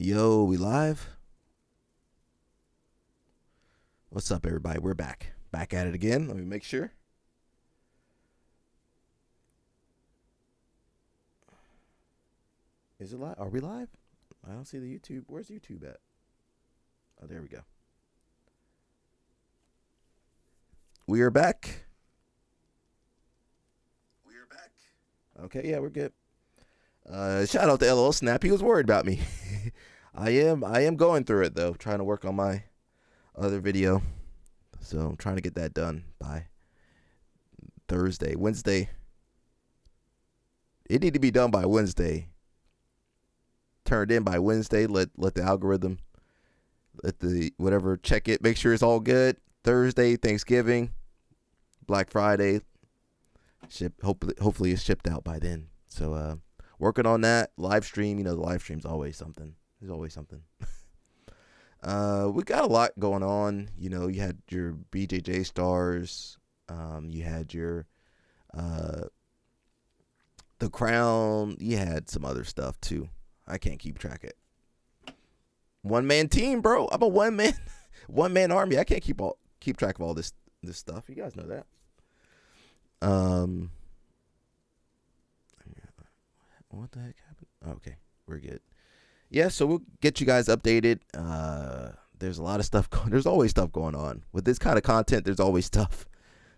Yo, we live? What's up, everybody? We're back. Back at it again. Let me make sure. Is it live? Are we live? I don't see the YouTube. Where's YouTube at? Oh, there we go. We are back. Okay, yeah, we're good. Shout out to LL Snap. He was worried about me. I am going through it though, trying to work on my other video. So I'm trying to get that done by Wednesday. It need to be done by Wednesday. Turned in by Wednesday. Let the algorithm, let the whatever check it, make sure it's all good. Thursday, Thanksgiving, Black Friday. Hopefully it's shipped out by then. So working on that. Live stream, the live stream's always something. There's always something. We got a lot going on. You had your BJJ stars. You had your the crown. You had some other stuff too. I can't keep track of it. One man team, bro. I'm a one man army. I can't keep track of all this stuff. You guys know that. What the heck happened? Okay, we're good. Yeah, so we'll get you guys updated. There's a lot of stuff. There's always stuff going on with this kind of content. There's always stuff.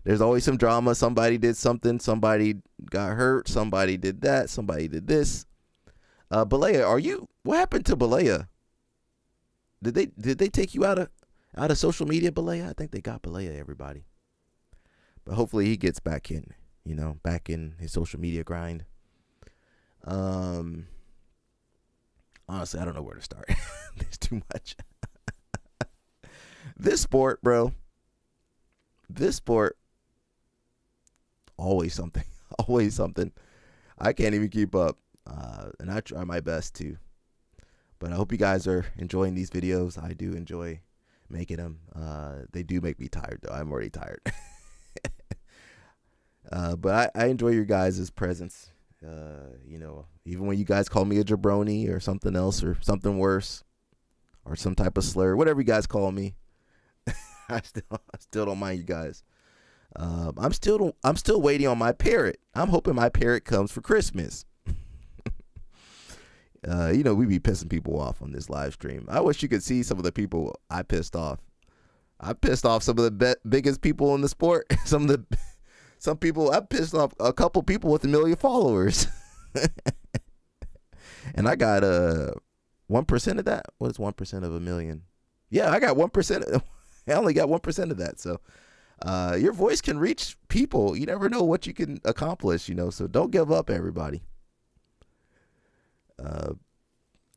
There's always some drama. Somebody did something. Somebody got hurt. Somebody did that. Somebody did this. Balea, what happened to Balea? Did they take you out of social media, Balea? I think they got Balea, everybody. But hopefully he gets back in, back in his social media grind. Honestly, I don't know where to start. There's too much. This sport, bro. This sport, always something. Always something. I can't even keep up. And I try my best to. But I hope you guys are enjoying these videos. I do enjoy making them. They do make me tired, though. I'm already tired. But I enjoy your guys' presence. Even when you guys call me a jabroni or something else or something worse or some type of slur, whatever you guys call me, I still don't mind you guys. I'm still waiting on my parrot. I'm hoping my parrot comes for Christmas. We be pissing people off on this live stream. I wish you could see some of the people I pissed off. I pissed off some of the biggest people in the sport. Some people, I pissed off a couple people with 1 million followers. And I got 1% of that. What is 1% of 1 million? Yeah, I got 1%. I only got 1% of that. So your voice can reach people. You never know what you can accomplish, so don't give up, everybody.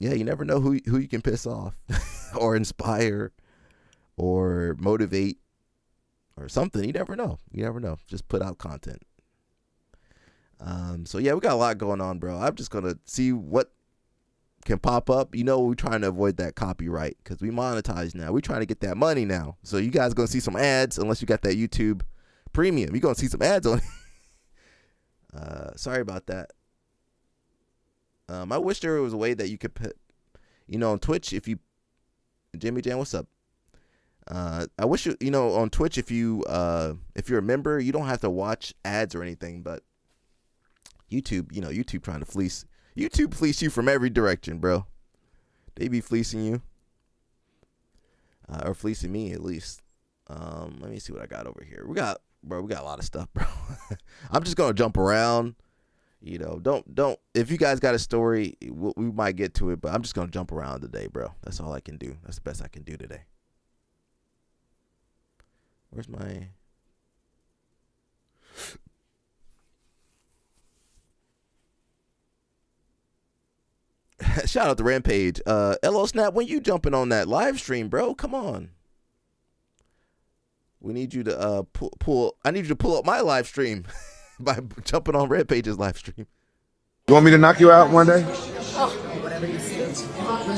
You never know who you can piss off or inspire or motivate. Or something. You never know. Just put out content. So yeah, we got a lot going on, bro. I'm just gonna see what can pop up. We're trying to avoid that copyright because we monetize now. We're trying to get that money now. So you guys gonna see some ads unless you got that YouTube Premium. You're gonna see some ads on it. Sorry about that. I wish there was a way that you could put, on Twitch, if you, Jimmy Jan, what's up? I wish on Twitch, if you're a member, you don't have to watch ads or anything, but YouTube, YouTube trying to fleece you from every direction, bro. They be fleecing you, or fleecing me at least. Let me see what I got over here. We got a lot of stuff, bro. I'm just gonna jump around. Don't. If you guys got a story, we might get to it, but I'm just gonna jump around today, bro. That's all I can do. That's the best I can do today. Where's my... Shout out to Rampage. LO Snap, when you jumping on that live stream, bro? Come on. We need you to pull. I need you to pull up my live stream by jumping on Rampage's live stream. You want me to knock you out one day? Oh.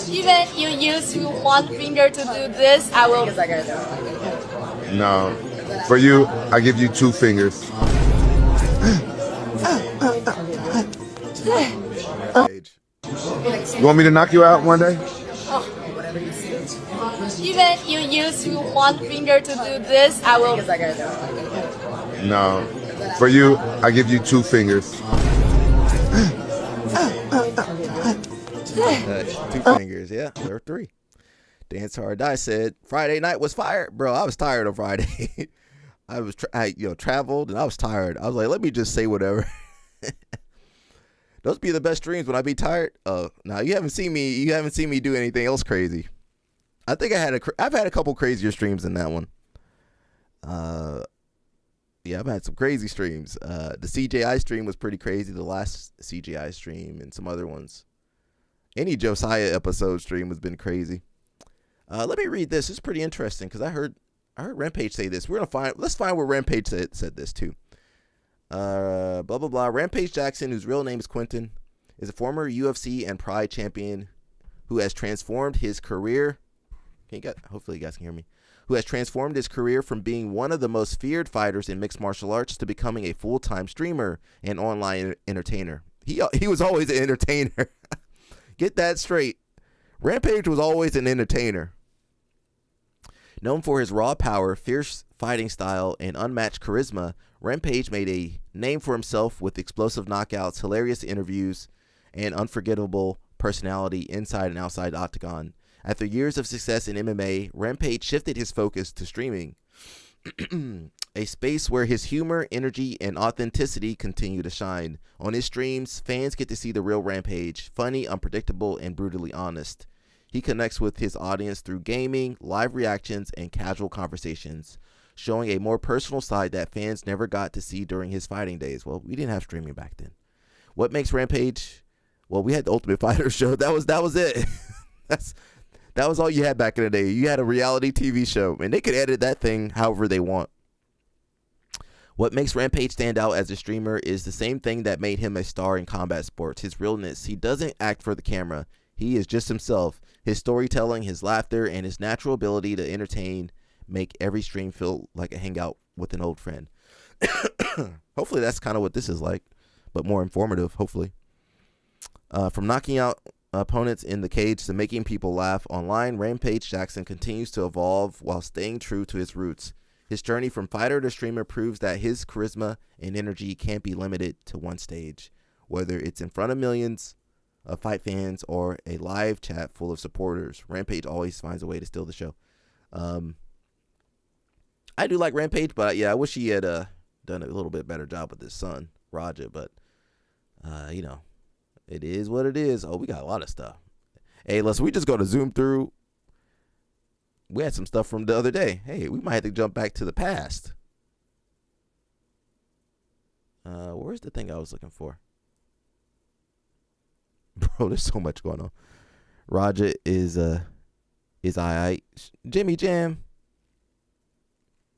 Even you use one finger to do this, I will. No. For you, I give you 2 fingers. Page. You want me to knock you out one day? Oh. Even you use one finger to do this, I will. No. For you, I give you 2 fingers. 2 fingers, yeah, or 3. Dance Hard Die said Friday night was fire, bro. I was tired on Friday. I was traveled and I was tired. I was like, let me just say whatever. Those be the best streams when I be tired. Now you haven't seen me. You haven't seen me do anything else crazy. I think I've had a couple crazier streams than that one. Yeah, I've had some crazy streams. The CJI stream was pretty crazy. The last CJI stream and some other ones. Any Josiah episode stream has been crazy. Let me read this. It's pretty interesting because I heard Rampage say this. Let's find where Rampage said this too. Blah blah blah. Rampage Jackson, whose real name is Quentin, is a former UFC and Pride champion who has transformed his career. Hopefully you guys can hear me. Who has transformed his career from being one of the most feared fighters in mixed martial arts to becoming a full-time streamer and online entertainer. He was always an entertainer. Get that straight. Rampage was always an entertainer. Known for his raw power, fierce fighting style, and unmatched charisma, Rampage made a name for himself with explosive knockouts, hilarious interviews, and unforgettable personality inside and outside the octagon. After years of success in MMA, Rampage shifted his focus to streaming, a space where his humor, energy, and authenticity continue to shine. On his streams, fans get to see the real Rampage, funny, unpredictable, and brutally honest. He connects with his audience through gaming, live reactions, and casual conversations, showing a more personal side that fans never got to see during his fighting days. Well, we didn't have streaming back then. What makes Rampage? Well, we had the Ultimate Fighter show. That was it. That was all you had back in the day. You had a reality TV show, and they could edit that thing however they want. What makes Rampage stand out as a streamer is the same thing that made him a star in combat sports, his realness. He doesn't act for the camera. He is just himself. His storytelling, his laughter, and his natural ability to entertain make every stream feel like a hangout with an old friend. Hopefully that's kind of what this is like, but more informative, hopefully. From knocking out opponents in the cage to making people laugh online, Rampage Jackson continues to evolve while staying true to his roots. His journey from fighter to streamer proves that his charisma and energy can't be limited to one stage, whether it's in front of millions of fight fans or a live chat full of supporters. Rampage always finds a way to steal the show. I do like Rampage, but yeah, I wish he had done a little bit better job with his son, Raja, but it is what it is. Oh, we got a lot of stuff. Hey, we just go to zoom through. We had some stuff from the other day. Hey, we might have to jump back to the past. Where's the thing I was looking for? Bro, there's so much going on. Raja is I. Jimmy Jam.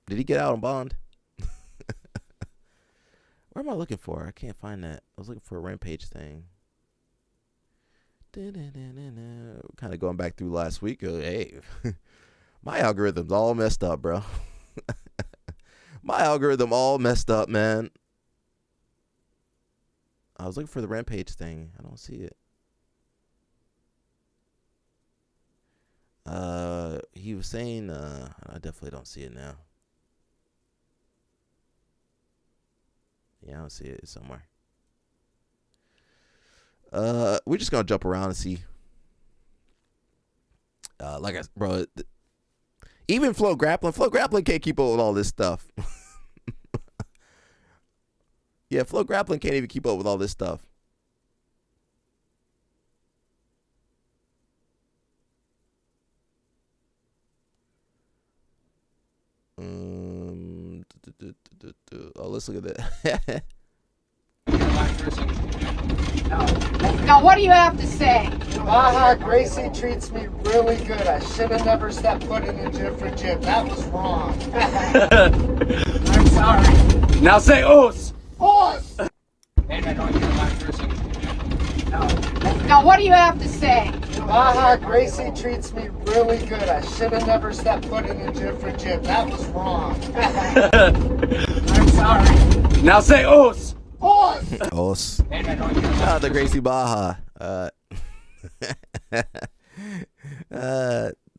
Did he get out on bond? Where am I looking for? I can't find that. I was looking for a Rampage thing. Kind of going back through last week. Hey, my algorithm's all messed up, bro. My algorithm all messed up, man. I was looking for the Rampage thing. I don't see it. He was saying, I definitely don't see it now. Yeah, I don't see it. It's somewhere. We're just gonna jump around and see. Even Flow Grappling can't keep up with all this stuff. Yeah, Flow Grappling can't even keep up with all this stuff. Oh, let's look at that. Now, what do you have to say? Gracie treats me really good. I should have never stepped foot in a different gym. That was wrong. I'm sorry. Now say os. Boss! Now, what do you have to say? Gracie treats me really good. I should have never stepped foot in a different gym. That was wrong. I'm sorry. Now say os. Boss! Os. Shout out to Gracie Baja.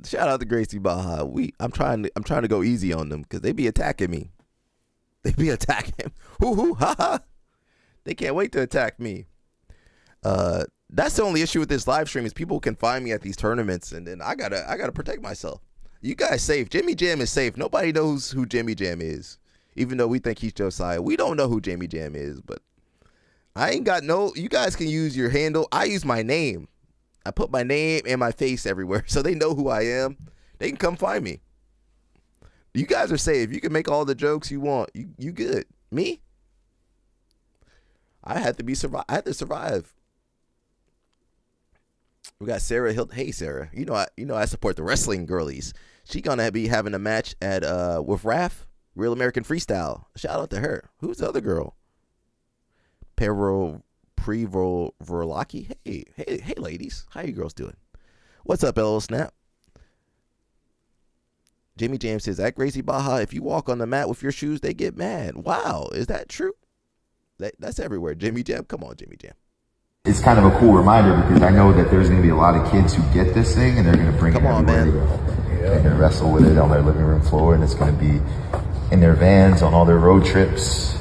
Shout out to Gracie Baja. I'm trying to go easy on them because they be attacking me. They be attacking. Hoo hoo ha ha. They can't wait to attack me. That's the only issue with this live stream is people can find me at these tournaments, and then I gotta protect myself. You guys safe. Jimmy Jam is safe. Nobody knows who Jimmy Jam is, even though we think he's Josiah. We don't know who Jimmy Jam is, but I ain't got no. You guys can use your handle. I use my name. I put my name and my face everywhere, so they know who I am. They can come find me. You guys are safe. You can make all the jokes you want. You good. Me? I had to survive. We got Sarah Hill. Hey Sarah, you know I support the wrestling girlies. She gonna be having a match at with Raph, Real American Freestyle. Shout out to her. Who's the other girl? Verlaki. Hey ladies, how you girls doing? What's up, LL Snap? Jimmy Jam says at Gracie Baja, if you walk on the mat with your shoes, they get mad. Wow, is that true? That's everywhere. Jimmy Jam, come on, Jimmy Jam. It's kind of a cool reminder because I know that there's going to be a lot of kids who get this thing and they're going to bring it everywhere they go. They're going to wrestle with it on their living room floor, and it's going to be in their vans on all their road trips.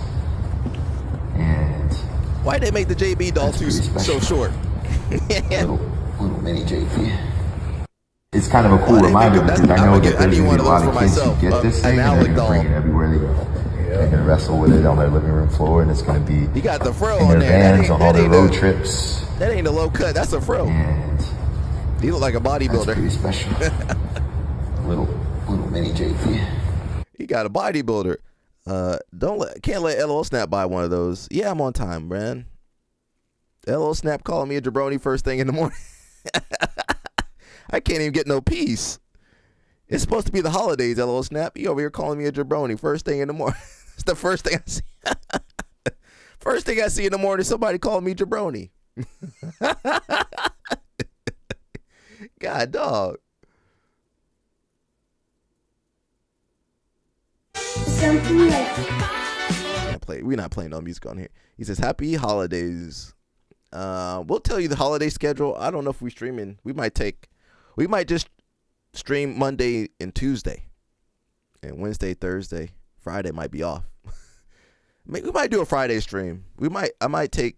And why they make the JB doll too so short? little mini JB. It's kind of a cool reminder because I know that there's going to be a lot of kids who get this thing and they're going to bring it everywhere they go. They're going to wrestle with it on their living room floor, and it's going to be you got the fro in on their there. vans on all their road trips. That ain't a low cut. That's a fro. And he look like a bodybuilder. That's pretty special. little mini JP. He got a bodybuilder. Can't let LL Snap buy one of those. Yeah, I'm on time, man. LL Snap calling me a jabroni first thing in the morning. I can't even get no peace. It's supposed to be the holidays, LL Snap. You over here calling me a jabroni first thing in the morning. It's the first thing I see. First thing I see in the morning, somebody called me jabroni. God, dog. We're not playing no music on here. He says, happy holidays. We'll tell you the holiday schedule. I don't know if we're streaming. We might just stream Monday and Tuesday. And Wednesday, Thursday, Friday might be off. We might do a Friday stream. I might take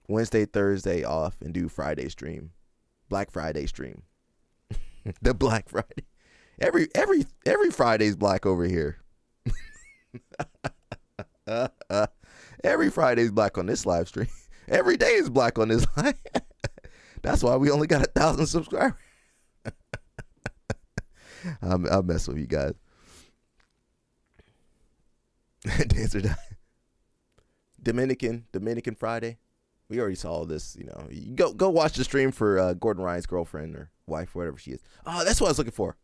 Wednesday, Thursday off and do Friday stream. Black Friday stream. The Black Friday. Every Friday's black over here. Every Friday's black on this live stream. Every day is black on this live. That's why we only got 1,000 subscribers. I'll mess with you guys. Dancer die. Dominican Friday. We already saw this, You go watch the stream for Gordon Ryan's girlfriend or wife, whatever she is. Oh, that's what I was looking for.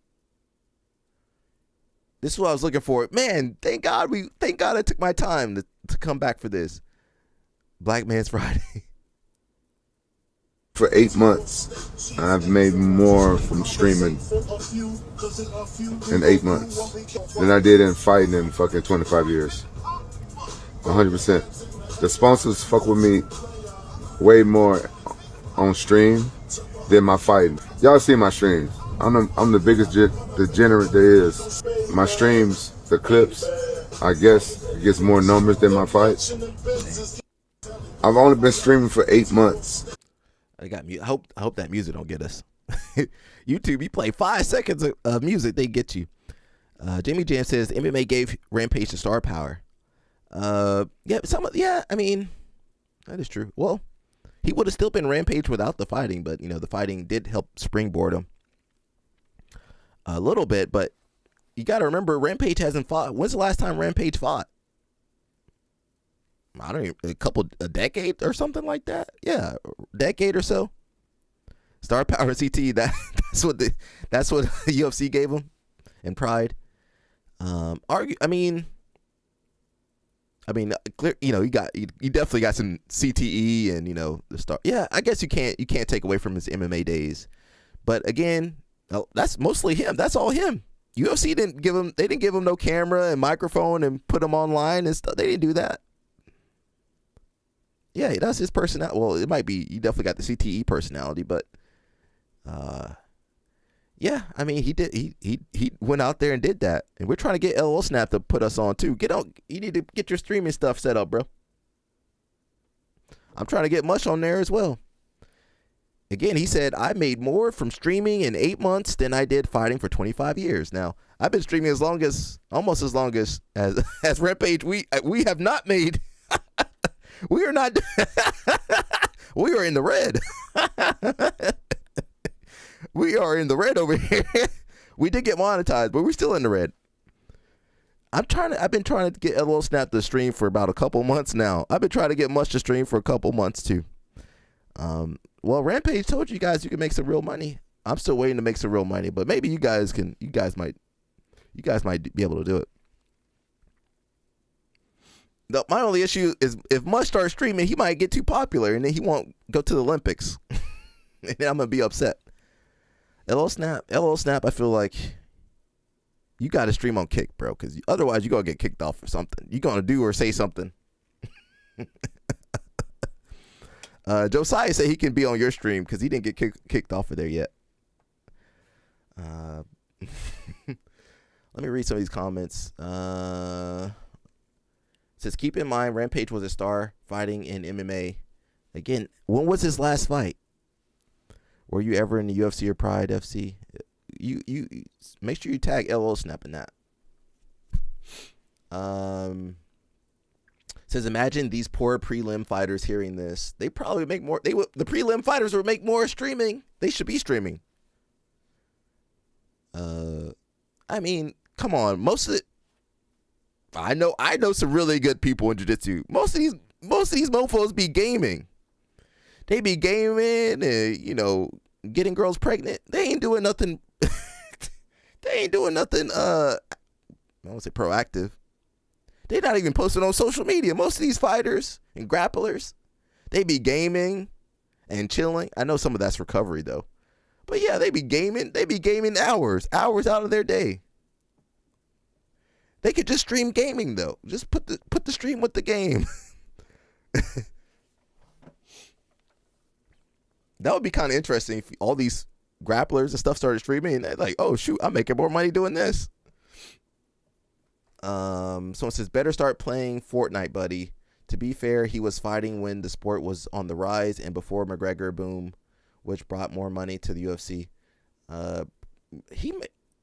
This is what I was looking for. Man, thank God I took my time to come back for this. Black Man's Friday. For 8 months, I've made more from streaming in 8 months than I did in fighting in fucking 25 years. 100%. The sponsors fuck with me way more on stream than my fighting. Y'all see my streams. I'm the biggest degenerate there is. My streams, the clips, I guess, gets more numbers than my fights. I've only been streaming for 8 months. I hope that music don't get us. YouTube, you play 5 seconds of music, they get you. Jimmy Jam says MMA gave Rampage the star power. I mean, that is true. Well, he would have still been Rampage without the fighting, but the fighting did help springboard him a little bit. But you got to remember, Rampage hasn't fought. When's the last time Rampage fought? I don't even, a decade or something like that. Yeah, a decade or so. Star Power CT. That's what UFC gave him, and Pride. Clear. You definitely got some CTE and the star. Yeah, I guess you can't take away from his MMA days, but again, that's mostly him. That's all him. UFC didn't give him. They didn't give him no camera and microphone and put him online and stuff. They didn't do that. Yeah, that's his personality. Well, it might be. You definitely got the CTE personality, but Yeah, I mean, he did. He went out there and did that, and we're trying to get LOL Snap to put us on too. Get on. You need to get your streaming stuff set up, bro. I'm trying to get Mush on there as well. Again, he said I made more from streaming in 8 months than I did fighting for 25 years. Now, I've been streaming almost as long as Rampage. We have not made. We are not. We are in the red. We are in the red over here. We did get monetized, but we're still in the red. I've been trying to get LOL Snap to stream for about a couple months now. I've been trying to get Much to stream for a couple months too. Well, Rampage told you guys you can make some real money. I'm still waiting to make some real money, but maybe you guys might be able to do it. My only issue is if Much starts streaming, he might get too popular and then he won't go to the Olympics. And then I'm gonna be upset. LOL Snap, I feel like you got to stream on Kick, bro, because otherwise you're going to get kicked off for something. You're going to do or say something. Josiah said he can be on your stream because he didn't get kicked off of there yet. Let me read some of these comments. It says, keep in mind, Rampage was a star fighting in MMA. Again, when was his last fight? Were you ever in the UFC or Pride FC? You make sure you tag LOL Snap in that. Says imagine these poor prelim fighters hearing this. They probably make more. The prelim fighters would make more streaming. They should be streaming. I mean, come on. Most of it. I know some really good people in jiu-jitsu. Most of these mofos be gaming. They be gaming and, getting girls pregnant. They ain't doing nothing. They ain't doing nothing, I won't say proactive. They not even posting on social media. Most of these fighters and grapplers, they be gaming and chilling. I know some of that's recovery, though. But, yeah, they be gaming. They be gaming hours out of their day. They could just stream gaming, though. Just put the stream with the game. That would be kind of interesting if all these grapplers and stuff started streaming and they're like, oh shoot, I'm making more money doing this. Someone says better start playing Fortnite, buddy. To be fair, he was fighting when the sport was on the rise and before McGregor boom, which brought more money to the UFC.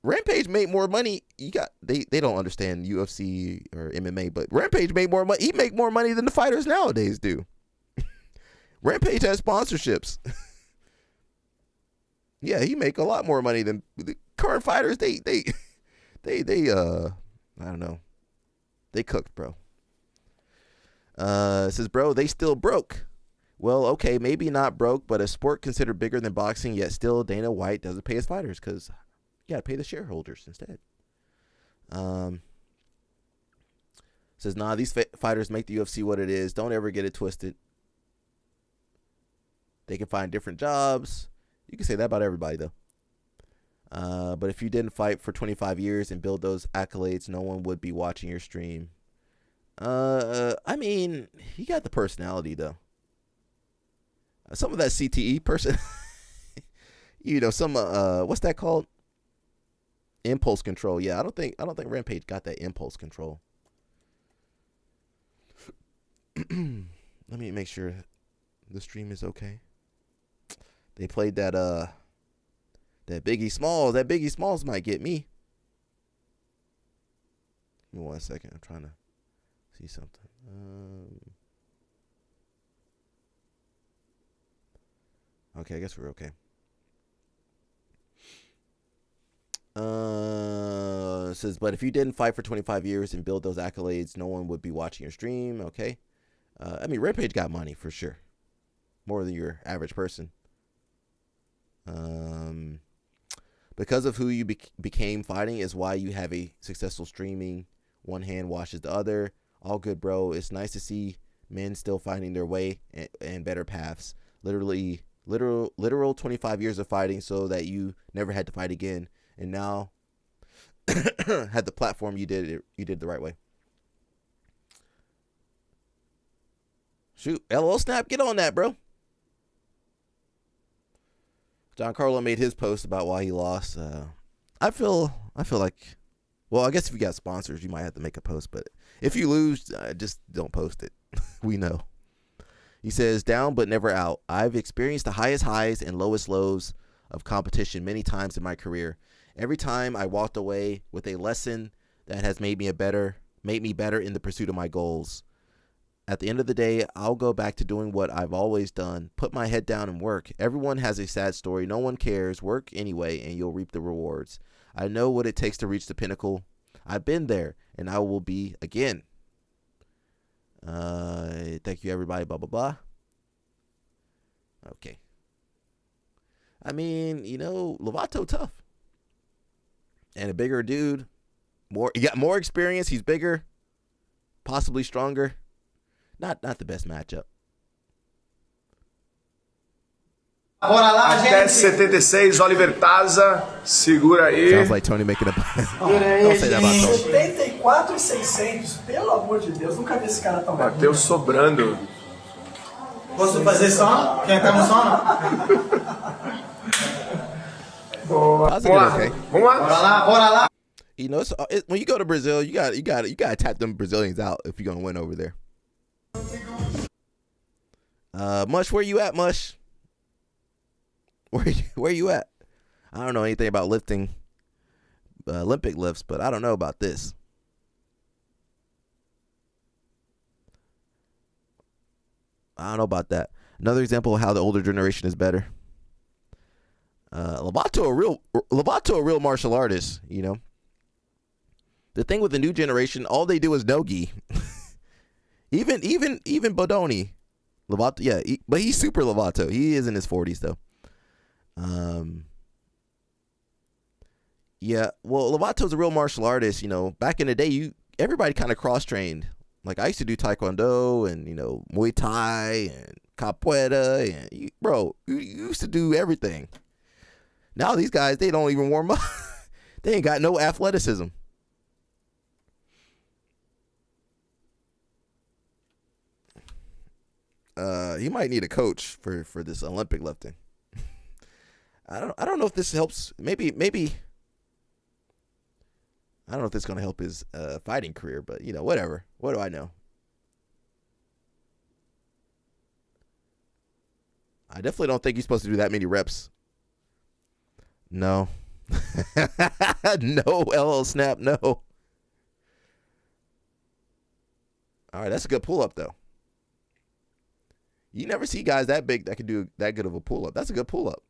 Rampage made more money. They don't understand UFC or MMA, but Rampage made more money. He make more money than the fighters nowadays do. Rampage has sponsorships. Yeah, he make a lot more money than the current fighters. They I don't know. They cooked, bro. It says, bro, they still broke. Well, okay, maybe not broke, but a sport considered bigger than boxing, yet still Dana White doesn't pay his fighters because you got to pay the shareholders instead. Says, nah, these fighters make the UFC what it is. Don't ever get it twisted. They can find different jobs. You can say that about everybody, though. But if you didn't fight for 25 years and build those accolades, no one would be watching your stream. I mean, he got the personality, though. Some of that CTE person, some what's that called? Impulse control. Yeah, I don't think Rampage got that impulse control. Let me make sure the stream is okay. They played that Biggie Smalls. That Biggie Smalls might get me. Give me 1 second. I'm trying to see something. Okay, I guess we're okay. It says, but if you didn't fight for 25 years and build those accolades, no one would be watching your stream. Okay. I mean, Rampage got money for sure. More than your average person. Because of who you became fighting is why you have a successful streaming. One hand washes the other. All good, bro. It's nice to see men still finding their way and better paths. Literal 25 years of fighting so that you never had to fight again. And now had the platform, you did the right way. Shoot, LOL Snap, get on that, bro. Giancarlo made his post about why he lost. I feel like, well, I guess if you got sponsors, you might have to make a post. But if you lose, just don't post it. We know. He says, down but never out. I've experienced the highest highs and lowest lows of competition many times in my career. Every time I walked away with a lesson that has made me better in the pursuit of my goals. At the end of the day, I'll go back to doing what I've always done, put my head down and work. Everyone has a sad story. No one cares. Work anyway, and you'll reap the rewards. I know what it takes to reach the pinnacle. I've been there, and I will be again. Thank you, everybody, blah, blah, blah. Okay. I mean, Lovato tough. And a bigger dude. He got more experience. He's bigger. Possibly stronger. Not the best matchup. Bora lá, até 76, Oliver Taza, segura aí. Sounds like Tony making a Don't say that about Tony. 74,600, pelo amor de Deus, nunca vi esse cara tão bem. Bateu sobrando. Posso fazer sono? Quer entrar no sono? Boa. Vamos lá. Okay. Vamos lá. Bora lá. When you go to Brazil, you got to tap them Brazilians out if you're gonna win over there. Mush, where you at, Mush? Where you at? I don't know anything about lifting, Olympic lifts, but I don't know about this. I don't know about that. Another example of how the older generation is better. Lovato a real martial artist, The thing with the new generation, all they do is no-gi. even Bodoni. Lovato, yeah, but he's super Lovato. He is in his 40s though. Yeah, well, Lovato's a real martial artist. Back in the day, everybody kind of cross-trained. Like I used to do Taekwondo and Muay Thai and Capoeira and you used to do everything. Now these guys, they don't even warm up. They ain't got no athleticism. He might need a coach for this Olympic lifting. I don't know if this helps. Maybe. I don't know if this is gonna help his fighting career, but whatever. What do I know? I definitely don't think he's supposed to do that many reps. No. No, LL Snap, no. All right, that's a good pull-up, though. You never see guys that big that can do that good of a pull-up. That's a good pull-up.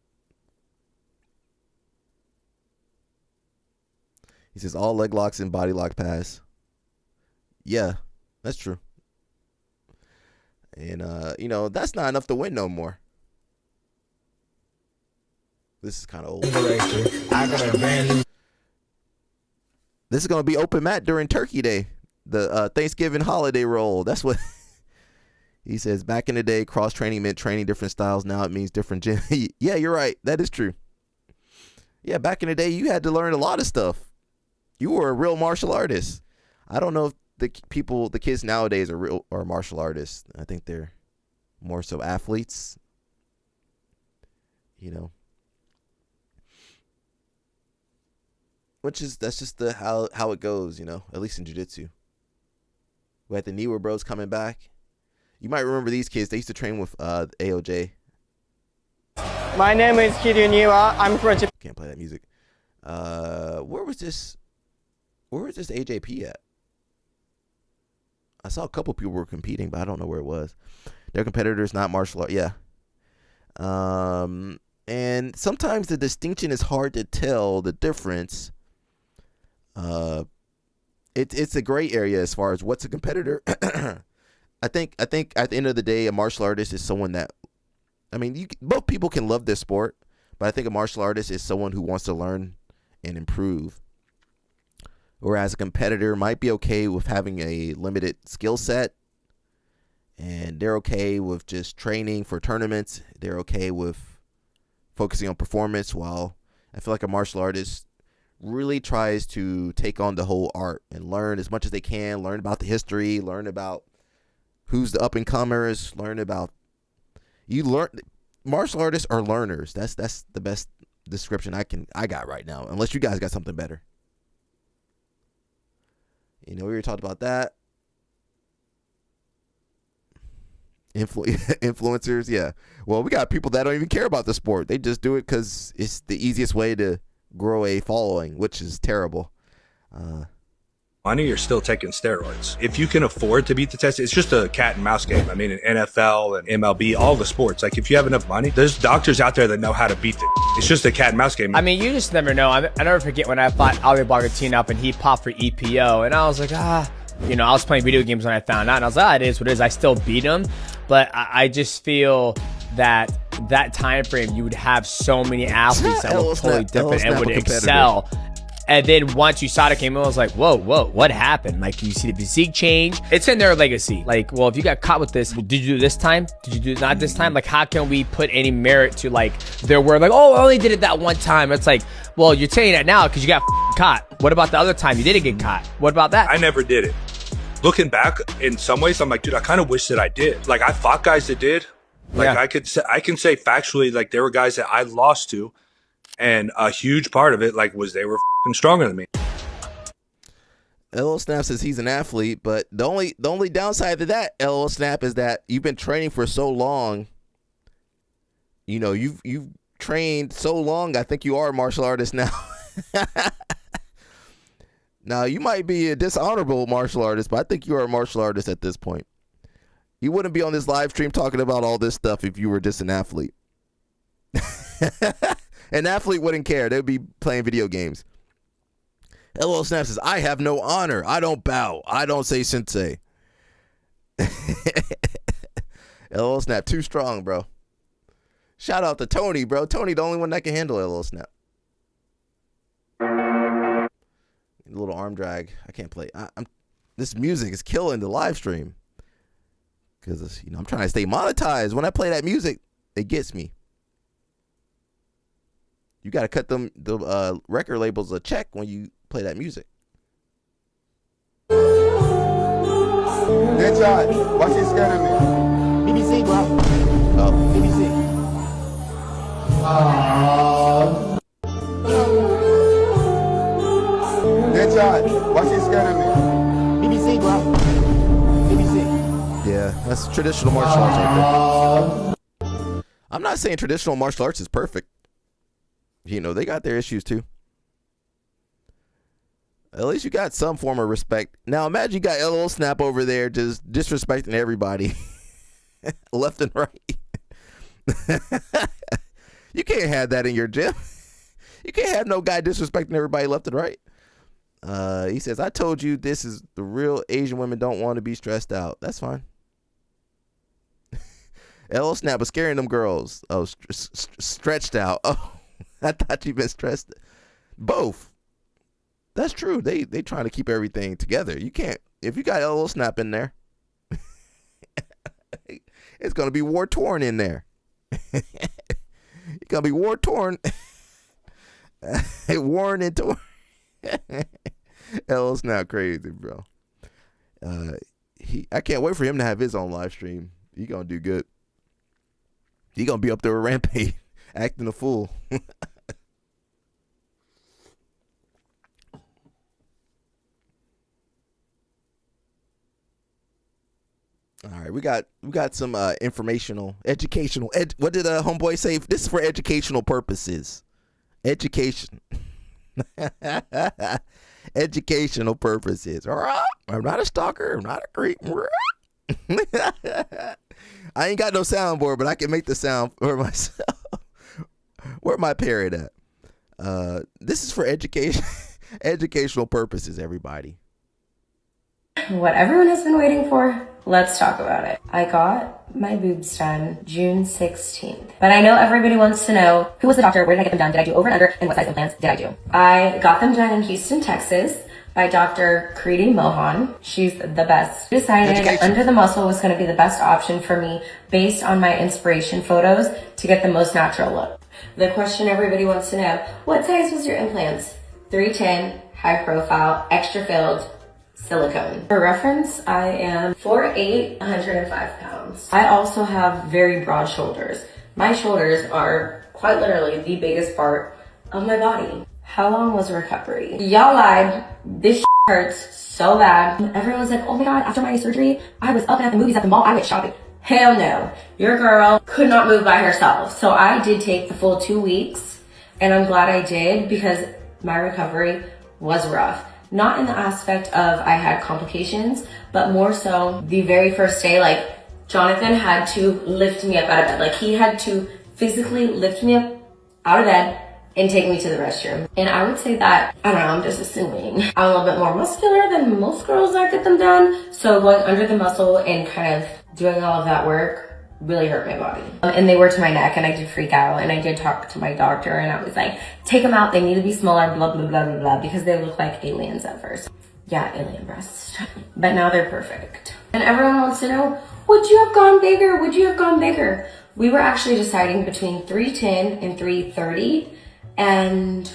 He says all leg locks and body lock pass. Yeah, that's true. And, that's not enough to win no more. This is kind of old. This is going to be open mat during Turkey Day, the Thanksgiving holiday roll. That's what he says. Back in the day, cross-training meant training different styles. Now it means different gym. Yeah, you're right. That is true. Yeah, back in the day, you had to learn a lot of stuff. You were a real martial artist. I don't know if the kids nowadays are martial artists. I think they're more so athletes. That's just how it goes, at least in jiu-jitsu. We had the Niwa Bros coming back. You might remember these kids. They used to train with AOJ. My name is Kiryu Niwa. I'm from Japan. Can't play that music. Where was this AJP at? I saw a couple people were competing, but I don't know where it was. They're competitors, not martial art. Yeah. And sometimes the distinction is hard to tell the difference. It's a gray area as far as what's a competitor. I think at the end of the day, a martial artist is someone that, both people can love this sport, but I think a martial artist is someone who wants to learn and improve. Whereas a competitor might be okay with having a limited skill set, and they're okay with just training for tournaments. They're okay with focusing on performance, while I feel like a martial artist really tries to take on the whole art and learn as much as they can, learn about the history, learn about who's the up-and-comers, martial artists are learners. That's the best description I got right now. Unless you guys got something better. We already talked about that. Influencers, yeah. Well, we got people that don't even care about the sport. They just do it because it's the easiest way to grow a following, which is terrible. Money, you're still taking steroids. If you can afford to beat the test, it's just a cat and mouse game. I mean, in NFL and MLB, all the sports, like if you have enough money, there's doctors out there that know how to beat it. It's just a cat and mouse game. I mean, you just never know. I never forget when I fought Ali Bargatine up and he popped for EPO, and I was like, I was playing video games when I found out, and I was like, it is what it is. I still beat him, but I just feel that time frame, you would have so many athletes that look totally different and would excel. And then once USADA came in, I was like, whoa, what happened? Like, you see the physique change? It's in their legacy. Like, well, if you got caught with this, did you do it this time? Did you do it not this time? Like, how can we put any merit to, like, their word? Like, oh, I only did it that one time. It's like, well, you're saying that now because you got caught. What about the other time you didn't get caught? What about that? I never did it. Looking back, in some ways, I'm like, dude, I kind of wish that I did. Like, I fought guys that did. Like, yeah. I can say factually, like, there were guys that I lost to. And a huge part of it, like, was they were stronger than me. LL Snap says he's an athlete, but the only downside to that, LL Snap, is that you've been training for so long. You've trained so long. I think you are a martial artist now. Now, you might be a dishonorable martial artist, but I think you are a martial artist at this point. You wouldn't be on this live stream talking about all this stuff if you were just an athlete. An athlete wouldn't care. They'd be playing video games. LL Snap says, I have no honor. I don't bow. I don't say sensei. LL Snap, too strong, bro. Shout out to Tony, bro. Tony, the only one that can handle LL Snap. A little arm drag. I can't play. This music is killing the live stream. Because, I'm trying to stay monetized. When I play that music, it gets me. You got to cut the record labels a check when you play that music. Deadshot, why she scared of me? BBC, bro. Oh. BBC. Deadshot, why she scared of me? BBC, bro. BBC. Yeah, that's traditional martial arts right there. I'm not saying traditional martial arts is perfect. They got their issues too. At least you got some form of respect. Now imagine you got LL Snap over there just disrespecting everybody. Left and right. You can't have that in your gym. You can't have no guy disrespecting everybody left and right. He says, I told you this is the real Asian women don't want to be stressed out. That's fine. LL Snap was scaring them girls. Oh, stretched out. Oh. I thought you meant stressed. Both. That's true. They trying to keep everything together. You can't. If you got LL Snap in there, it's gonna be war torn in there. It's gonna be war torn. Worn and torn. LL Snap crazy, bro. I can't wait for him to have his own live stream. He gonna do good. He gonna be up there with Rampage. Acting a fool. All right, we got some informational, educational. What did homeboy say? This is for educational purposes. Education. Educational purposes. All right, I'm not a stalker. I'm not a creep. I ain't got no soundboard, but I can make the sound for myself. Where my parrot at? This is for educational purposes, everybody. What everyone has been waiting for, let's talk about it. I got my boobs done June 16th. But I know everybody wants to know, who was the doctor, where did I get them done, did I do over and under, and what size implants did I do? I got them done in Houston, Texas by Dr. Kriti Mohan. She's the best. I decided under the muscle was going to be the best option for me based on my inspiration photos to get the most natural look. The question everybody wants to know, what size was your implants? 310, high profile, extra filled, silicone. For reference, I am 4'8", 105 pounds. I also have very broad shoulders. My shoulders are quite literally the biggest part of my body. How long was recovery? Y'all lied. This hurts so bad. Everyone's like, oh my God, after my surgery, I was up at the movies at the mall. I went shopping. Hell no. Your girl could not move by herself. So I did take the full 2 weeks, and I'm glad I did because my recovery was rough. Not in the aspect of I had complications, but more so the very first day, like Jonathan had to lift me up out of bed. Like he had to physically lift me up out of bed and take me to the restroom. And I would say that, I don't know, I'm just assuming I'm a little bit more muscular than most girls that get them done. So going under the muscle and kind of doing all of that work really hurt my body. And they were to my neck and I did freak out and I did talk to my doctor and I was like, take them out, they need to be smaller, blah, blah, blah, blah, blah, because they look like aliens at first. Yeah, alien breasts. But now they're perfect. And everyone wants to know, would you have gone bigger? Would you have gone bigger? We were actually deciding between 310 and 330 and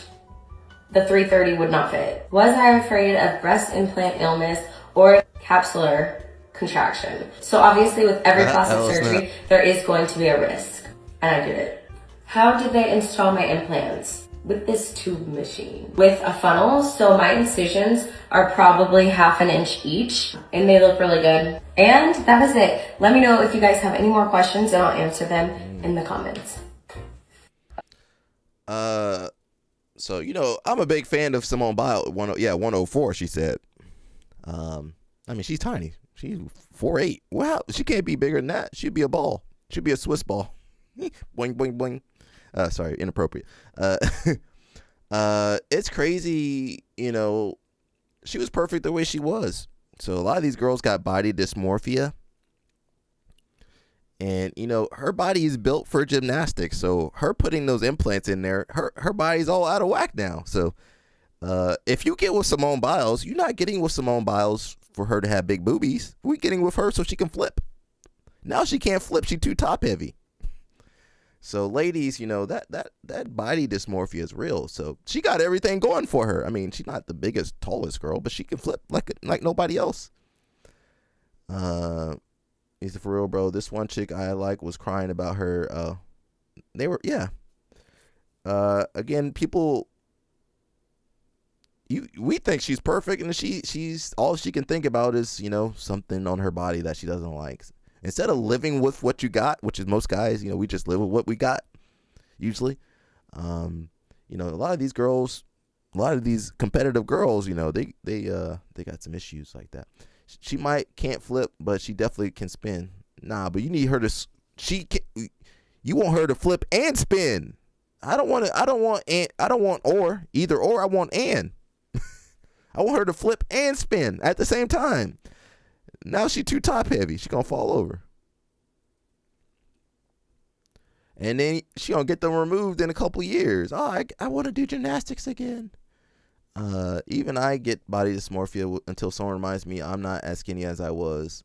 the 330 would not fit. Was I afraid of breast implant illness or capsular contraction? So obviously with every plastic surgery, there is going to be a risk. And I did it. How did they install my implants? With this tube machine. With a funnel, so my incisions are probably 1/2 inch each, and they look really good. And that was it. Let me know if you guys have any more questions, and I'll answer them in the comments. So, you know, I'm a big fan of Simone Biles. 104, she said. I mean, she's tiny. She's 4'8". Wow, she can't be bigger than that. She'd be a ball. She'd be a Swiss ball. Boing, boing, boing. Sorry, inappropriate. It's crazy, you know, she was perfect the way she was. So a lot of these girls got body dysmorphia. And, you know, her body is built for gymnastics. So her putting those implants in there, her body's all out of whack now. So if you get with Simone Biles, you're not getting with Simone Biles for her to have big boobies. We're getting with her so she can flip. Now she can't flip. She's too top heavy. So ladies, you know, that body dysmorphia is real. So she got everything going for her. I mean, she's not the biggest, tallest girl, but she can flip like nobody else. He's for real, bro. This one chick I like was crying about her. Again, people, we think she's perfect, and she's all she can think about is, you know, something on her body that she doesn't like. Instead of living with what you got, which is most guys, you know, we just live with what we got, usually. You know, a lot of these girls, a lot of these competitive girls, you know, they got some issues like that. She can't flip, but she definitely can spin. Nah, but you need her to. You want her to flip and spin. I don't want either or. I want and. I want her to flip and spin at the same time. Now she's too top heavy. She's going to fall over. And then she going to get them removed in a couple years. Oh, I want to do gymnastics again. Even I get body dysmorphia until someone reminds me I'm not as skinny as I was.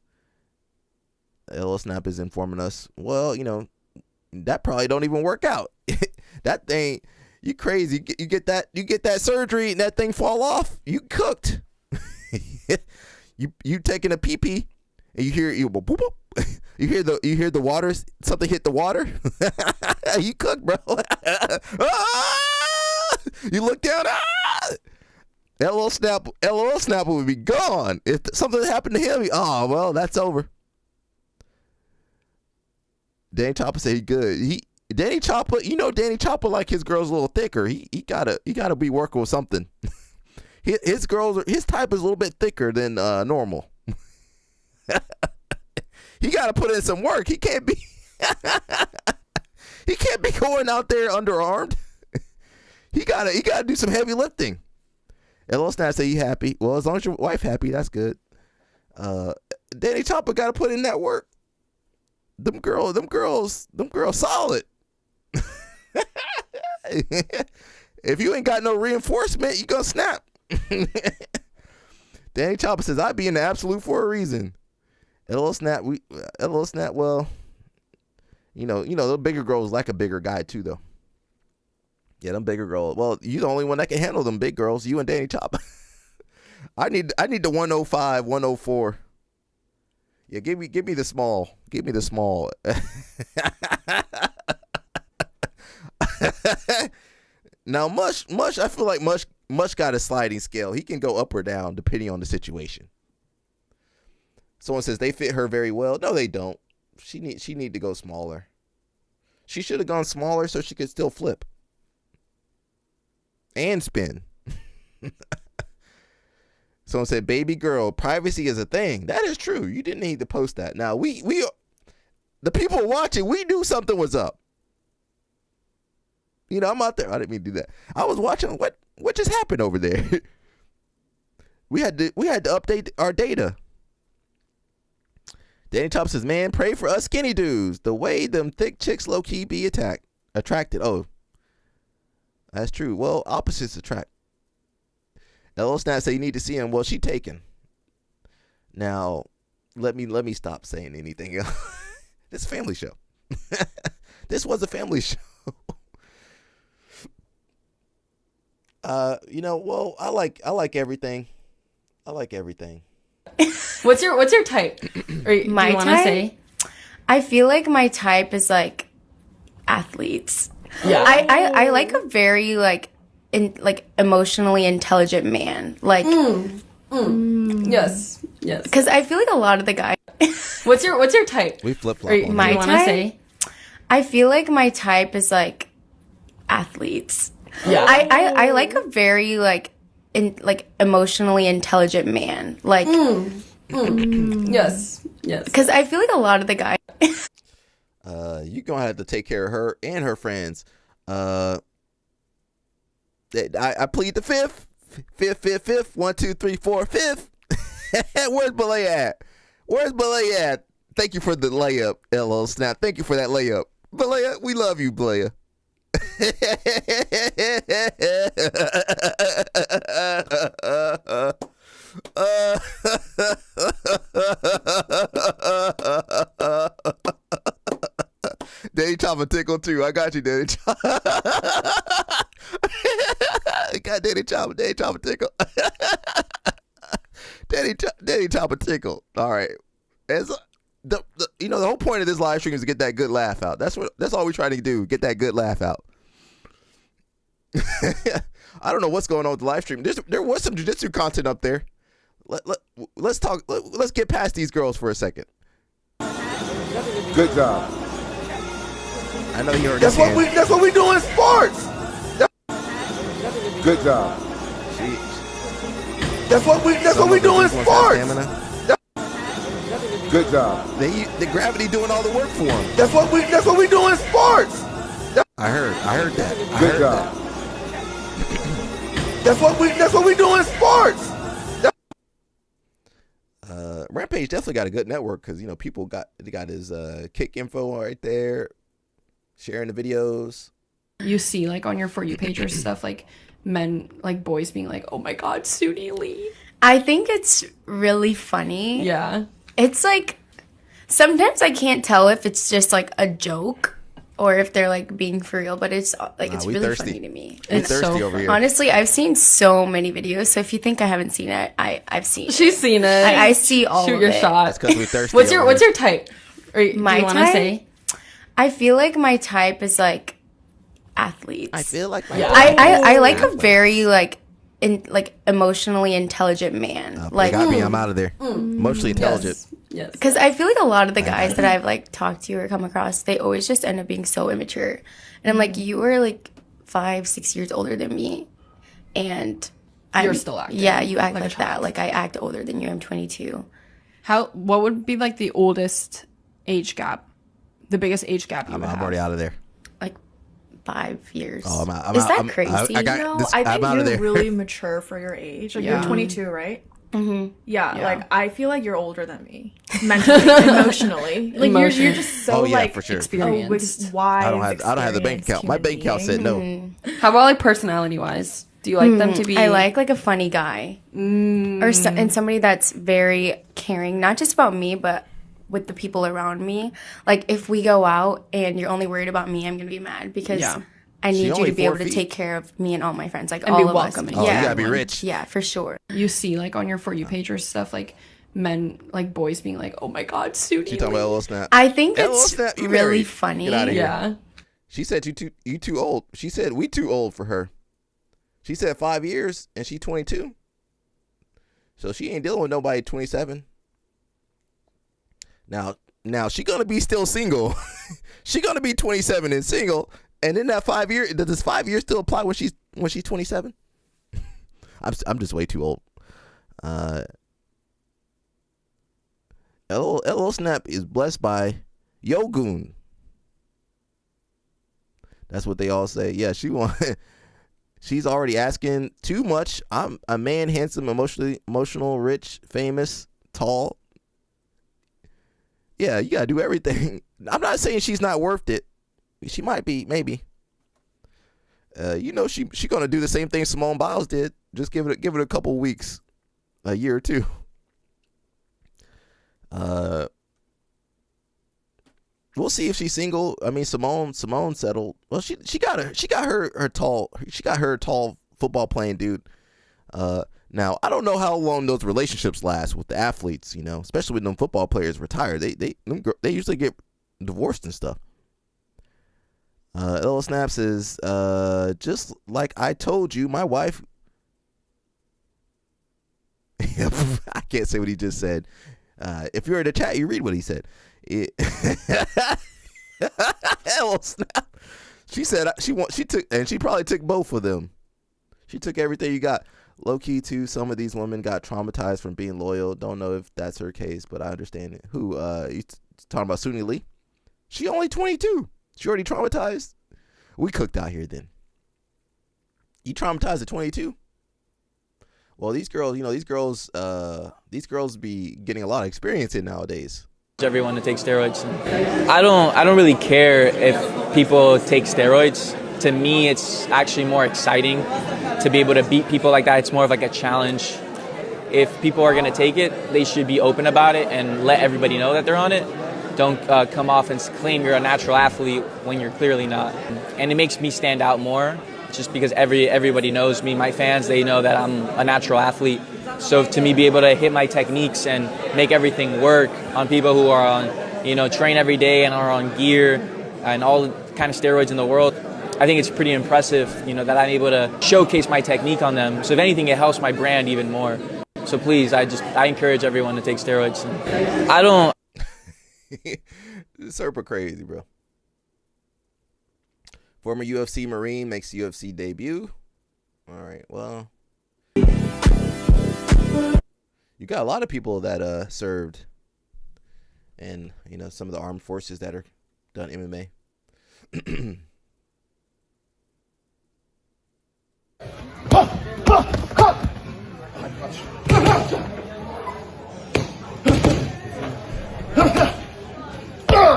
LL Snap is informing us, well, you know, that probably don't even work out. That thing, you crazy. You get that surgery and that thing fall off. You cooked. You taking a pee pee, and you hear boop, boop. You hear the water. Something hit the water. You cook, bro. You look down. LL Snap would be gone if something happened to him. Oh well, that's over. Danny Chopper said he good. Danny Chopper, you know, Danny Chopper like his girls a little thicker. He gotta be working with something. His type is a little bit thicker than normal. He got to put in some work. He can't be going out there underarmed. He gotta do some heavy lifting. And let's not say you happy. Well, as long as your wife happy, that's good. Danny Chopper got to put in that work. Them girls solid. If you ain't got no reinforcement, you gonna snap. Danny Chopper says, I be in the absolute for a reason. LL Snap, well, you know, the bigger girls like a bigger guy too, though. Yeah, them bigger girls. Well, you the only one that can handle them big girls. You and Danny Chopper. I need the 105, 104. Yeah, give me the small. Give me the small. Now Mush, I feel like Mush got a sliding scale. He can go up or down depending on the situation. Someone says they fit her very well. No, they don't. She need to go smaller. She should have gone smaller so she could still flip and spin. Someone said, "Baby girl, privacy is a thing." That is true. You didn't need to post that. Now we the people watching, we knew something was up. You know, I'm out there. I didn't mean to do that. I was watching what just happened over there. we had to update our data. Danny Top says, "Man, pray for us skinny dudes. The way them thick chicks low key be attracted." Oh, that's true. Well, opposites attract. LL Snap say you need to see him. Well, she taken. Now, let me stop saying anything else. This is a family show. This was a family show. You know, well, I like everything. I like everything. What's your type? Or my type? I feel like my type is like athletes. Yeah. I like a very like emotionally intelligent man. Like Yes. Because I feel like a lot of the guys. What's your type? We flip flop. My type. I feel like my type is like athletes. Yeah. I like a very like emotionally intelligent man. Like Yes. Because I feel like a lot of the guys. You're gonna have to take care of her and her friends. I plead the fifth. 1, 2, 3, 4, fifth. Where's Belay at? Thank you for the layup, LL Snap. Thank you for that layup. Belay, we love you, Belay. Danny Chopper tickle too. I got you, Danny Chopper. Got Danny Chopper tickle. Danny Chopper tickle. All right. As the whole point of this live stream is to get that good laugh out. That's all we're trying to do. Get that good laugh out. I don't know what's going on with the live stream. There was some jiu-jitsu content up there. Let's talk. Let's get past these girls for a second. Good job. I know you heard That's what we do in sports. Good job. That's what we do in sports. Good job. The gravity doing all the work for them. That's what we do in sports. I heard that. Good job. That's what we do in sports. Rampage definitely got a good network because people got his kick info right there, sharing the videos. You see like on your For You page or stuff like men, like boys being like, "Oh my God, Suni Lee." I think it's really funny. Yeah. It's like sometimes I can't tell if it's just like a joke or if they're like being for real, but it's like it's really funny to me. It's thirsty over here. Honestly, I've seen so many videos, so if you think I haven't seen it, I've seen it. She's seen it. I see all Shoot of your it. shot. That's because we're thirsty. What's your type? Or my type? Say? I feel like my type is like athletes. I feel like I like a very like emotionally intelligent man. Like got me. I'm out of there. Emotionally intelligent. Yes. Because I feel like a lot of the guys that I've like talked to or come across, they always just end up being so immature. And I'm like, you are like 5-6 years older than me, and you're still acting. Yeah, you act like that. Like I act older than you. I'm 22. What would be like the oldest age gap? The biggest age gap you would have? I'm already out of there. Like 5 years. Oh, I'm out. Is that crazy? I think I'm you're really mature for your age. Like you're 22, right? Mm-hmm. Yeah, like I feel like you're older than me mentally, emotionally. Like you're just so for sure. Experienced. Wise. I don't have the bank account. My bank account said no. How about like personality wise? Do you like them to be? I like a funny guy, and somebody that's very caring, not just about me, but with the people around me. Like if we go out and you're only worried about me, I'm gonna be mad because I need you to be able to take care of me and all my friends, like and all of welcoming. Us. Oh, you gotta be rich. Yeah, for sure. You see, like on your For You page or stuff, like men, like boys being like, "Oh my God, Suni." She talking about LL Snap. I think it's really funny. Get out of here. Yeah. She said you too old. She said we too old for her. She said 5 years and she 22. So she ain't dealing with nobody 27. Now she gonna be still single. She gonna be 27 and single. And in that 5 year, does this 5 years still apply when she's 27? I'm just way too old. LL Snap is blessed by Yogun. That's what they all say. Yeah, she's already asking too much. I'm a man, handsome, emotional, rich, famous, tall. Yeah, you gotta do everything. I'm not saying she's not worth it. She might be, maybe. She gonna do the same thing Simone Biles did. Just give it a couple weeks, a year or two. We'll see if she's single. I mean, Simone settled. Well, she got her tall football playing dude. Now I don't know how long those relationships last with the athletes. Especially when them football players retire. They usually get divorced and stuff. LL Snap says, just like I told you, my wife. I can't say what he just said. If you're in the chat, you read what he said. LL Snap. She said she took, and she probably took both of them. She took everything you got. Low key too. Some of these women got traumatized from being loyal. Don't know if that's her case, but I understand it. Who? You talking about Suni Lee? She only 22. She already traumatized. We cooked out here then. You traumatized at 22? Well, these girls be getting a lot of experience in nowadays. Everyone to take steroids. I don't really care if people take steroids. To me, it's actually more exciting to be able to beat people like that. It's more of like a challenge. If people are going to take it, they should be open about it and let everybody know that they're on it. Don't come off and claim you're a natural athlete when you're clearly not. And it makes me stand out more just because everybody knows me. My fans, they know that I'm a natural athlete. So to me, be able to hit my techniques and make everything work on people who are on, train every day and are on gear and all the kind of steroids in the world, I think it's pretty impressive, that I'm able to showcase my technique on them. So if anything, it helps my brand even more. So please, I encourage everyone to take steroids. I don't. Super crazy, bro. Former UFC Marine makes UFC debut. All right, well, you got a lot of people that served, and some of the armed forces that are done MMA.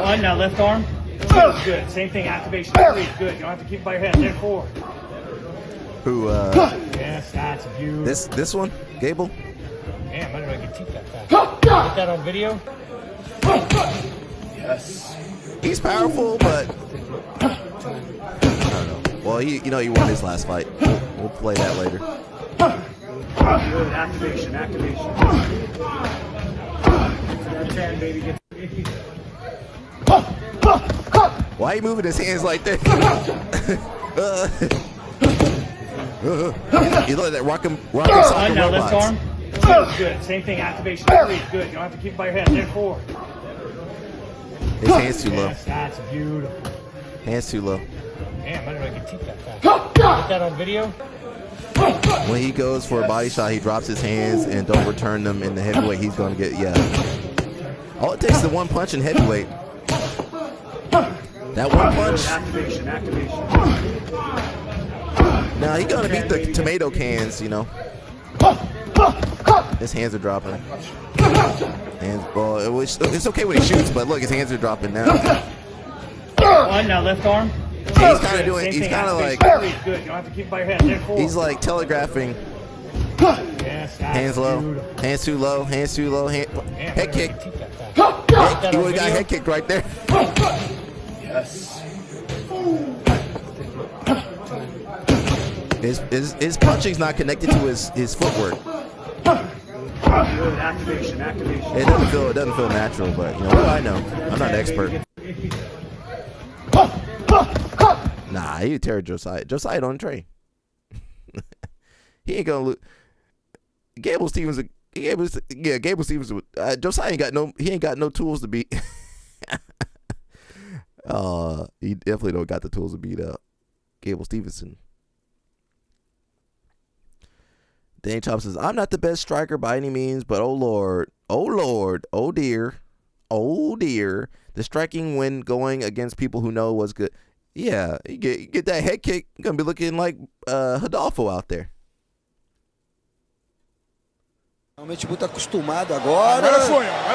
One, now left arm. Good. Same thing, activation. 3, good. You don't have to keep it by your head. There, 4. Who, Yes, that's beautiful. This one? Gable? Damn, how did I get teeth that fast? Get that on video? Yes. He's powerful, but I don't know. Well, he won his last fight. We'll play that later. Good. Activation. 10, baby. Get Why are you moving his hands like that? You look at that rockin' soccer now robots. left arm. Good. Same thing, activation. 3, good. You don't have to keep it by your head. There, 4. His hands too low. Yes, that's beautiful. Hands too low. Damn, how did I get teeth that fast? Get that on video? When he goes for a body shot, he drops his hands and don't return them in the heavyweight. He's going to get, all it takes is one punch in heavyweight. That one punch. Activation. Now he's going to beat the tomato cans, His hands are dropping. Well, it's okay when he shoots, but look, his hands are dropping now. One, now left arm. He's kind of doing, he's kind of like, good. You don't have to keep it by your head. There, 4. he's like telegraphing. Yes, Hands low, beautiful. hands too low, head kick. He would have got head kicked right there. Yes. His punching's not connected to his footwork. Good. Activation. It doesn't feel natural, but what do I know? I'm not an expert. Nah, he tear Josiah. Josiah don't train. He ain't gonna lose. Gable Stevens. Gable Stevens. Josiah ain't got no. He ain't got no tools to beat. He definitely don't got the tools to beat Gable Stevenson. Dane Chop says, I'm not the best striker by any means, but oh Lord, oh dear, the striking when going against people who know what's good. Yeah, you get that head kick, you're gonna be looking like Rodolfo out there. Realmente muito acostumado agora. Agora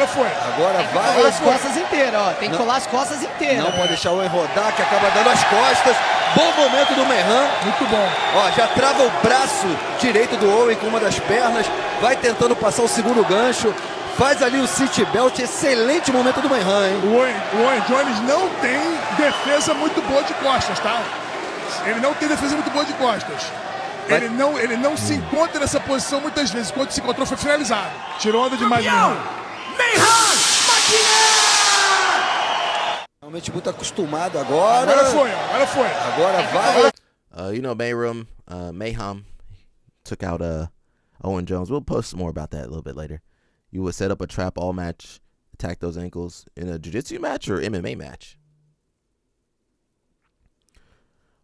foi. Agora Tem que vai. colar as costas inteiras, ó. Tem que colar as costas inteiras. Não pode deixar o Owen rodar, que acaba dando as costas. Bom momento do Merran. Muito bom. Ó, já trava o braço direito do Owen com uma das pernas. Vai tentando passar o segundo gancho. Faz ali o city belt. Excelente momento do Merran, hein? O Owen Jones não tem defesa muito boa de costas, tá? Ele não tem defesa muito boa de costas. Ele não se encontra nessa posição muitas vezes. Quando se encontrou foi finalizado. Tirou onda demais do Merran. Realmente muito acostumado agora. Agora foi. Agora vai. You know, Mayhem took out Owen Jones. We'll post more about that a little bit later. You would set up a trap all match, attack those ankles in a jiu-jitsu match or MMA match.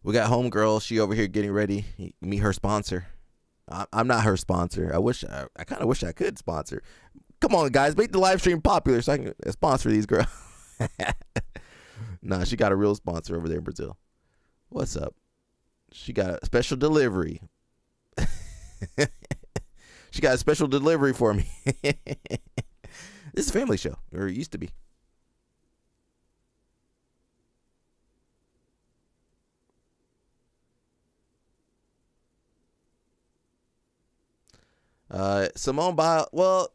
We got homegirl. She over here getting ready. Meet her sponsor. I'm not her sponsor. I kind of wish I could sponsor. Come on, guys, make the live stream popular so I can sponsor these girls. Nah, she got a real sponsor over there in Brazil. What's up? She got a special delivery. She got a special delivery for me. This is a family show, or it used to be. Simone Biles. Well,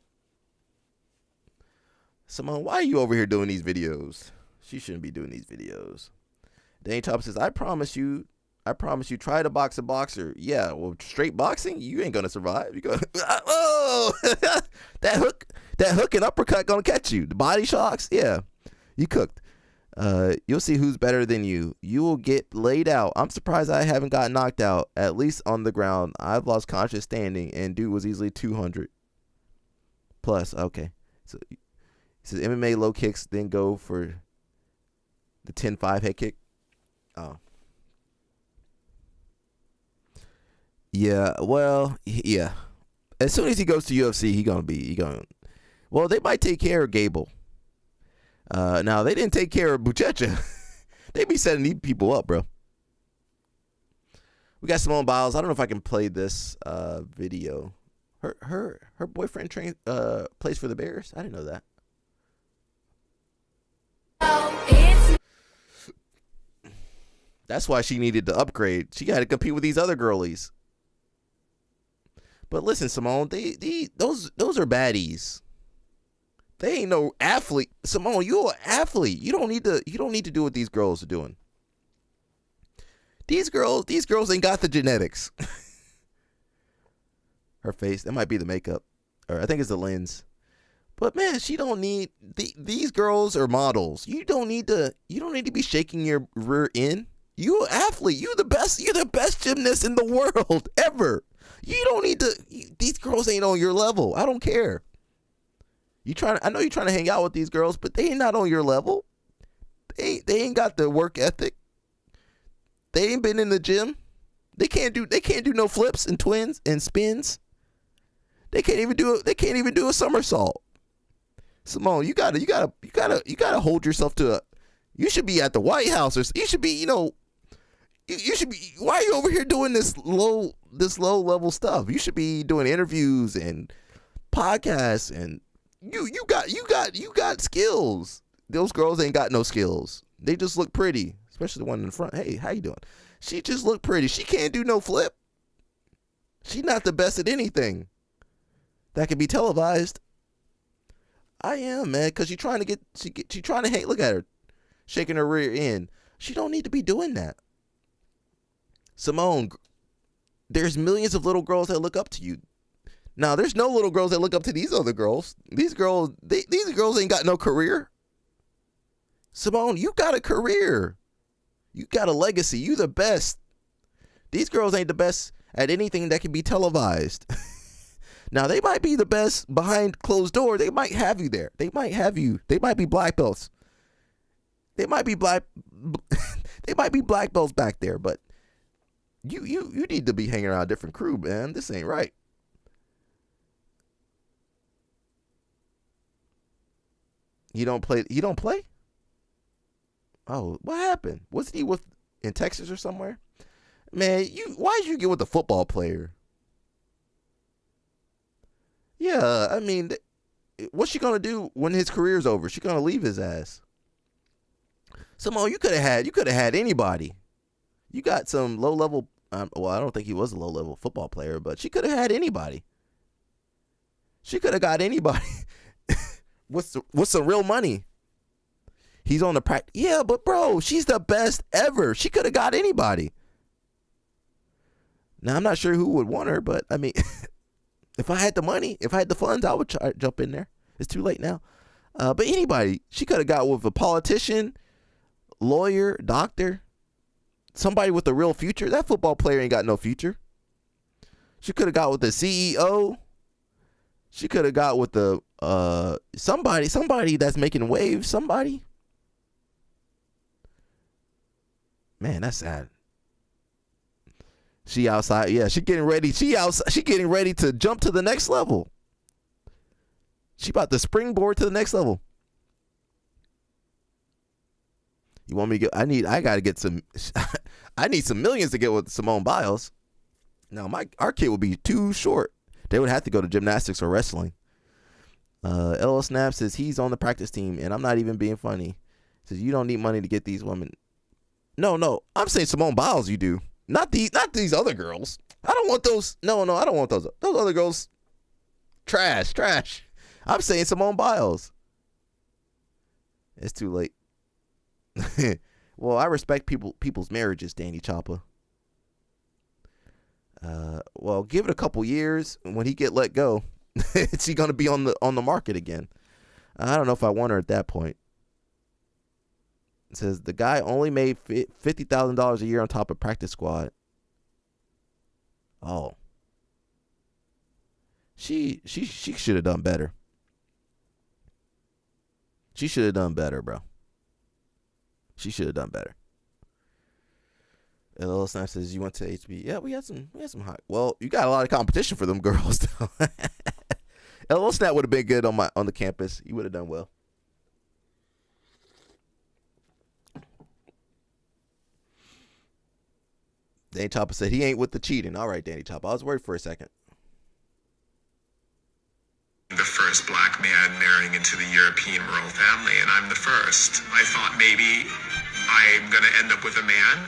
Simone, why are you over here doing these videos? She shouldn't be doing these videos. Dane Top says, I promise you, try to box a boxer. Yeah, well, straight boxing, you ain't gonna survive. You go, oh, that hook and uppercut gonna catch you. The body shocks, yeah, you cooked. You'll see who's better than you. You will get laid out. I'm surprised I haven't got knocked out, at least on the ground. I've lost conscious standing, and dude was easily 200 plus. Okay, so he says MMA low kicks, then go for the 10-5 head kick. Oh, yeah. Well, yeah. As soon as he goes to UFC, he gonna. Well, they might take care of Gable. Now they didn't take care of Buchecha. They be setting these people up, bro. We got Simone Biles. I don't know if I can play this video. Her boyfriend plays for the Bears. I didn't know that. That's why she needed to upgrade. She got to compete with these other girlies. But listen, Simone, those are baddies. They ain't no athlete. Simone, you're an athlete. You don't need to do what these girls are doing. These girls ain't got the genetics. Her face, that might be the makeup, or I think it's the lens. But man, she don't need these girls are models. You don't need to be shaking your rear end. You an athlete. You're the best gymnast in the world ever. You don't need to. These girls ain't on your level. I don't care. I know you're trying to hang out with these girls, but they ain't not on your level. They ain't got the work ethic. They ain't been in the gym. They can't do no flips and twins and spins. They can't even do a somersault. Simone, you gotta hold yourself to you should be at the White House, or you should be, you should be. Why are you over here doing this low level stuff? You should be doing interviews and podcasts, and you got skills. Those girls ain't got no skills. They just look pretty, especially the one in the front. Hey, how you doing? She just look pretty. She can't do no flip. She's not the best at anything that can be televised. I am, man, because she trying to hang. Look at her, shaking her rear end. She don't need to be doing that. Simone, there's millions of little girls that look up to you. Now, there's no little girls that look up to these other girls. These girls ain't got no career. Simone, you got a career. You got a legacy. You the best. These girls ain't the best at anything that can be televised. Now, they might be the best behind closed door. They might have you there. They might have you. They might be black belts. They might be black belts back there, but you need to be hanging around a different crew, man. This ain't right. You don't play? Oh, what happened? Wasn't he in Texas or somewhere? Man, why did you get with a football player? Yeah, I mean, what's she gonna do when his career's over? She gonna leave his ass. Simone, you could have had anybody. You got some low level. Well, I don't think he was a low level football player, but she could have had anybody. She could have got anybody with some real money. He's on the practice. Yeah, but bro, she's the best ever. She could have got anybody. Now, I'm not sure who would want her, but I mean, if I had the money, if I had the funds, I would jump in there. It's too late now. But anybody, she could have got with a politician, lawyer, doctor, somebody with a real future. That football player ain't got no future. She could have got with the CEO. She could have got with the somebody that's making waves. Somebody. Man, that's sad. She outside. Yeah, she getting ready. She getting ready to jump to the next level. She about to springboard to the next level. You want me to get? I gotta get some. I need some millions to get with Simone Biles. Now our kid would be too short. They would have to go to gymnastics or wrestling. LL Snap says he's on the practice team, and I'm not even being funny. Says you don't need money to get these women. No, I'm saying Simone Biles. You do. Not these other girls. I don't want those. No, I don't want those. Those other girls, trash. I'm saying Simone Biles. It's too late. Well, I respect people's marriages, Danny Choppa. Well, give it a couple years. When he get let go, is he gonna be on the market again? I don't know if I want her at that point. It says the guy only made $50,000 a year on top of practice squad. Oh, she should have done better. She should have done better, bro. She should have done better. LL Snap says you went to HB. Yeah, we had some high. Well, you got a lot of competition for them girls though. LL Snap would have been good on the campus. He would have done well. Danny Chopper said he ain't with the cheating. All right, Danny Chopper. I was worried for a second. The first black man marrying into the European royal family, and I'm the first. I thought maybe I'm going to end up with a man,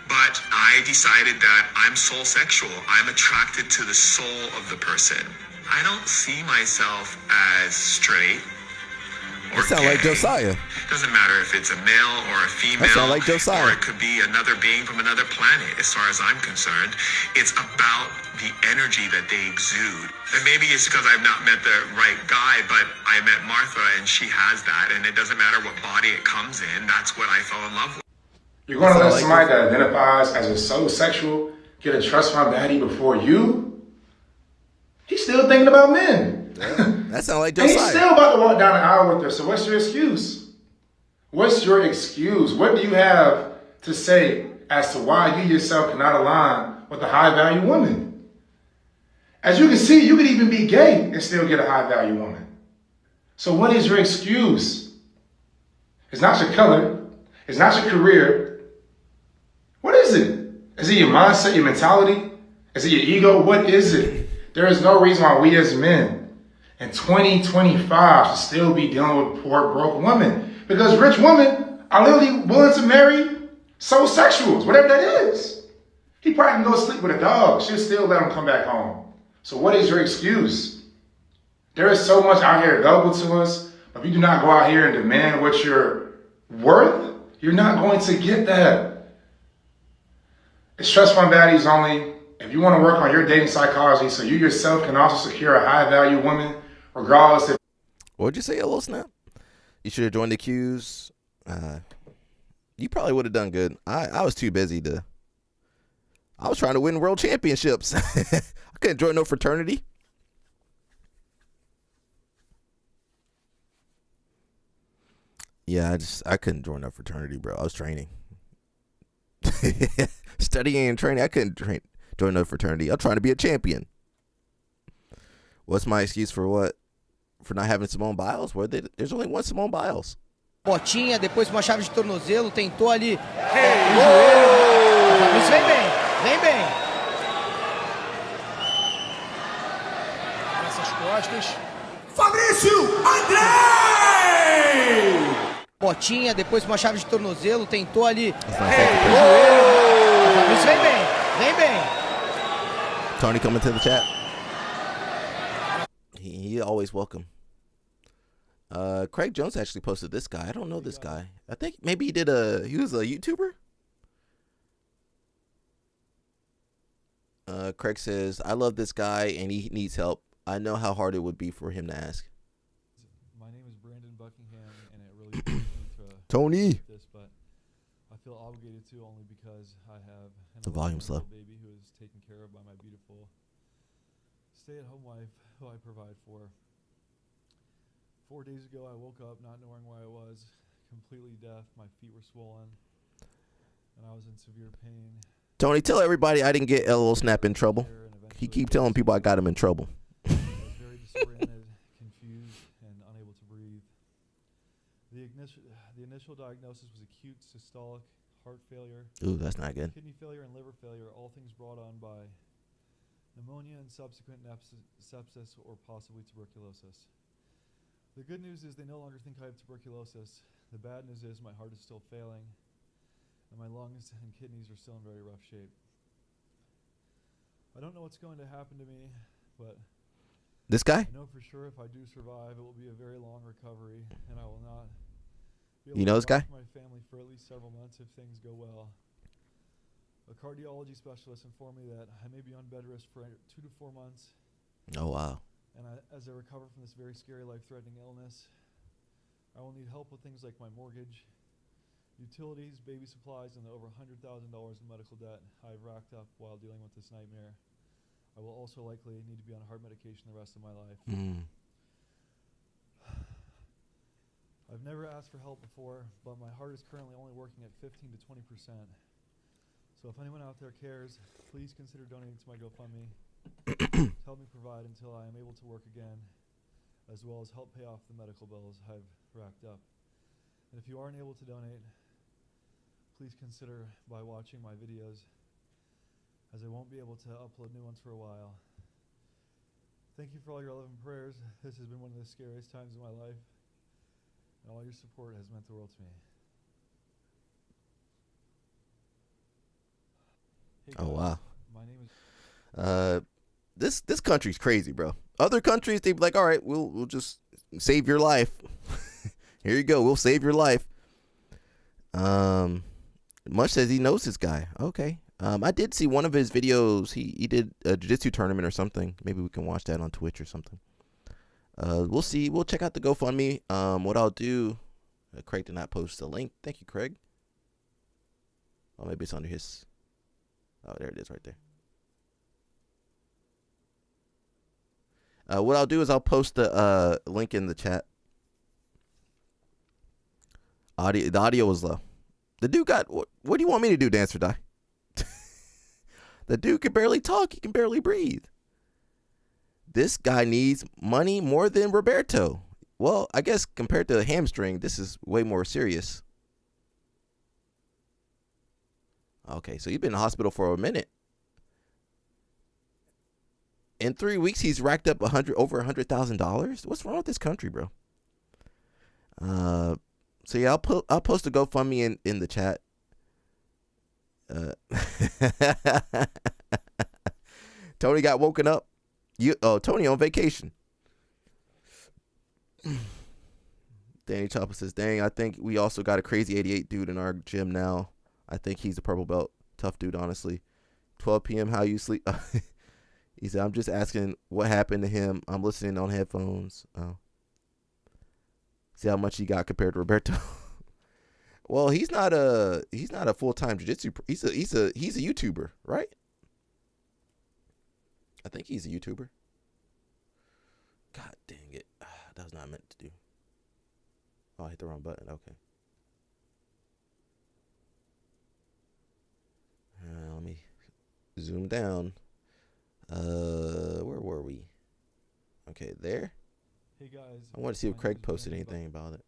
but I decided that I'm soul sexual. I'm attracted to the soul of the person. I don't see myself as straight or sound gay. like Josiah. Doesn't matter if it's a male or a female, that sound like Josiah. or it could be another being from another planet. As far as I'm concerned, it's about the energy that they exude. And maybe it's because I've not met the right guy, but I met Martha and she has that, and it doesn't matter what body it comes in. That's what I fell in love with. You're going to let somebody that identifies as a soul sexual get a trust fund baddie before you? He's still thinking about men. That sounds like And Josiah. he's still about to walk down the aisle with her. So what's your excuse? What's your excuse? What do you have to say as to why you yourself cannot align with a high value woman? As you can see, you could even be gay and still get a high value woman. So what is your excuse? It's not your color. It's not your career. What is it? Is it your mindset, your mentality? Is it your ego? What is it? There is no reason why we as men in 2025 should still be dealing with poor, broke women. Because rich women are literally willing to marry soul sexuals, whatever that is. He probably can go sleep with a dog. She'll still let him come back home. So what is your excuse? There is so much out here available to us. But if you do not go out here and demand what you're worth, you're not going to get that. It's trust fund baddies only. If you want to work on your dating psychology so you yourself can also secure a high value woman, regardless if... What'd you say, LL Snap? You should have joined the queues. You probably would have done good. I was too busy to. I was trying to win world championships. I couldn't join no fraternity. Yeah, I couldn't join no fraternity, bro. I was training. Studying and training. I couldn't join no fraternity. I'm trying to be a champion. What's my excuse for what? For not having Simone Biles? There's only one Simone Biles. Botinha, depois uma chave de tornozelo, tentou ali o joelho. Isso vem bem, vem bem. Essas costas. Fabrício André! Botinha, depois uma chave de tornozelo, tentou ali o joelho. Isso vem bem, vem bem. Tony coming to the chat. He always welcome. Craig Jones actually posted this guy. I don't know this guy. I think maybe he was a YouTuber. Craig says, I love this guy and he needs help. I know how hard it would be for him to ask. My name is Brandon Buckingham and it really pains me to Tony. this, but I feel obligated to only because I have The volume's low. baby who is taken care of by my beautiful stay-at-home wife who I provide for. 4 days ago, I woke up not knowing where I was, completely deaf. My feet were swollen, and I was in severe pain. Tony, tell everybody I didn't get LL Snap in trouble. He keep telling people I got him in trouble. I was very disoriented, confused, and unable to breathe. The initial diagnosis was acute systolic heart failure. Ooh, that's not good. Kidney failure and liver failure, all things brought on by pneumonia and subsequent sepsis or possibly tuberculosis. The good news is they no longer think I have tuberculosis. The bad news is my heart is still failing, and my lungs and kidneys are still in very rough shape. I don't know what's going to happen to me, but This guy? I know for sure if I do survive, it will be a very long recovery, and I will not be able You know to this guy? provide for my family for at least several months if things go well. A cardiology specialist informed me that I may be on bed rest for 2 to 4 months. Oh, wow. And as I recover from this very scary, life-threatening illness, I will need help with things like my mortgage, utilities, baby supplies, and the over $100,000 in medical debt I've racked up while dealing with this nightmare. I will also likely need to be on heart medication the rest of my life. I've never asked for help before, but my heart is currently only working at 15 to 20%. So if anyone out there cares, please consider donating to my GoFundMe. Help me provide until I am able to work again, as well as help pay off the medical bills I've racked up. And if you aren't able to donate, please consider by watching my videos, as I won't be able to upload new ones for a while. Thank you for all your love and prayers. This has been one of the scariest times in my life, and all your support has meant the world to me. Hey Oh, guys, wow. my name is This country's crazy, bro. Other countries, they be like, all right, we'll just save your life. Here you go, we'll save your life. Much says he knows this guy. Okay. I did see one of his videos. He did a jiu-jitsu tournament or something. Maybe we can watch that on Twitch or something. We'll see. We'll check out the GoFundMe. What I'll do, Craig did not post the link. Thank you, Craig. Oh, maybe it's under his. Oh, there it is right there. What I'll do is I'll post the link in the chat. The audio was low. The dude got, what do you want me to do, Dance or Die? The dude can barely talk. He can barely breathe. This guy needs money more than Roberto. Well, I guess compared to a hamstring, this is way more serious. Okay, so you've been in the hospital for a minute. In 3 weeks, he's racked up over $100,000. What's wrong with this country, bro? So yeah, I'll post a GoFundMe in the chat. Tony got woken up. Tony on vacation. Danny Chopper says, "Dang, I think we also got a crazy 88 dude in our gym now. I think he's a purple belt. Tough dude, honestly. 12 p.m. How you sleep?" He said, "I'm just asking what happened to him. I'm listening on headphones. See how much he got compared to Roberto." Well, he's not a full-time jiu-jitsu. He's a YouTuber, right? I think he's a YouTuber. God dang it. That was not meant to do. Oh, I hit the wrong button. Okay. Let me zoom down. Where were we? Okay, there. Hey guys. I want to see if Craig posted anything about it.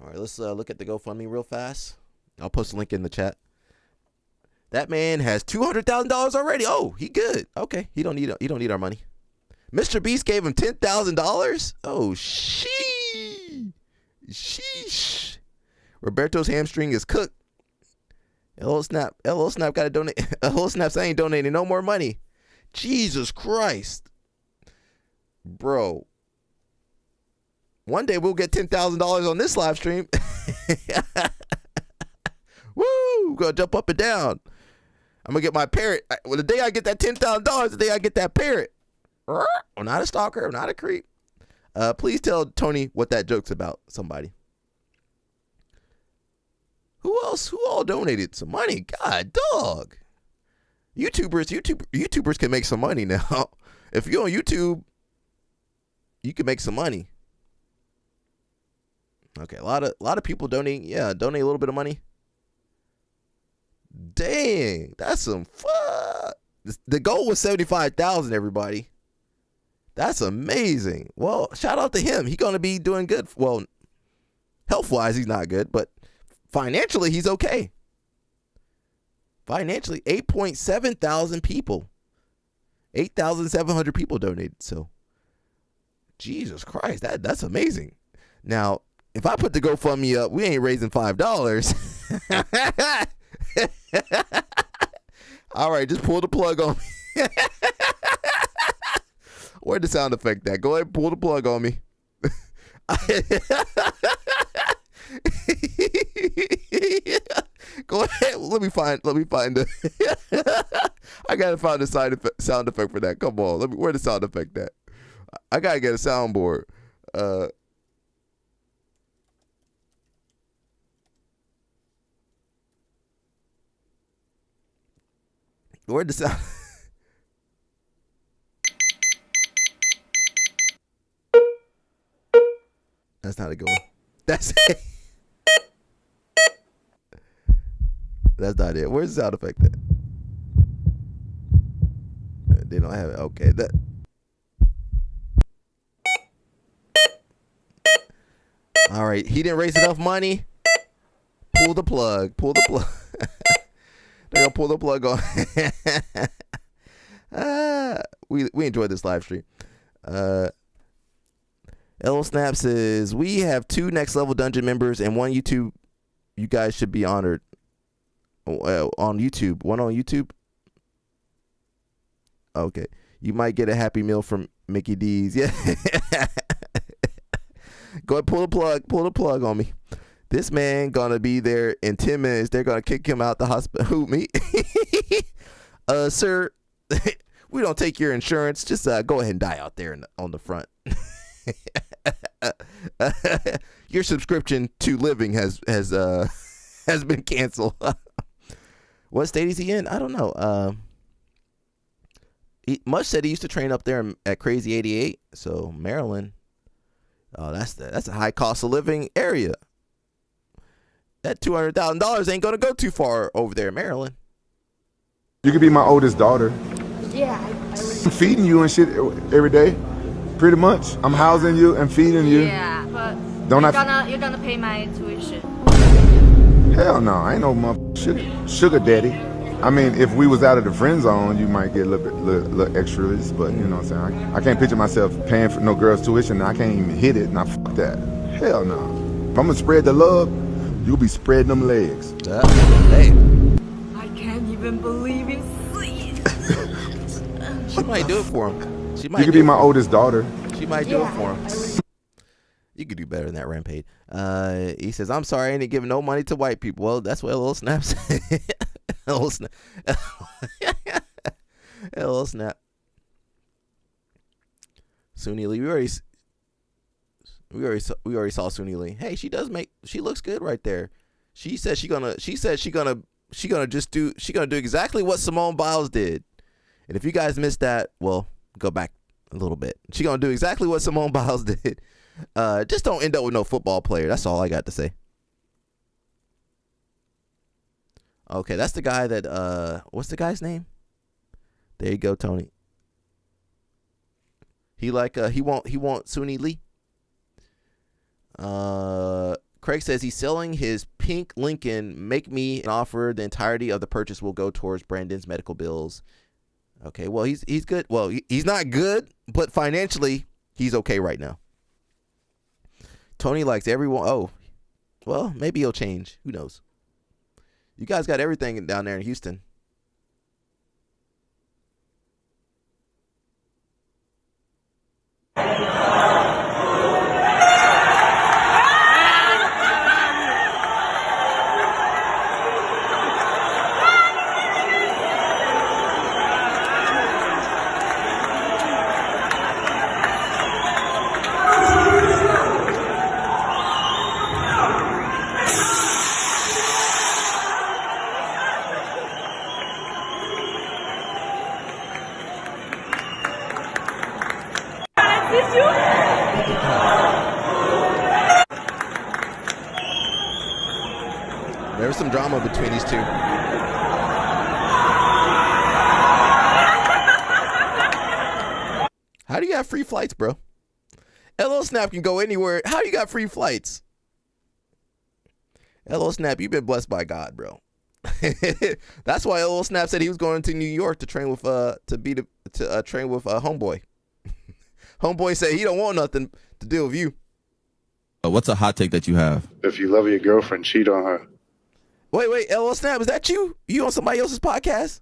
All right, let's look at the GoFundMe real fast. I'll post a link in the chat. That man has $200,000 already. Oh, he good. Okay, he don't need our money. Mr. Beast gave him $10,000. Oh, sheesh. Roberto's hamstring is cooked. LO Snap got to donate. LO Snaps ain't donating no more money. Jesus Christ, bro. One day we'll get $10,000 on this live stream. Woo! Gonna jump up and down. I'm gonna get my parrot. Well, the day I get that $10,000, the day I get that parrot. I'm not a stalker. I'm not a creep. Please tell Tony what that joke's about. Somebody. Who else? Who all donated some money? God, dog. YouTubers can make some money now. If you're on YouTube, you can make some money. Okay, a lot of people donate a little bit of money. Dang, that's some fuck. The goal was 75,000. Everybody, that's amazing. Well, shout out to him. He's gonna be doing good. Well, health wise, he's not good, but financially, he's okay. Financially, 8.7 thousand people, 8,700 people donated. So, Jesus Christ, that's amazing. Now, if I put the GoFundMe up, we ain't raising $5. All right, just pull the plug on me. Where'd the sound effect at? Go ahead and pull the plug on me. Go ahead. Let me find the I gotta find the sound effect for that. Come on. Where the sound effect at? I gotta get a soundboard. Where'd the sound? That's not a good one. That's it. That's not it. Where's the sound effect at? They don't have it. Okay. All right. He didn't raise enough money. Pull the plug. They're gonna pull the plug on. We enjoyed this live stream. LO Snap says we have 2 next level dungeon members and 1 YouTube. You guys should be honored. On YouTube. 1 on YouTube. Okay. You might get a Happy Meal from Mickey D's. Yeah. Go ahead, pull the plug on me. This man gonna be there in 10 minutes. They're gonna kick him out the hospital. Who, me? Sir, we don't take your insurance. Just go ahead and die out there on the front. Your subscription to Living has been canceled. What state is he in? I don't know. Mush said he used to train up there at Crazy 88. So Maryland. Oh, that's a high cost of living area. That $200,000 ain't gonna go too far over there in Maryland. You could be my oldest daughter. Yeah. I'm feeding you and shit every day, pretty much. I'm housing you and feeding you. Yeah, but you're gonna pay my tuition. Hell no, I ain't no sugar daddy. I mean, if we was out of the friend zone, you might get a little extras, but you know what I'm saying? I can't picture myself paying for no girl's tuition and I can't even hit it, and I fuck that. Hell no. If I'm gonna spread the love, you'll be spreading them legs. Hey. I can't even believe it. She might do it for him. You could be my oldest daughter. She might do it for him. You could do better than that, Rampage. He says, I'm sorry, I ain't giving no money to white people. Well, that's what LO Snap said. LO Snap. LO Snap. Suni Lee, We already saw Suni Lee. Hey, she looks good right there. She said she's gonna do exactly what Simone Biles did. And if you guys missed that, well, go back a little bit. She's gonna do exactly what Simone Biles did. Just don't end up with no football player. That's all I got to say. Okay, that's the guy that what's the guy's name? There you go, Tony. He want Suni Lee. Craig says he's selling his pink Lincoln. Make me an offer. The entirety of the purchase will go towards Brandon's medical bills. Okay, well, he's good. Well, he's not good, but financially, he's okay right now. Tony likes everyone. Oh, well, maybe he'll change. Who knows? You guys got everything down there in Houston. There was some drama between these two. How do you have free flights, bro? LO Snap can go anywhere. How you got free flights? LO Snap, you've been blessed by God, bro. That's why LO Snap said he was going to New York to train with train with Homeboy. Homeboy said he don't want nothing to deal with you. What's a hot take that you have? If you love your girlfriend, cheat on her. Wait, LO Snap, is that you? You on somebody else's podcast?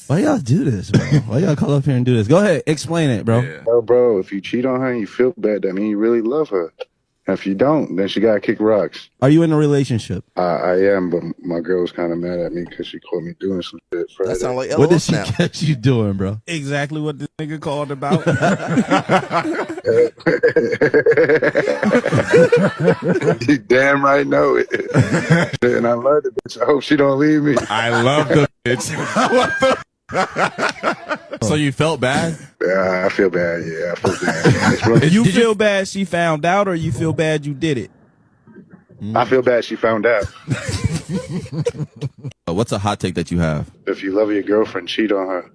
Why y'all do this, bro? Why y'all call up here and do this? Go ahead, explain it, bro. Yeah. Oh, bro, if you cheat on her and you feel bad, that means you really love her. And if you don't, then she gotta kick rocks. Are you in a relationship? I am, but my girl's kind of mad at me because she caught me doing some shit Friday. That sounds like LO What did she Snap. catch you doing, bro? Exactly what this nigga called about. You damn right know it. And I love the bitch. I hope she don't leave me. I love the bitch. What the? So you felt bad? Yeah, I feel bad. Yeah, I feel bad. Did you feel bad she found out, or you feel bad you did it? I feel bad she found out. What's a hot take that you have? If you love your girlfriend, cheat on her.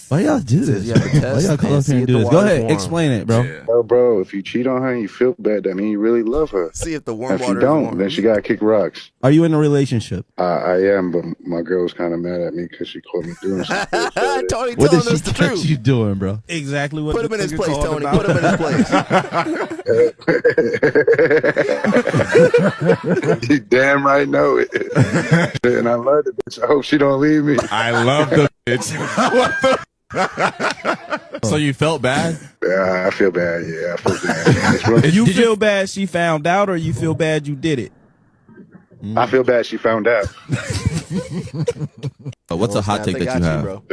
Why y'all do this? Why y'all call up here and do this? Go ahead, explain it, bro. Yeah. Oh, bro, if you cheat on her and you feel bad, that means you really love her. See if the warm and if water you is don't, warm. then she gotta kick rocks. Are you in a relationship? I am, but my girl's kind of mad at me because she caught me doing some shit Friday. Tony What telling did us she the catch truth. you doing, bro? Exactly what Put him in this his nigga place, called Tony. about. Put him in his place. You damn right know it. And I love the bitch. I hope she don't leave me. I love the bitch. What the? So you felt bad? Yeah, I feel bad. Yeah, I feel bad. Did you feel bad she found out, or you feel bad you did it? I feel bad she found out. What's a hot take that you have? Bro.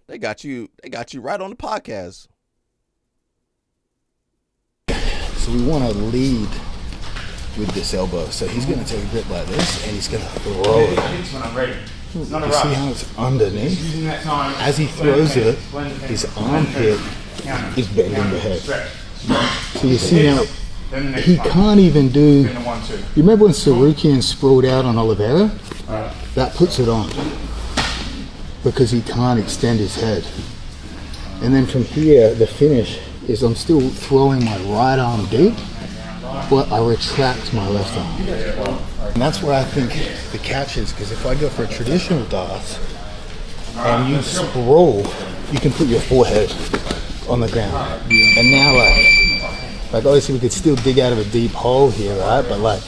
They got you right on the podcast. So we want to lead with this elbow. So he's going to take a grip like this, and he's going to throw it. When I'm ready. You see how it's underneath? As he throws it, his armpit is bending the head. So you see now, he can't even do... You remember when Sarukian sprawled out on Oliveira? That puts it on. Because he can't extend his head. And then from here, the finish is I'm still throwing my right arm deep, but I retract my left arm. And that's where I think the catch is, because if I go for a traditional dance and you sprawl, you can put your forehead on the ground. And now like obviously we could still dig out of a deep hole here, right? But like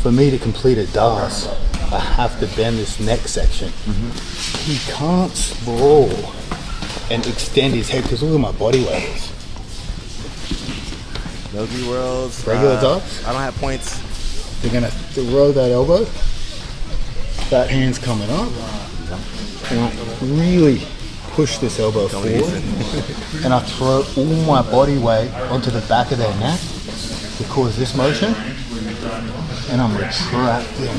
for me to complete a dance, I have to bend this neck section. He can't sprawl and extend his head because look at my body weight is. Nogi Worlds. Regular dogs? I don't have points. They're going to throw that elbow. That hand's coming up. And like really push this elbow forward, and I throw all my body weight onto the back of their neck to cause this motion, and I'm retracting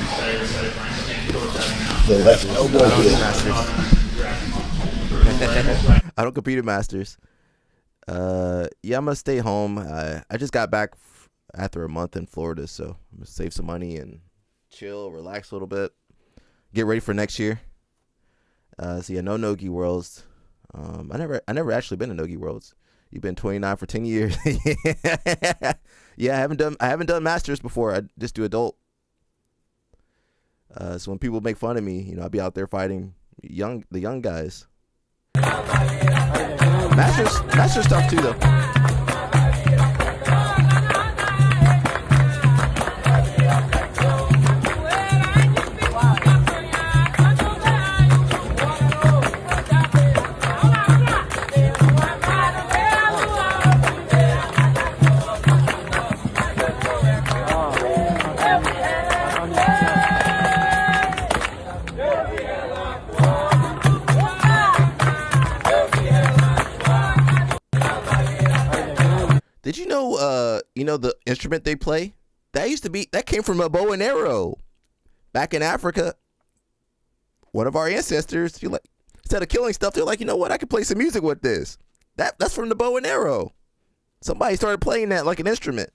the left elbow here. I don't compete at Masters. Yeah, I'm gonna stay home. I just got back after a month in Florida, so I'm gonna save some money and chill, relax a little bit, get ready for next year. So yeah, no Nogi Worlds. I never actually been to Nogi Worlds. You've been 29 for 10 years. Yeah, I haven't done Masters before. I just do adult. So when people make fun of me, I'll be out there fighting the young guys. Masters tough too though. Did you know, the instrument they play? That came from a bow and arrow. Back in Africa, one of our ancestors, instead of killing stuff, they're like, you know what? I can play some music with this. That's from the bow and arrow. Somebody started playing that like an instrument.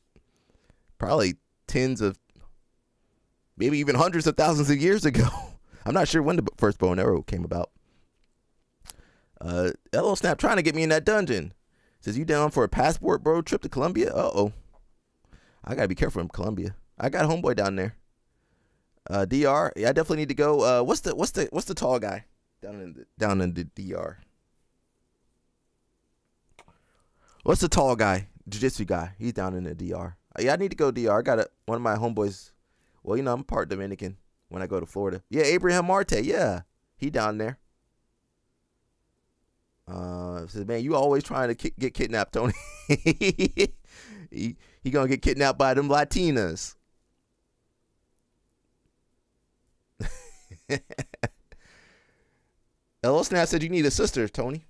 Probably tens of, maybe even hundreds of thousands of years ago. I'm not sure when the first bow and arrow came about. Hello Snap trying to get me in that dungeon. Says, you down for a passport, bro? Trip to Colombia? Uh-oh. I gotta be careful in Colombia. I got a homeboy down there. DR. Yeah, I definitely need to go. What's the tall guy down in the DR? What's the tall guy? Jiu-jitsu guy. He's down in the DR. Yeah, I need to go DR. I got one of my homeboys. Well, I'm part Dominican when I go to Florida. Yeah, Abraham Marte. Yeah, he down there. Says, man, you always trying to get kidnapped, Tony. he gonna get kidnapped by them Latinas. Hello Snap said you need a sister, Tony.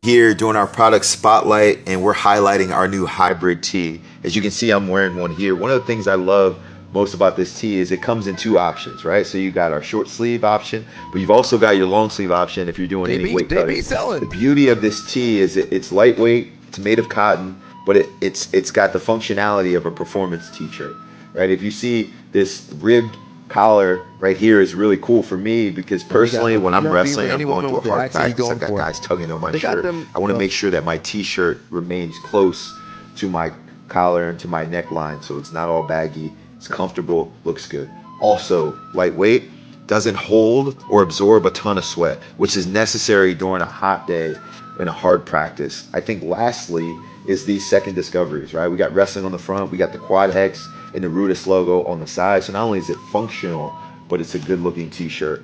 Here doing our product spotlight, and we're highlighting our new hybrid tee. As you can see, I'm wearing one here. One of the things I love most about this tee is it comes in two options, right? So you got our short sleeve option, but you've also got your long sleeve option if you're doing any weight cutting. The beauty of this tee is it's lightweight, it's made of cotton, but it's got the functionality of a performance t-shirt, right? If you see this ribbed collar right here is really cool for me because personally when I'm wrestling, I'm going through a hard practice. I've got guys tugging on my shirt. I want to make sure that my t-shirt remains close to my collar and to my neckline so it's not all baggy. It's comfortable, looks good. Also, lightweight, doesn't hold or absorb a ton of sweat, which is necessary during a hot day in a hard practice. I think lastly is these second discoveries, right? We got wrestling on the front, we got the quad hex and the Rudis logo on the side. So not only is it functional, but it's a good looking t-shirt.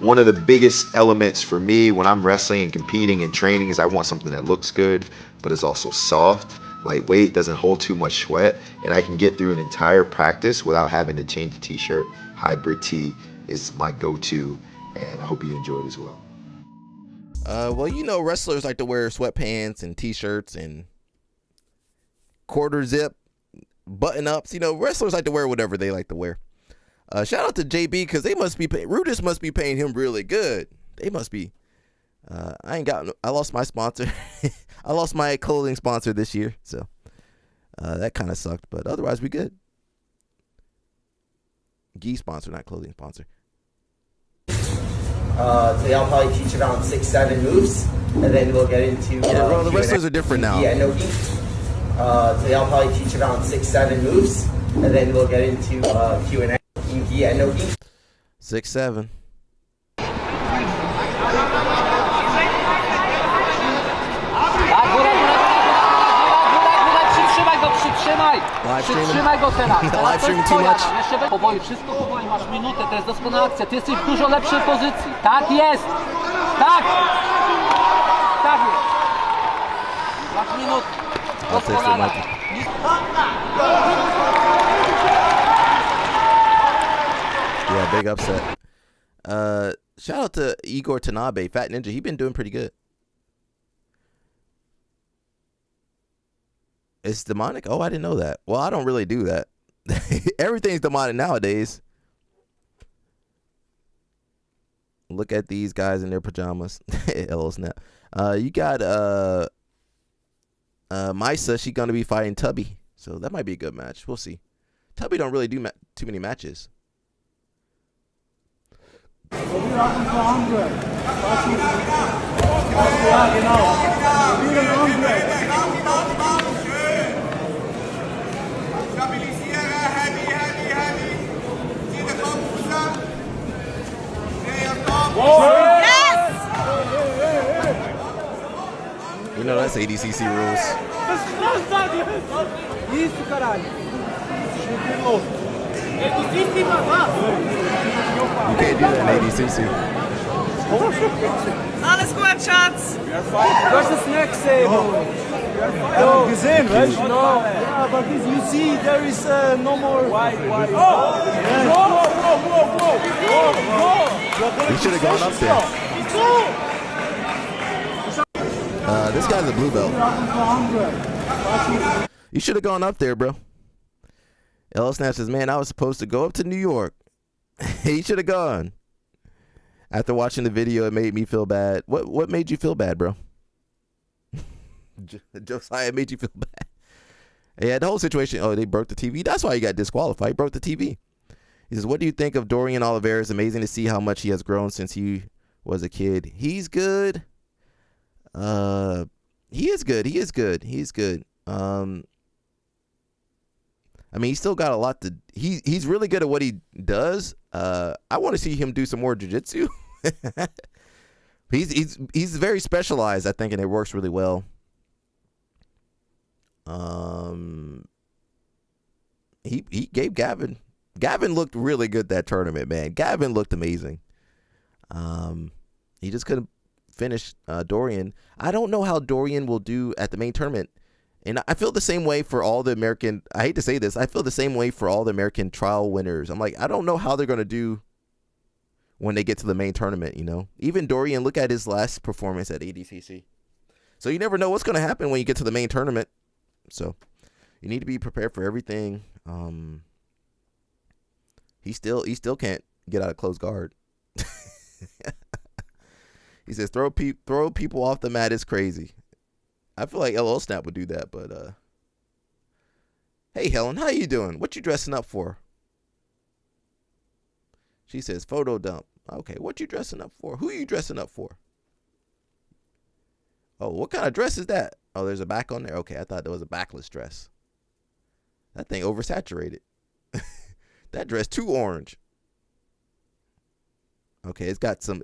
One of the biggest elements for me when I'm wrestling and competing and training is I want something that looks good, but is also soft, lightweight, doesn't hold too much sweat, and I can get through an entire practice without having to change the t-shirt. Hybrid tee is my go-to, and I hope you enjoy it as well. Well, wrestlers like to wear sweatpants and t-shirts and quarter zip button-ups. Wrestlers like to wear whatever they like to wear. Shout out to JB because they must be Rudis must be paying him really good. They must be. I lost my sponsor. I lost my clothing sponsor this year, so that kind of sucked. But otherwise, we good. Gi sponsor, not clothing sponsor. Today I'll probably teach around 6-7 moves, and then we'll get into the wrestlers are different now. Today I'll probably teach around 6-7 moves, and then we'll get into Q&A. 6-7. Przytrzymaj go teraz. Live streaming too much. Jeszcze powoli, wszystko powoli, masz minutę, to jest doskonała akcja. Ty jesteś w dużo lepszej pozycji. Tak jest! Tak! Tak jest! Masz minutę. Doskonale. Yeah, big upset. Shout out to Igor Tanabe, Fat Ninja. He been doing pretty good. It's demonic? Oh, I didn't know that. Well, I don't really do that. Everything's demonic nowadays. Look at these guys in their pajamas. Hello, snap. You got Misa. She's gonna be fighting Tubby, so that might be a good match. We'll see. Tubby don't really do too many matches. You know that's ADCC rules. Isso, caralho. You can't do that in ADCC. Alles gut, Schatz. What's this next table? No, gesehen, right? No. Yeah, but this, you see, there is no more. Why? Oh! Whoa! He should have gone up there. This guy's a blue belt. You should have gone up there, bro. L Snap says, man, I was supposed to go up to New York. He should have gone. After watching the video, it made me feel bad. What made you feel bad, bro? Josiah made you feel bad. Yeah, the whole situation. Oh, they broke the TV. That's why he got disqualified. He broke the TV. He says, what do you think of Dorian Oliveira? It's amazing to see how much he has grown since he was a kid. He's good. He is good. He's good. I mean, he's still got a lot to. He's really good at what he does. I want to see him do some more jiu-jitsu. He's very specialized, I think, and it works really well. He gave Gavin. Gavin looked really good that tournament, man. Gavin looked amazing. He just couldn't finish Dorian. I don't know how Dorian will do at the main tournament. And I feel the same way for all the American, I hate to say this, I feel the same way for all the American trial winners. I'm like, I don't know how they're going to do when they get to the main tournament, you know. Even Dorian, look at his last performance at ADCC. So you never know what's going to happen when you get to the main tournament. So you need to be prepared for everything. He still can't get out of close guard. He says throw people off the mat is crazy. I feel like LL Snap would do that, but hey Helen, how you doing? What you dressing up for? She says photo dump. Okay, what you dressing up for? Who you dressing up for? Oh, what kind of dress is that? Oh, there's a back on there. Okay, I thought there was a backless dress. That thing oversaturated. That dress too orange. Okay, it's got some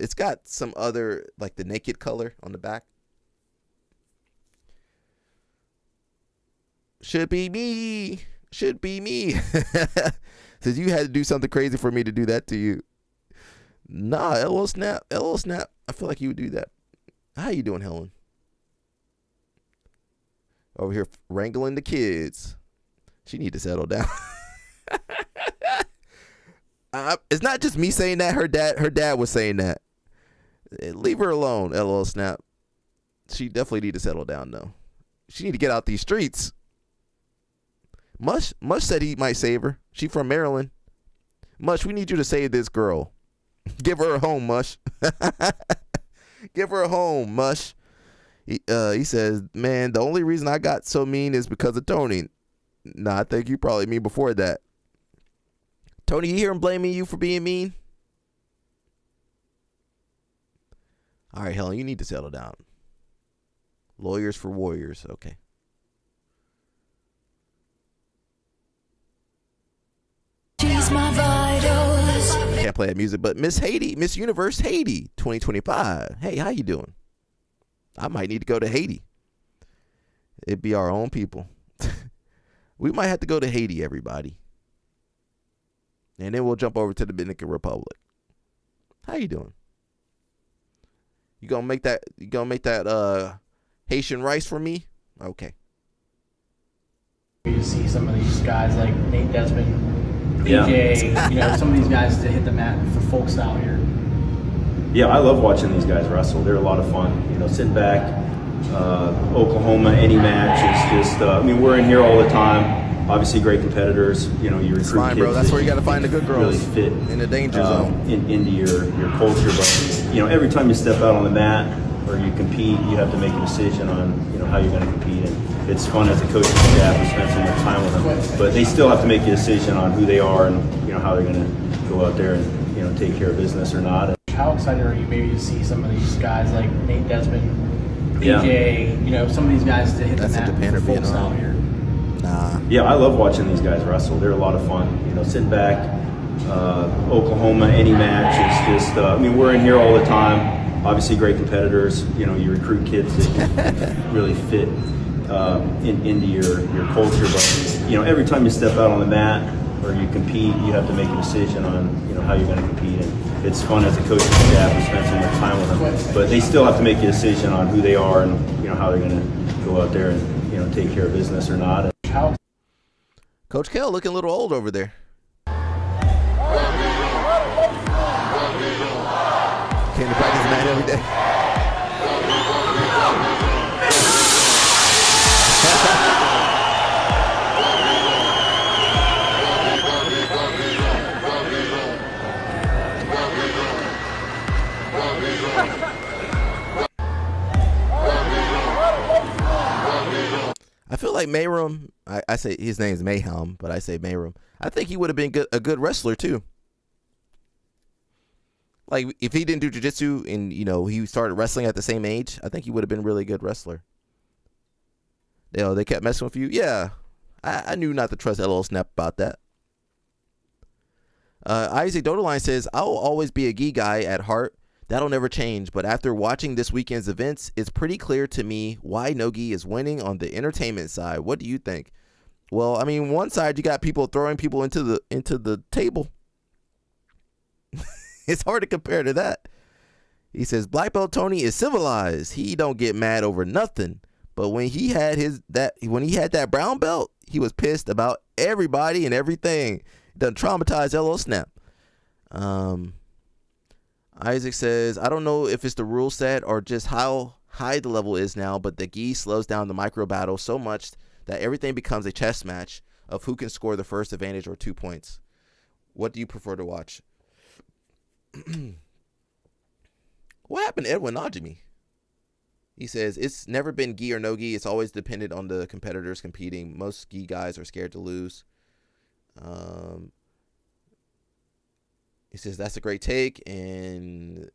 other, like the naked color on the back. Should be me. Says you had to do something crazy for me to do that to you. Nah, LL Snap. I feel like you would do that. How you doing, Helen? Over here wrangling the kids. She need to settle down. It's not just me saying that. Her dad was saying that. Leave her alone, LL Snap. She definitely need to settle down, though. She need to get out these streets. Mush said he might save her. She from Maryland. Mush, we need you to save this girl. Give her a home, Mush. Give her a home, Mush. He says, man, the only reason I got so mean is because of Tony. Nah, I think you probably mean before that. Tony, you hear him blaming you for being mean? All right, Helen, you need to settle down. Lawyers for warriors. Okay. She's my vitals. Can't play that music, but Miss Haiti, Miss Universe Haiti 2025. Hey, how you doing? I might need to go to Haiti. It'd be our own people. We might have to go to Haiti, everybody. And then we'll jump over to the Dominican Republic. How you doing? You gonna make that Haitian rice for me? Okay. You see some of these guys like Nate Desmond, BJ, some of these guys to hit the mat for folk style here. Yeah, I love watching these guys wrestle. They're a lot of fun. You know, sit back, Oklahoma, any match is just, I mean, we're in here all the time. Obviously, great competitors. You know, you recruit fine, kids. Bro. That's where you got to find the good girls. Really fit in the danger zone. Into your culture. But, you know, every time you step out on the mat or you compete, you have to make a decision on, you know, how you're going to compete. And it's fun as a coaching staff to spend so much time with them. But they still have to make a decision on who they are and, you know, how they're going to go out there and, you know, take care of business or not. How excited are you maybe to see some of these guys like Nate Desmond, BJ, you know, some of these guys to hit the mat for full style here? Yeah, I love watching these guys wrestle. They're a lot of fun. You know, sit back, Oklahoma, any match is just, I mean, we're in here all the time. Obviously, great competitors. You know, you recruit kids that really fit into your culture. But, you know, every time you step out on the mat or you compete, you have to make a decision on, you know, how you're going to compete. And it's fun as a coaching staff to spend so much time with them. But they still have to make a decision on who they are and, you know, how they're going to go out there and, you know, take care of business or not. Coach Kell looking a little old over there. Came to practice mat every day. I feel like Mayrum, I say his name's Mayhem, but I say Mayrum. I think he would have been a good wrestler too. Like if he didn't do jiu-jitsu and, you know, he started wrestling at the same age, I think he would have been a really good wrestler. You know, they kept messing with you. Yeah, I knew not to trust LL Snap about that. Isaac Dodeline says, I will always be a gi guy at heart. That'll never change, but after watching this weekend's events, it's pretty clear to me why no-gi is winning on the entertainment side. What do you think? Well, I mean, one side you got people throwing people into the table. It's hard to compare to that. He says Black Belt Tony is civilized. He don't get mad over nothing. But when he had that brown belt, he was pissed about everybody and everything. Done traumatized LO Snap. Isaac says, I don't know if it's the rule set or just how high the level is now, but the gi slows down the micro battle so much that everything becomes a chess match of who can score the first advantage or 2 points. What do you prefer to watch? What happened to Edwin Najimy? He says, it's never been gi or no gi. It's always dependent on the competitors competing. Most gi guys are scared to lose. He says, that's a great take. And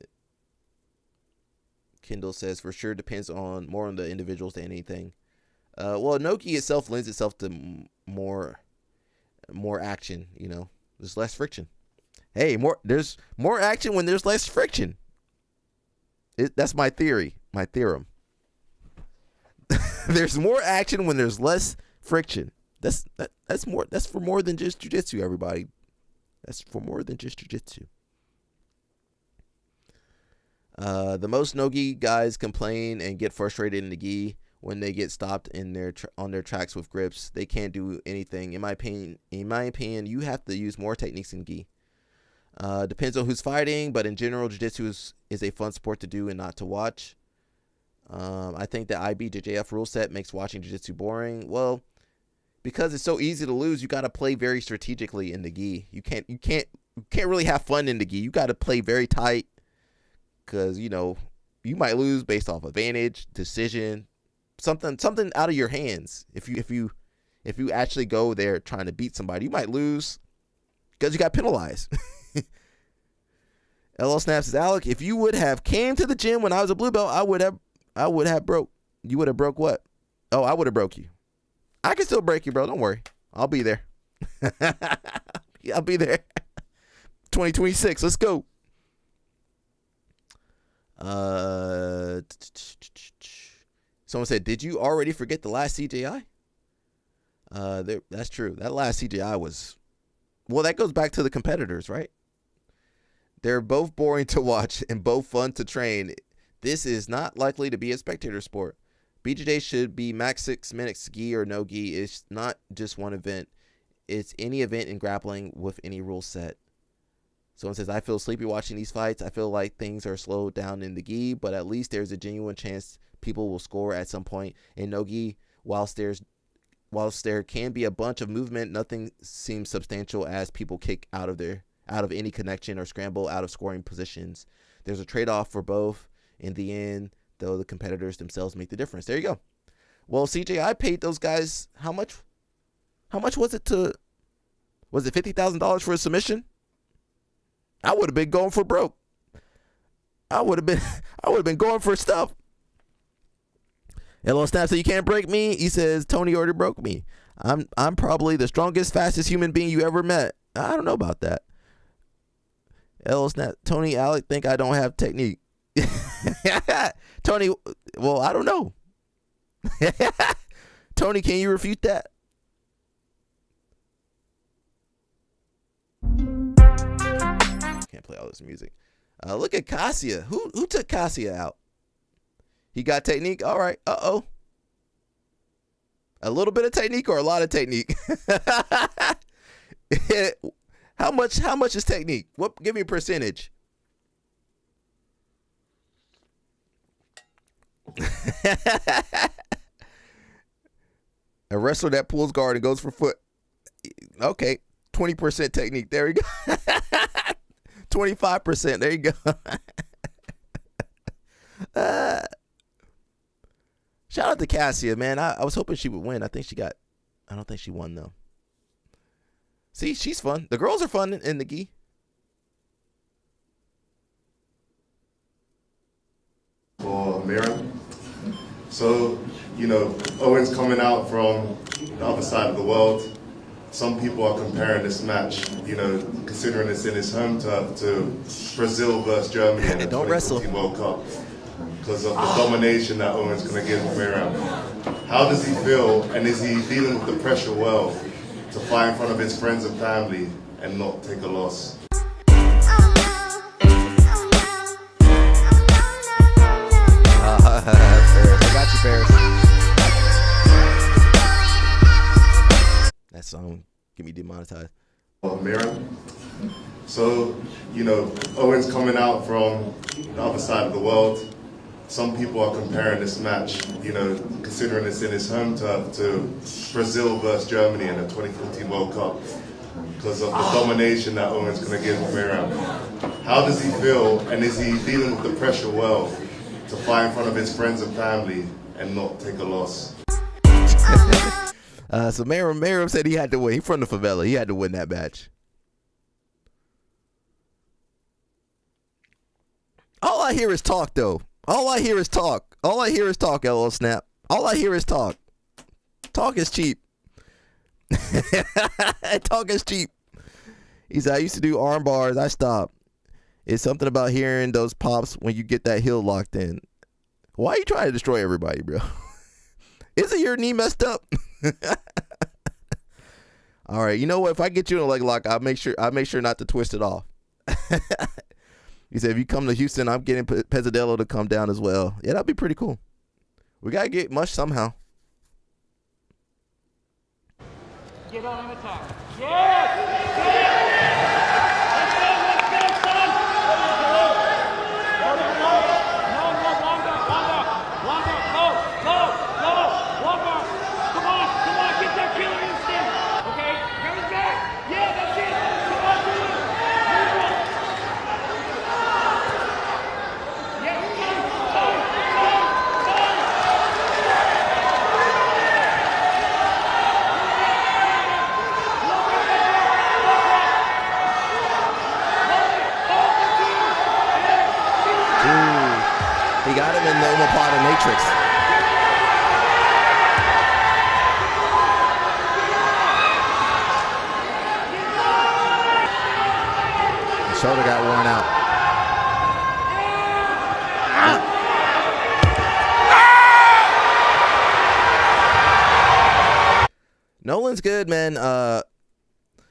Kendall says, for sure depends on more on the individuals than anything. Well, no-gi itself lends itself to more action, you know. There's less friction. Hey, there's more action when there's less friction. That's my theorem. There's more action when there's less friction. That's for more than just jiu-jitsu, everybody. That's for more than just jiu-jitsu. The most no-gi guys complain and get frustrated in the gi when they get stopped on their tracks with grips. They can't do anything. In my opinion, you have to use more techniques in gi. Depends on who's fighting, but in general, jiu-jitsu is a fun sport to do and not to watch. I think the IBJJF rule set makes watching jiu-jitsu boring. Well, because it's so easy to lose, you got to play very strategically in the gi. You can't really have fun in the gi. You got to play very tight because, you know, you might lose based off advantage, decision, something out of your hands. If you actually go there trying to beat somebody, you might lose because you got penalized. LL Snaps says, Alec, if you would have came to the gym when I was a blue belt, I would have broke. You would have broke what? Oh, I would have broke you. I can still break you, bro. Don't worry. I'll be there. I'll be there. 2026. Let's go. Someone said, did you already forget the last CJI? That's true. That last CJI was... Well, that goes back to the competitors, right? They're both boring to watch and both fun to train. This is not likely to be a spectator sport. BJJ should be max 6 minutes gi or no gi. It's not just one event. It's any event in grappling with any rule set. Someone says, I feel sleepy watching these fights. I feel like things are slowed down in the gi, but at least there's a genuine chance people will score at some point. In no gi, whilst there can be a bunch of movement, nothing seems substantial as people kick out of any connection or scramble out of scoring positions. There's a trade-off for both. In the end, though, the competitors themselves make the difference. There you go. Well, CJ, I paid those guys how much? How much was it was it $50,000 for a submission? I would have been going for broke. I would have been going for stuff. Hello Snap, so you can't break me. He says Tony already broke me. I'm probably the strongest, fastest human being you ever met. I don't know about that. Hello Snap, Tony, Alec think I don't have technique. Tony, well, I don't know. Tony, can you refute that? Can't play all this music. Look at Cassia. Who took Cassia out? He got technique. All right. Uh-oh. A little bit of technique or a lot of technique? How much is technique? What? Give me a percentage. A wrestler that pulls guard and goes for foot. Okay. 20% technique. There we go. 25%. There you go. Shout out to Cassia, man. I was hoping she would win. I don't think she won, though. See, she's fun. The girls are fun in the gi. For Mira. So, Owen's coming out from the other side of the world. Some people are comparing this match, considering it's in his home turf, to Brazil versus Germany in the 2014 World Cup, because of the domination that Owen's going to give Mira. How does he feel, and is he dealing with the pressure well to fight in front of his friends and family and not take a loss? Ferris. I got you, Ferris. That song get me demonetized. Mira. So, Owen's coming out from the other side of the world. Some people are comparing this match, considering it's in his home turf, to Brazil versus Germany in the 2014 World Cup, because of the domination that Owen's going to give Mira. How does he feel, and is he dealing with the pressure well to fight in front of his friends and family and not take a loss? So Mayram said he had to win. He's from the favela. He had to win that match. All I hear is talk, though. All I hear is talk. All I hear is talk, LO Snap. All I hear is talk. Talk is cheap. Talk is cheap. He said, I used to do arm bars. I stopped. It's something about hearing those pops when you get that heel locked in. Why are you trying to destroy everybody, bro? Isn't your knee messed up? All right, you know what? If I get you in a leg lock, I'll make sure not to twist it off. He said, if you come to Houston, I'm getting Pezzadillo to come down as well. Yeah, that'd be pretty cool. We gotta get Mush somehow. Get on in attack. Yes! He got him in the omoplata matrix. The shoulder got worn out. Nolan's good, man.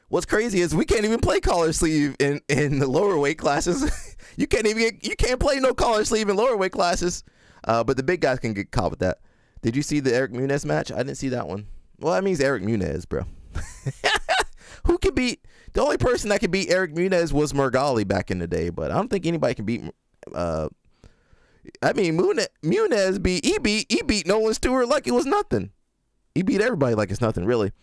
What's crazy is we can't even play collar sleeve in the lower weight classes. You can't play no collar sleeve in lower weight classes. But the big guys can get caught with that. Did you see the Eric Muniz match? I didn't see that one. Well, that means Eric Muniz, bro. who can beat? The only person that could beat Eric Muniz was Mergali back in the day, but I don't think anybody can beat. I mean, Muniz beat Nolan Stewart like it was nothing. He beat everybody like it's nothing, really.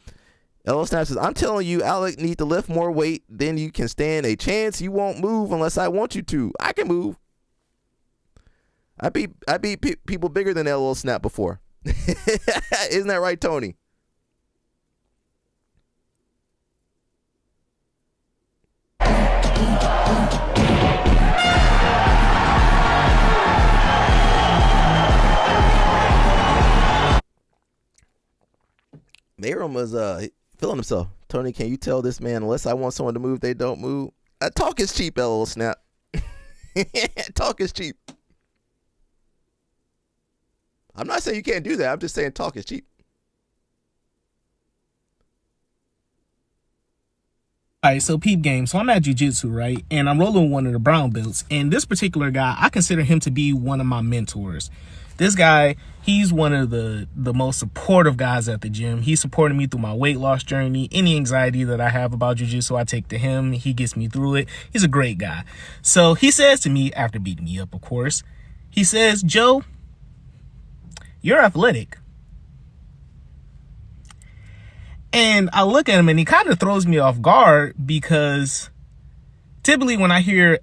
LL Snap says, I'm telling you, Alec need to lift more weight than you can stand a chance. You won't move unless I want you to. I can move. I beat people bigger than LL Snap before. Isn't that right, Tony? Mayram was feeling himself. Tony, can you tell this man, unless I want someone to move, they don't move? Talk is cheap, LL Snap. Talk is cheap. I'm not saying you can't do that. I'm just saying talk is cheap. All right, so peep game. So I'm at jiu-jitsu, right? And I'm rolling one of the brown belts. And this particular guy, I consider him to be one of my mentors. This guy, he's one of the most supportive guys at the gym. He supported me through my weight loss journey. Any anxiety that I have about jiu-jitsu, I take to him. He gets me through it. He's a great guy. So he says to me, after beating me up, of course, he says, Joe, you're athletic. And I look at him and he kind of throws me off guard because typically when I hear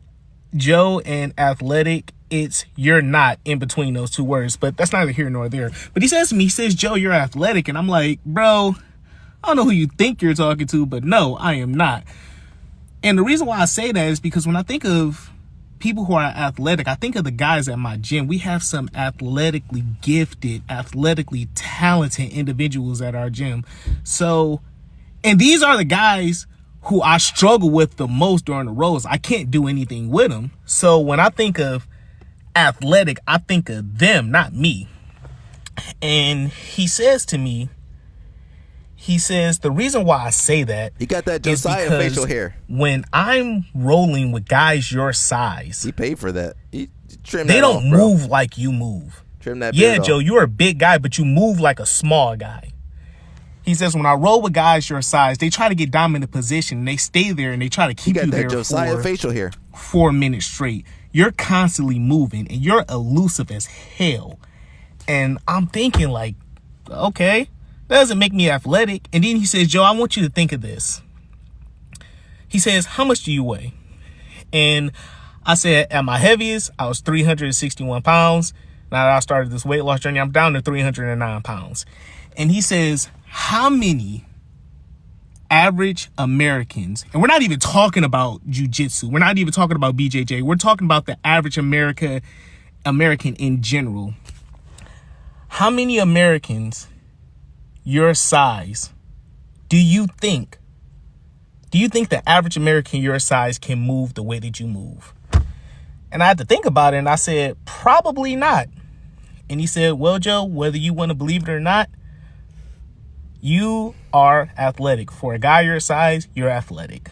Joe and athletic, it's you're not in between those two words, but that's neither here nor there. But he says to me, he says, Joe, you're athletic. And I'm like, bro, I don't know who you think you're talking to, but no, I am not. And the reason why I say that is because when I think of people who are athletic, I think of the guys at my gym. We have some athletically gifted, athletically talented individuals at our gym. So, and these are the guys who I struggle with the most during the rows. I can't do anything with them. So when I think of athletic, I think of them, not me. And he says to me, he says, the reason why I say that, he got that Josiah facial hair. When I'm rolling with guys your size, he paid for that. He trimmed they that don't off, bro. move like you move. Trim that Yeah, beard Joe, off. you're a big guy, but you move like a small guy. He says, when I roll with guys your size, they try to get dominant position. And they stay there and they try to keep you there Josiah for facial hair. 4 minutes straight. You're constantly moving and you're elusive as hell. And I'm thinking like, okay, that doesn't make me athletic. And then he says, Joe, I want you to think of this. He says, how much do you weigh? And I said, at my heaviest, I was 361 pounds. Now that I started this weight loss journey, I'm down to 309 pounds. And he says, how many average Americans, and we're not even talking about jiu-jitsu, we're not even talking about BJJ, we're talking about the average American in general. How many Americans your size do you think the average American your size can move the way that you move? And I had to think about it, and I said, probably not. And he said, well, Joe, whether you want to believe it or not, you are athletic. For a guy your size, you're athletic.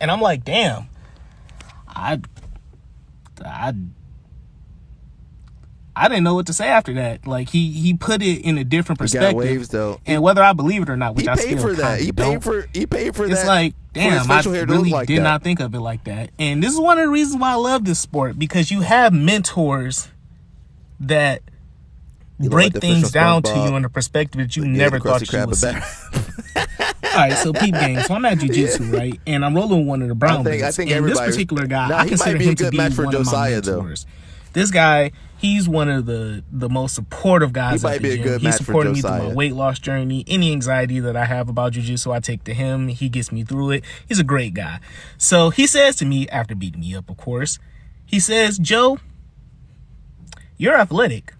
And I'm like, damn, I didn't know what to say after that. Like he put it in a different perspective. He got waves though. And whether I believe it or not, which he I paid still for that. He paid for that. It's like, damn, I really did not think of it like that. And this is one of the reasons why I love this sport, because you have mentors that break things down to you in a perspective that you never thought you would see. All right, so peep game. So I'm at jiu-jitsu, right? And I'm rolling one of the brown belts. I think and everybody, this particular guy, I consider be him to be match for one Josiah, of my mentors. This guy, he's one of the most supportive guys at the gym. He supported me through my weight loss journey. Any anxiety that I have about jiu-jitsu, I take to him. He gets me through it. He's a great guy. So he says to me, after beating me up, of course, he says, Joe, you're athletic.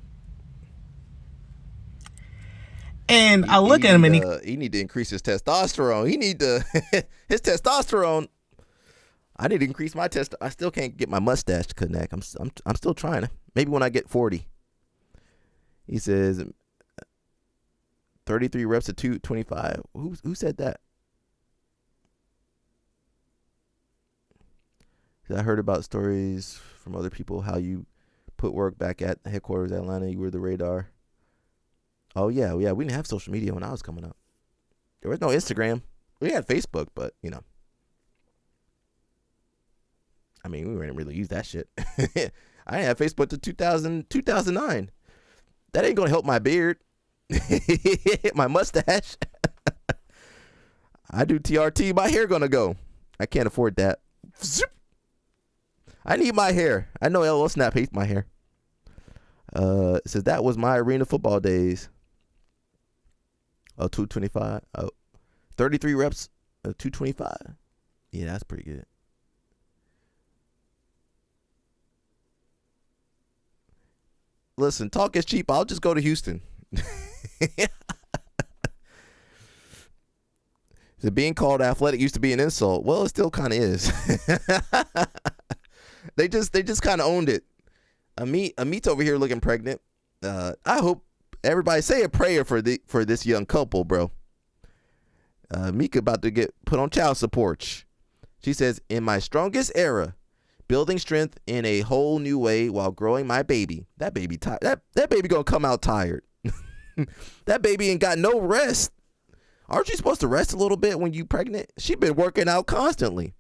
And I look at him and he need to increase his testosterone. He need to his testosterone. I need to increase my test. I still can't get my mustache to connect. I'm still trying to. Maybe when I get 40. He says 33 reps at 225. Who said that? I heard about stories from other people how you put work back at headquarters Atlanta. You were the radar. Oh, yeah. We didn't have social media when I was coming up. There was no Instagram. We had Facebook, but I mean, we didn't really use that shit. I didn't have Facebook till 2009. That ain't gonna help my beard, my mustache. I do TRT, my hair gonna go. I can't afford that. I need my hair. I know LL Snap hates my hair. It says that was my arena football days. Oh, 225. Oh, 33 reps, 225. Yeah, that's pretty good. Listen, talk is cheap. I'll just go to Houston. So being called athletic used to be an insult. Well, it still kind of is. They just kind of owned it. Amit's over here looking pregnant. I hope everybody say a prayer for this young couple, bro. Mika about to get put on child support. She says, in my strongest era, building strength in a whole new way while growing my baby. That baby tired. That baby gonna come out tired. That baby ain't got no rest. Aren't you supposed to rest a little bit when you pregnant? She been working out constantly.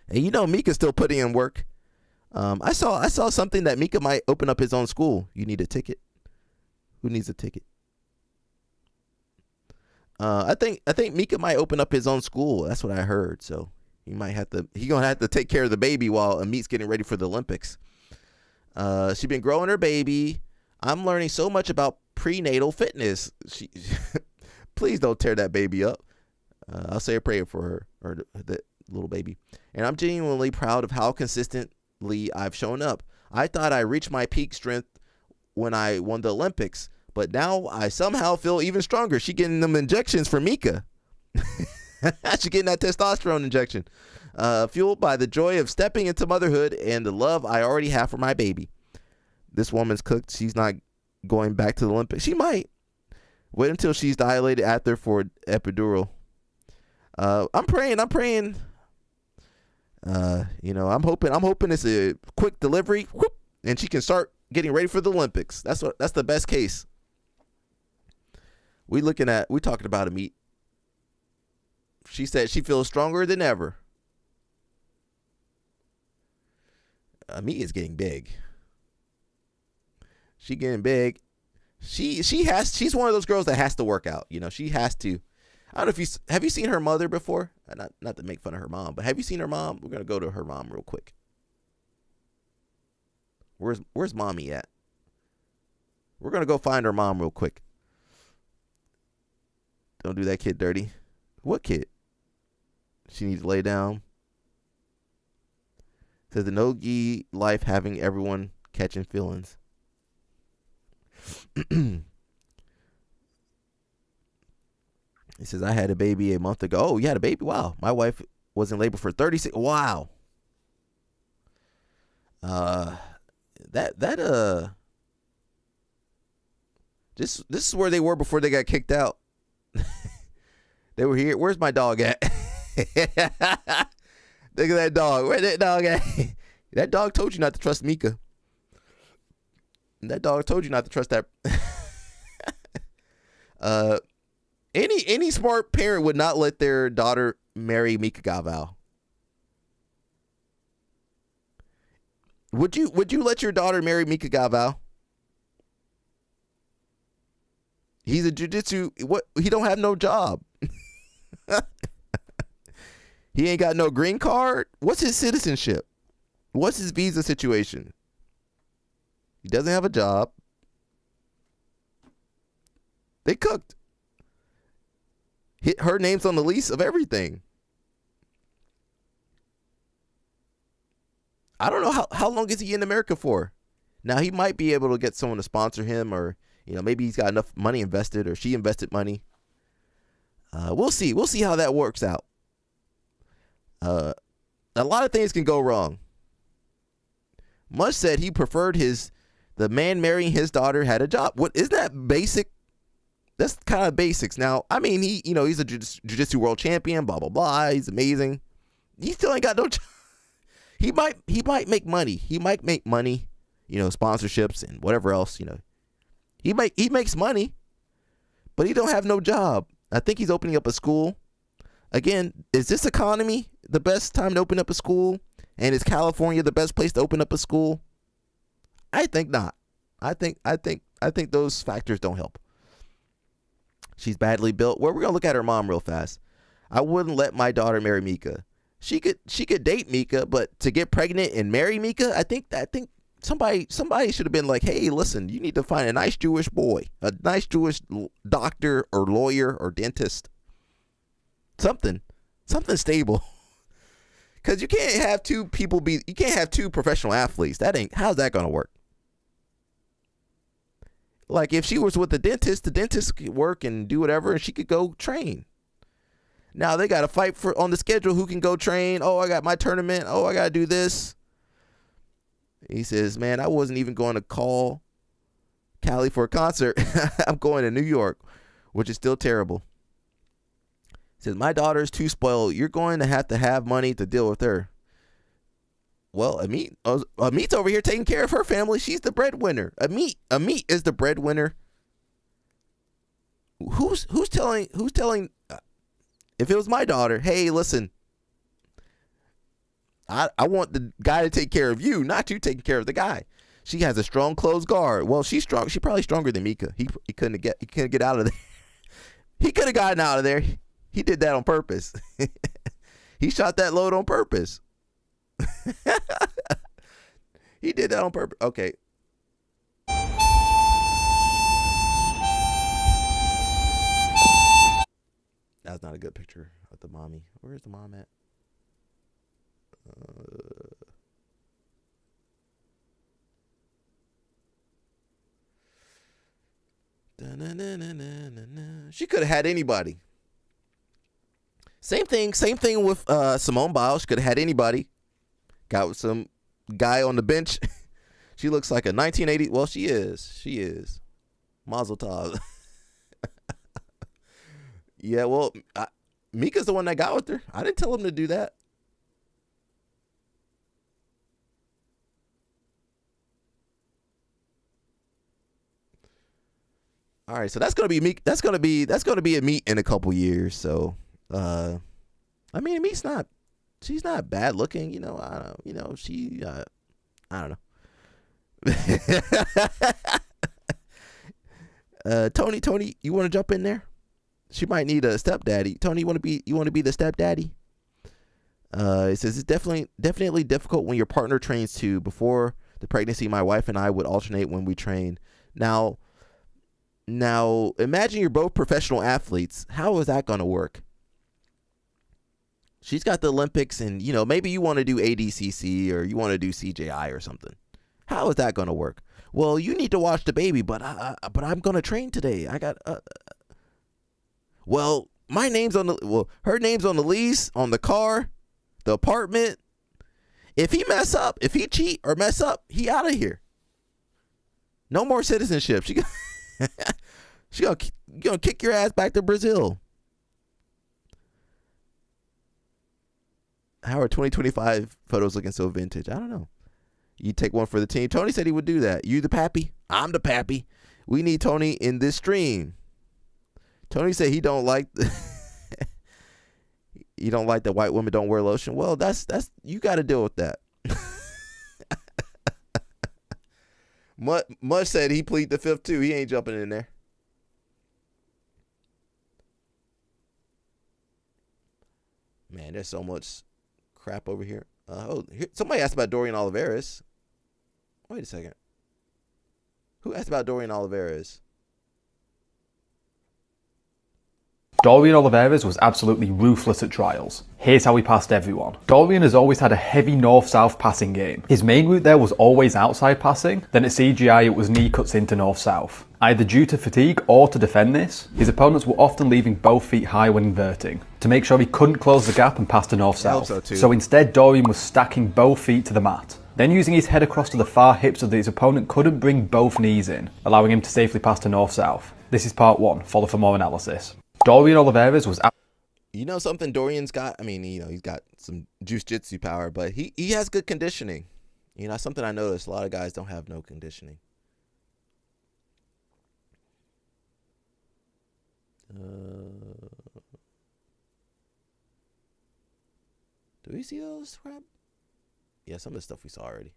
And Mika's still putting in work. I saw something that Mika might open up his own school. You need a ticket? Who needs a ticket? I think Mika might open up his own school. That's what I heard. So he gonna have to take care of the baby while Amit's getting ready for the Olympics. She been growing her baby. I'm learning so much about prenatal fitness. Please don't tear that baby up. I'll say a prayer for her or the little baby. And I'm genuinely proud of how consistently I've shown up. I thought I reached my peak strength when I won the Olympics, but now I somehow feel even stronger. She getting them injections for Mika. She getting that testosterone injection. Fueled by the joy of stepping into motherhood and the love I already have for my baby. This woman's cooked. She's not going back to the Olympics. She might. Wait until she's dilated after for epidural. I'm praying. I'm hoping it's a quick delivery, whoop, and she can start getting ready for the Olympics. That's the best case. We talking about Amit. She said she feels stronger than ever. Amit is getting big. She getting big. She's one of those girls that has to work out. She has to. I don't know if have you seen her mother before? Not to make fun of her mom, but have you seen her mom? We're gonna go to her mom real quick. Where's mommy at? We're gonna go find her mom real quick. Don't do that kid dirty. What kid? She needs to lay down. Says the no-gi life having everyone catching feelings. He says, I had a baby a month ago. Oh, you had a baby? Wow. My wife was in labor for 36. Wow. This is where they were before they got kicked out. They were here. Where's my dog at? Look at that dog. Where's that dog at? That dog told you not to trust Mika. That dog told you not to trust that. Any smart parent would not let their daughter marry Mika Gavao. Would you let your daughter marry Mika Gavao? He's a jiu-jitsu. What? He don't have no job. He ain't got no green card. What's his citizenship? What's his visa situation? He doesn't have a job. They cooked. Her name's on the lease of everything. I don't know how long is he in America for? Now he might be able to get someone to sponsor him, or maybe he's got enough money invested, or she invested money. We'll see. We'll see how that works out. A lot of things can go wrong. Mush said he preferred the man marrying his daughter had a job. What is that basic? That's kind of basics. Now, I mean, he's a jiu-jitsu world champion, blah, blah, blah. He's amazing. He still ain't got no job. He might make money. He might make money, sponsorships and whatever else, He makes money, but he don't have no job. I think he's opening up a school. Again, is this economy the best time to open up a school? And is California the best place to open up a school? I think not. I think those factors don't help. She's badly built. Well, we're gonna look at her mom real fast. I wouldn't let my daughter marry Mika. She could date Mika, but to get pregnant and marry Mika, I think somebody should have been like, hey, listen, you need to find a nice Jewish boy, a nice Jewish doctor or lawyer or dentist, something stable. Because you can't have two professional athletes. How's that gonna work? Like if she was with the dentist could work and do whatever, and she could go train. Now they got to fight on the schedule who can go train. Oh, I got my tournament. Oh, I got to do this. He says, man, I wasn't even going to call Cali for a concert. I'm going to New York, which is still terrible. He says, my daughter's too spoiled. You're going to have money to deal with her. Well, Amit's over here taking care of her family. She's the breadwinner. Amit is the breadwinner. Who's telling if it was my daughter, hey, listen, I want the guy to take care of you, not you taking care of the guy. She has a strong closed guard. Well, she's strong. She's probably stronger than Mika. He couldn't get out of there. He could have gotten out of there. He did that on purpose. He shot that load on purpose. He did that on purpose. Okay. That's not a good picture of the mommy. Where's the mom at? She could have had anybody. Same thing with Simone Biles. She could have had anybody. Got some guy on the bench. She looks like a 1980. Well, she is. Mazel tov. Yeah, well, Mika's the one that got with her. I didn't tell him to do that. All right, so that's gonna be Mika. That's gonna be a meet in a couple years. So, I mean, she's not bad looking. I don't know. Tony, you want to jump in there? She might need a stepdaddy. Tony, you want to be the stepdaddy? It says it's definitely difficult when your partner trains too. Before the pregnancy, my wife and I would alternate when we train. Now imagine you're both professional athletes. How is that going to work? She's got the Olympics, and maybe you want to do ADCC or you want to do CJI or something. How is that going to work? Well, you need to watch the baby, but I'm going to train today. I got well, her name's on the lease, on the car, the apartment. If he cheat or mess up, he out of here. No more citizenship. She gonna kick your ass back to Brazil. How are 2025 photos looking so vintage? I don't know. You take one for the team. Tony said he would do that. You the pappy? I'm the pappy. We need Tony in this stream. Tony said he don't like that white women don't wear lotion. Well, that's you got to deal with that. Mush said he plead the fifth too. He ain't jumping in there. Man, there's so much crap over here. Somebody asked about Dorian Oliveras. Wait a second. Who asked about Dorian Oliveras? Dorian Oliveras was absolutely ruthless at trials. Here's how he passed everyone. Dorian has always had a heavy north-south passing game. His main route there was always outside passing, then at CGI it was knee cuts into north-south. Either due to fatigue or to defend this, his opponents were often leaving both feet high when inverting, to make sure he couldn't close the gap and pass to north-south. So instead Dorian was stacking both feet to the mat, then using his head across to the far hip so that his opponent couldn't bring both knees in, allowing him to safely pass to north-south. This is part 1, follow for more analysis. Dorian Oliveras was... something Dorian's got? I mean, he's got some jiu-jitsu power, but he has good conditioning. Something I noticed, a lot of guys don't have no conditioning. Do we see those crap? Yeah, some of the stuff we saw already.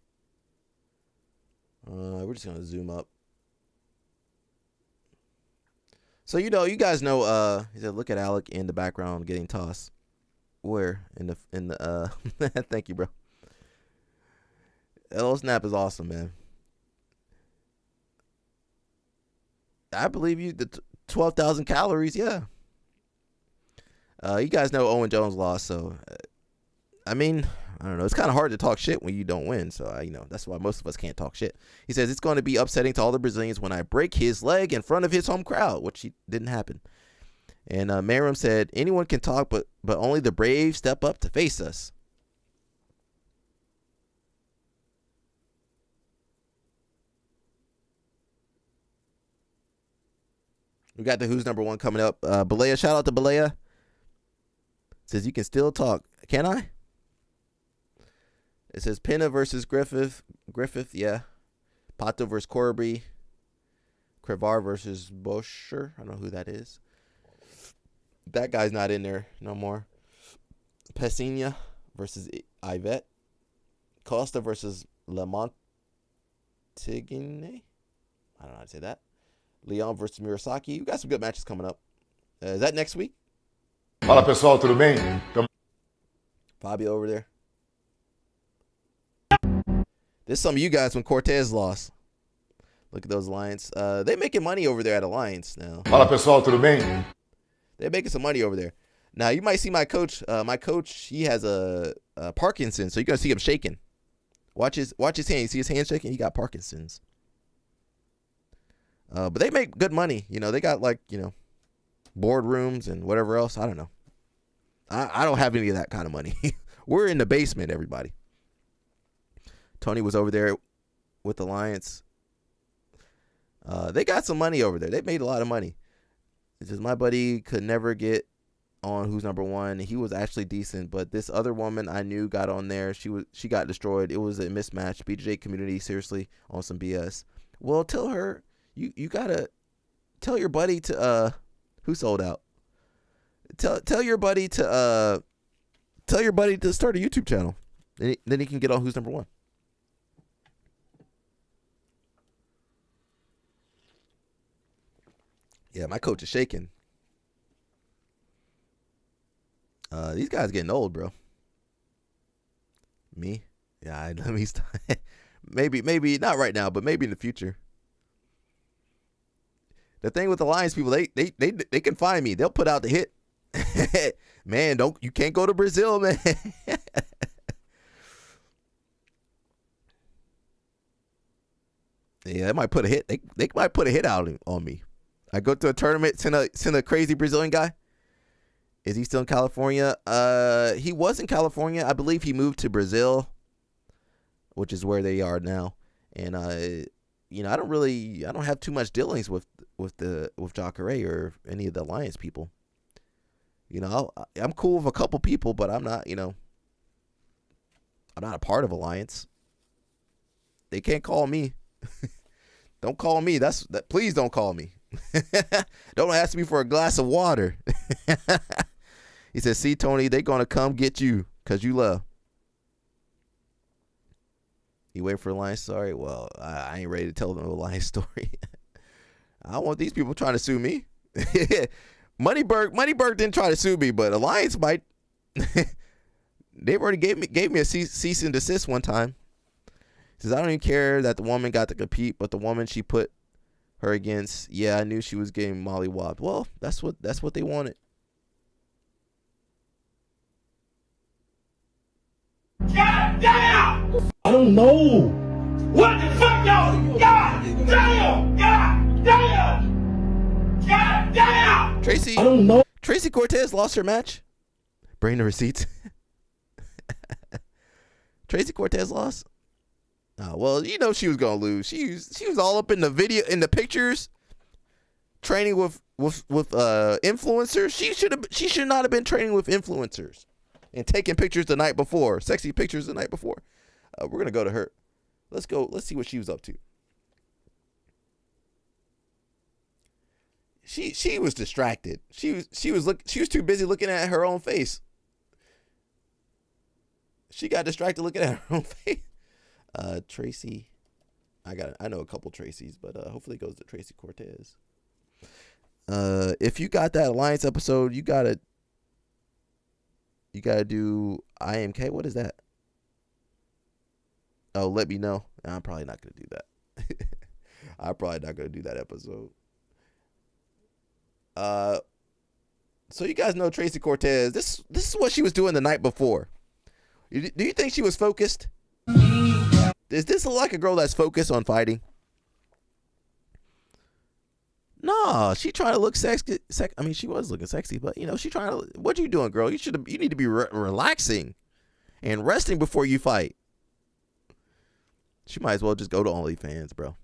We're just gonna zoom up. So you guys know. He said, "Look at Alec in the background getting tossed." Where in the Thank you, bro. LO Snap is awesome, man. I believe you. The 12,000 calories, yeah. You guys know Owen Jones lost, so I mean, I don't know. It's kind of hard to talk shit when you don't win, so that's why most of us can't talk shit. He says it's going to be upsetting to all the Brazilians when I break his leg in front of his home crowd, which didn't happen. And Merrim said anyone can talk, but only the brave step up to face us. We got the Who's Number One coming up. Balea, shout out to Balea. Says you can still talk. Can I? It says Pena versus Griffith, yeah. Pato versus Corby. Crevar versus Boscher. I don't know who that is. That guy's not in there no more. Pessinha versus Ivette. Costa versus Lamontigine. I don't know how to say that. Leon versus Murasaki. We got some good matches coming up. Is that next week? Fala pessoal, tudo bem? Fabio over there. This is some of you guys when Cortez lost. Look at those Alliance. They making money over there at Alliance now. Fala pessoal, tudo bem? They're making some money over there. Now you might see my coach. My coach, he has a Parkinson's, so you're gonna see him shaking. Watch his hand. You see his hand shaking? He got Parkinson's. But they make good money. They got boardrooms and whatever else. I don't know. I don't have any of that kind of money. We're in the basement, everybody. Tony was over there with Alliance. They got some money over there. They made a lot of money. It's just my buddy could never get on Who's Number One. He was actually decent, but this other woman I knew got on there. She got destroyed. It was a mismatch. BJJ community, seriously, on some BS. Well, tell her you gotta tell your buddy to who sold out. Tell your buddy to start a YouTube channel. Then he can get on Who's Number One. Yeah, my coach is shaking. These guys getting old, bro. Me? Yeah, let me start. maybe not right now, but maybe in the future. The thing with Alliance people, they can find me. They'll put out the hit. Man, you can't go to Brazil, man. Yeah, they might put a hit. They might put a hit out on me. I go to a tournament, send a crazy Brazilian guy. Is he still in California? He was in California. I believe he moved to Brazil, which is where they are now. And I don't have too much dealings with Jacare or any of the Alliance people. I'm cool with a couple people, but I'm not, I'm not a part of Alliance. They can't call me. Don't call me. Please don't call me. Don't ask me for a glass of water. He said, see, Tony, they going to come get you because you love. You wait for Alliance story? Well, I ain't ready to tell them a Alliance story. I don't want these people trying to sue me. Moneyberg didn't try to sue me, but Alliance might. They've already gave me a cease and desist one time. He says, I don't even care that the woman got to compete, but the woman she put her against, yeah, I knew she was getting mollywopped. Well, that's what they wanted. God damn! I don't know. What the fuck, y'all? God damn! God damn! God damn! Tracy, I don't know. Tracy Cortez lost her match. Bring the receipts. Tracy Cortez lost. Oh, well, she was gonna lose. She was all up in the video, in the pictures, training with influencers. She should not have been training with influencers and taking pictures the night before, sexy pictures the night before. We're gonna go to her. Let's go. Let's see what she was up to. She was distracted. She was too busy looking at her own face. She got distracted looking at her own face. Tracy. I know a couple Tracys, but hopefully it goes to Tracy Cortez. If you got that Alliance episode, you gotta do IMK. What is that? Oh, let me know. I'm probably not gonna do that. I'm probably not gonna do that episode. So you guys know Tracy Cortez. This is what she was doing the night before. Do you think she was focused? Is this like a girl that's focused on fighting? No, she trying to look sexy. I mean, she was looking sexy, but you know, she trying to. What you doing, girl? You need to be relaxing and resting before you fight. She might as well just go to OnlyFans, bro.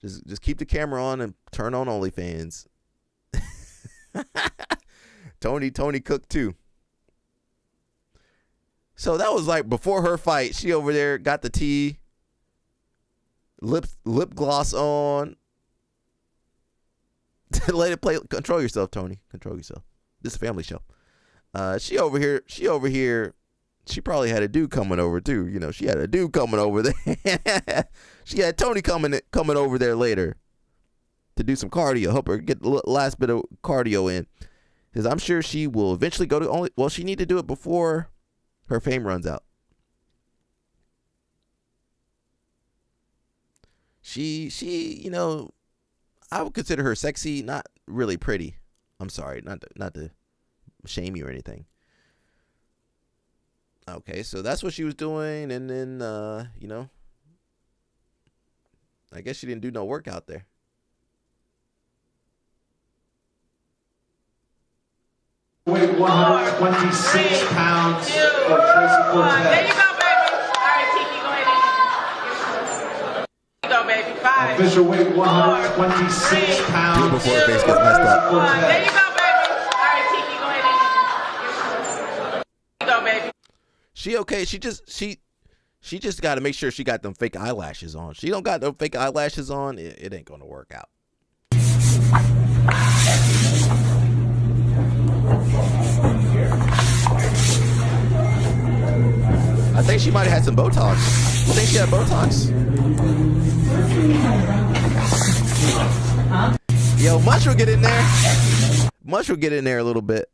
Just keep the camera on and turn on OnlyFans. Tony cooked too. So that was like before her fight. She over there got the tea, lip gloss on. Let it play. Control yourself, Tony. Control yourself. This is a family show. She over here. She probably had a dude coming over too. You know, she had a dude coming over there. She had Tony coming over there later to do some cardio. Help her get the last bit of cardio in, because I'm sure she will eventually go to only. Well, she need to do it before her fame runs out. She, you know, I would consider her sexy, not really pretty. I'm sorry, not to shame you or anything. Okay, so that's what she was doing, and then you know, I guess she didn't do no workout there. Weight 126 pounds for Tracy Cortez. There you go, baby. All right, Kiki, go ahead. There you go, baby. 5. Official weight 126 pounds. Do it before her face gets messed up. There you go, baby. All right, Kiki, go ahead. There you go, baby. She okay? She just got to make sure she got them fake eyelashes on. She don't got them fake eyelashes on, it ain't gonna work out. I think she might have had some Botox. You think she had Botox? Yo, Mush will get in there. Mush will get in there a little bit.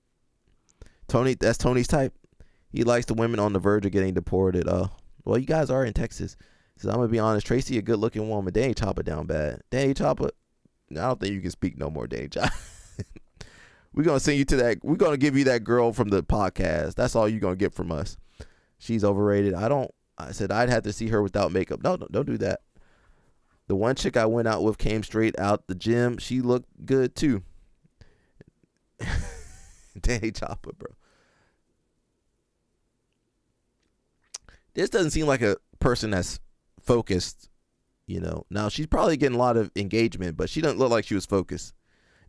Tony, that's Tony's type. He likes the women on the verge of getting deported. Well, you guys are in Texas. So I'm going to be honest. Tracy, a good-looking woman. They ain't chop it down bad. They ain't chop it. I don't think you can speak no more, Dave. We're going to send you to that. We're going to give you that girl from the podcast. That's all you're going to get from us. She's overrated. I said I'd have to see her without makeup. No, don't do that. The one chick I went out with came straight out the gym. She looked good too. Danny Chopper, bro. This doesn't seem like a person that's focused, you know. Now, she's probably getting a lot of engagement, but she doesn't look like she was focused.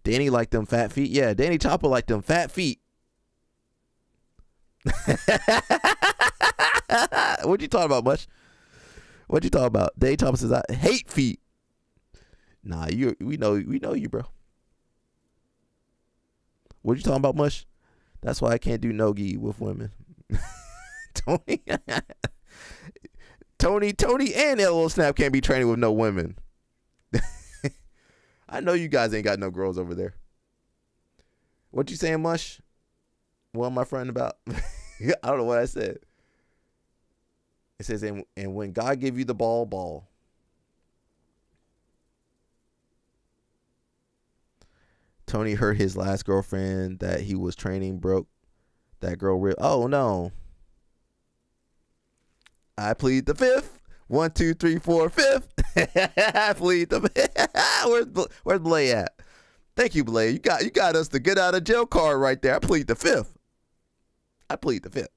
Danny liked them fat feet. Yeah, Danny Chopper liked them fat feet. What you talking about, Mush? What you talking about? Danny Chopper says, I hate feet. Nah, we know you, bro. What you talking about, Mush? That's why I can't do no-gi with women. Tony and LL Snap can't be training with no women. I know you guys ain't got no girls over there. What you saying, Mush? What am I fronting about? I don't know what I said. It says, and when God give you the ball. Tony hurt his last girlfriend that he was training, broke that girl real. Oh, no. I plead the fifth. 1, 2, 3, 4, fifth. I plead the fifth. Where's Blay at? Thank you, Blay. You got us the get out of jail card right there. I plead the fifth. I plead the fifth.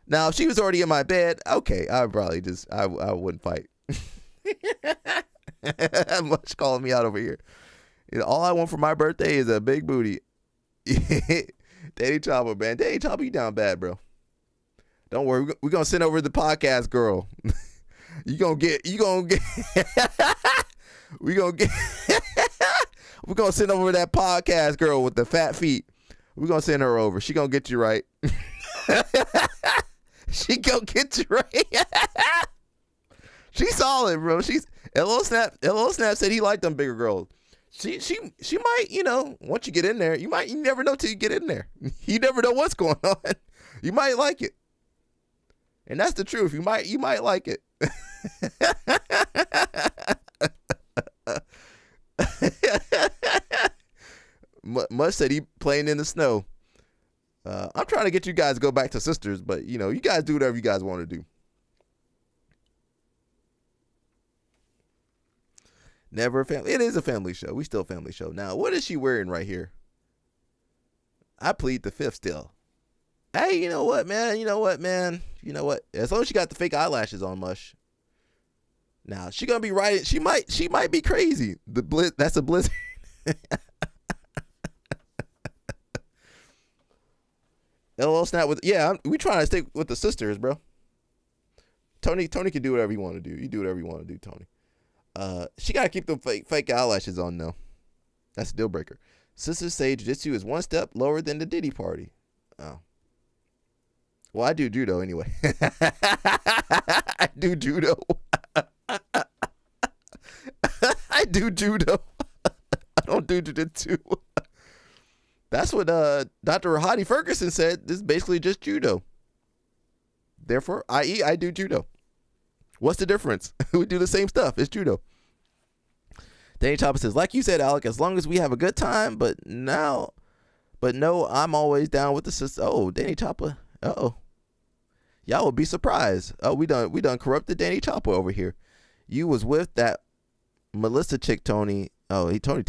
Now, if she was already in my bed, okay, I'd probably I wouldn't fight. Much calling me out over here. You know, all I want for my birthday is a big booty. Danny Chopper, man. Danny Chopper, you down bad, bro. Don't worry. We're going to send over the podcast girl. We're going to send over that podcast girl with the fat feet. We're going to send her over. She going to get you right. She go get you right. She's solid, bro. She's LO Snap said he liked them bigger girls. She might, you know, once you get in there, you never know till you get in there. You never know what's going on. You might like it. And that's the truth. You might like it. Mush said he playing in the snow. I'm trying to get you guys to go back to sisters, but you know, you guys do whatever you guys want to do. Never a family. It is a family show. We still a family show. Now, what is she wearing right here? I plead the fifth still. Hey, you know what, man? You know what? As long as she got the fake eyelashes on, Mush. Now, she gonna be right. She might be crazy. That's a blizzard. LOL Snap with we trying to stick with the sisters, bro. Tony can do whatever you want to do. You do whatever you want to do, Tony. She gotta keep the fake eyelashes on though. That's a deal breaker. Sisters say jiu-jitsu is one step lower than the Diddy party. Oh. Well, I do judo anyway. I do judo. I do judo. I don't do jiu-jitsu. That's what Dr. Rahadi Ferguson said. This is basically just judo. Therefore, i.e., I do judo. What's the difference? We do the same stuff. It's judo. Danny Chopper says, like you said, Alec, as long as we have a good time, but no, I'm always down with the sister. Oh, Danny Chopper. Uh-oh. Y'all will be surprised. Oh, we done corrupted Danny Chopper over here. You was with that Melissa chick, Tony. Oh, Tony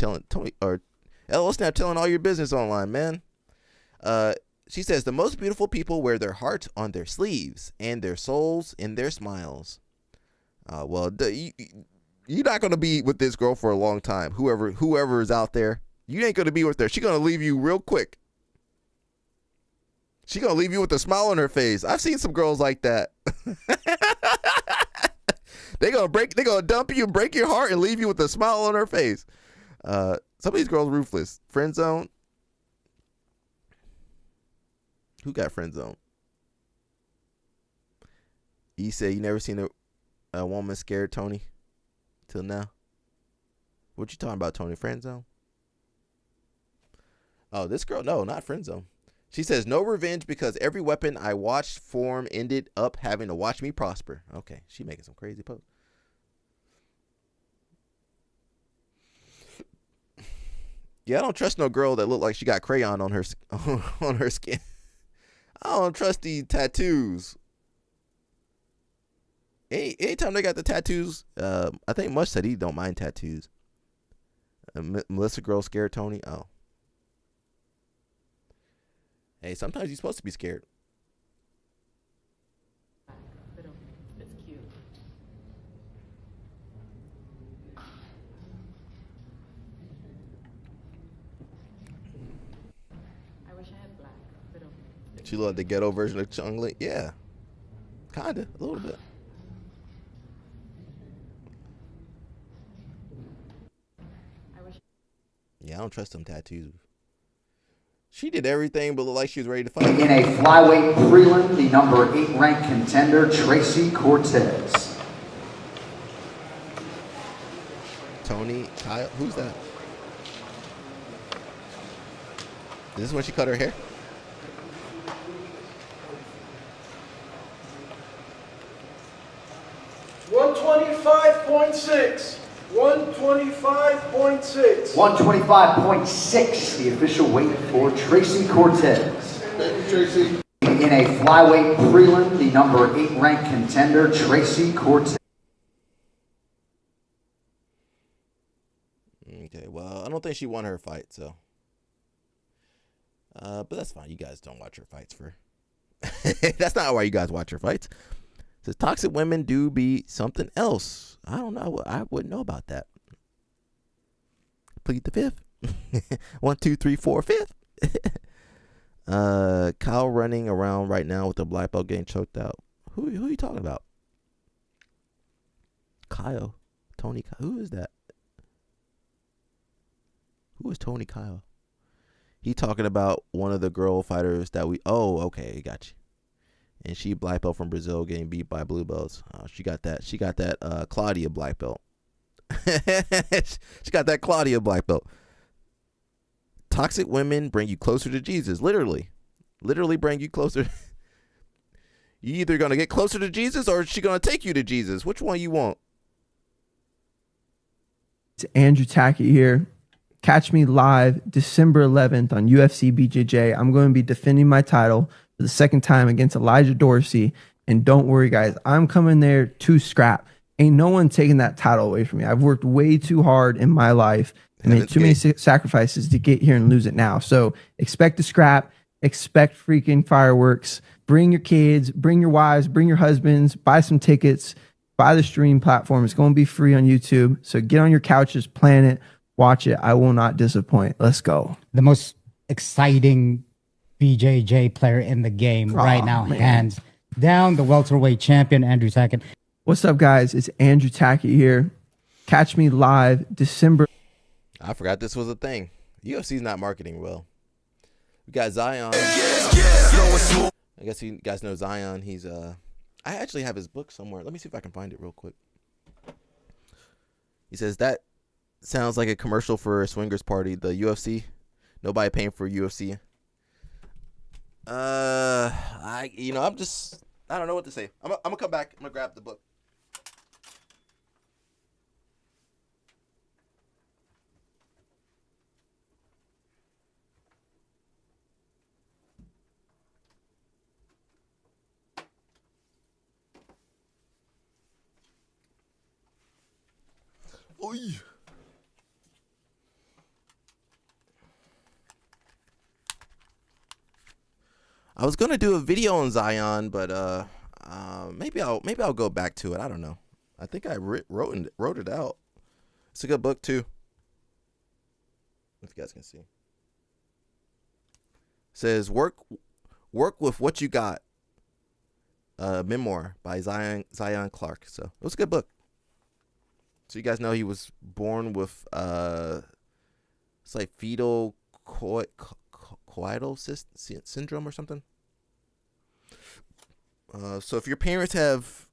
or LO Snap telling all your business online, man. She says, the most beautiful people wear their heart on their sleeves and their souls in their smiles. Well, you're not going to be with this girl for a long time. Whoever is out there, you ain't going to be with her. She's going to leave you real quick. She's going to leave you with a smile on her face. I've seen some girls like that. They're going to dump you and break your heart and leave you with a smile on her face. Some of these girls ruthless. Friend zone. Who got friend zone? You say you never seen a woman scared, Tony, till now. What you talking about, Tony? Friend zone? Oh, this girl, no, not friend zone. She says no revenge because every weapon I watched form ended up having to watch me prosper. Okay, she making some crazy posts. Yeah, I don't trust no girl that look like she got crayon on her skin. I don't trust these tattoos. Anytime they got the tattoos, I think Mush said he don't mind tattoos. Melissa girl scared Tony. Oh. Hey, sometimes you're supposed to be scared. It's cute. I wish I had black. She loved the ghetto version of Chung Ling. Yeah. Kinda. A little bit. Yeah, I don't trust them tattoos. She did everything but look like she was ready to fight. In a flyweight prelim, the number 8 ranked contender, Tracy Cortez. Tony, Kyle, who's that? Is this when she cut her hair? $125.6. 125.6. 125.6, the official weight for Tracy Cortez. Tracy. In a flyweight prelim, the number 8 ranked contender, Tracy Cortez. Okay, well, I don't think she won her fight, so. But that's fine. You guys don't watch her fights for. That's not why you guys watch her fights. It says toxic women do be something else. I don't know. I wouldn't know about that. Plead the fifth. 1, 2, 3, 4, 5th. Kyle running around right now with the black belt getting choked out. Who are you talking about? Kyle. Tony Kyle. Who is that? Who is Tony Kyle? He talking about one of the girl fighters that we. Oh, okay, got you. And she black belt from Brazil getting beat by blue belts. She got that Claudia black belt. She got that Claudia black belt. Toxic women bring you closer to Jesus. Literally bring you closer. You either going to get closer to Jesus or is she going to take you to Jesus? Which one you want? It's Andrew Tackett here. Catch me live December 11th on UFC BJJ. I'm going to be defending my title for the second time against Elijah Dorsey. And don't worry, guys, I'm coming there to scrap. Ain't no one taking that title away from me. I've worked way too hard in my life and made too many sacrifices to get here and lose it now. So expect to scrap, expect freaking fireworks. Bring your kids, bring your wives, bring your husbands, buy some tickets, buy the stream platform. It's going to be free on YouTube. So get on your couches, plan it, watch it. I will not disappoint. Let's go. The most exciting BJJ player in the game right now, man. Hands down, the welterweight champion, Andrew Tackett. What's up, guys? It's Andrew Tackett here. Catch me live December. I forgot this was a thing. UFC's not marketing well. We got Zion. I guess you guys know Zion. He's I actually have his book somewhere. Let me see if I can find it real quick. He says that sounds like a commercial for a swingers party. The UFC. Nobody paying for UFC. I don't know what to say. I'm gonna come back. I'm gonna grab the book. Oy. I was gonna do a video on Zion, but maybe I'll go back to it. I don't know. I think I wrote it out. It's a good book too. If you guys can see, it says work with what you got. Memoir by Zion Clark. So it was a good book. So you guys know he was born with it's like fetal coital syndrome or something. So if your parents have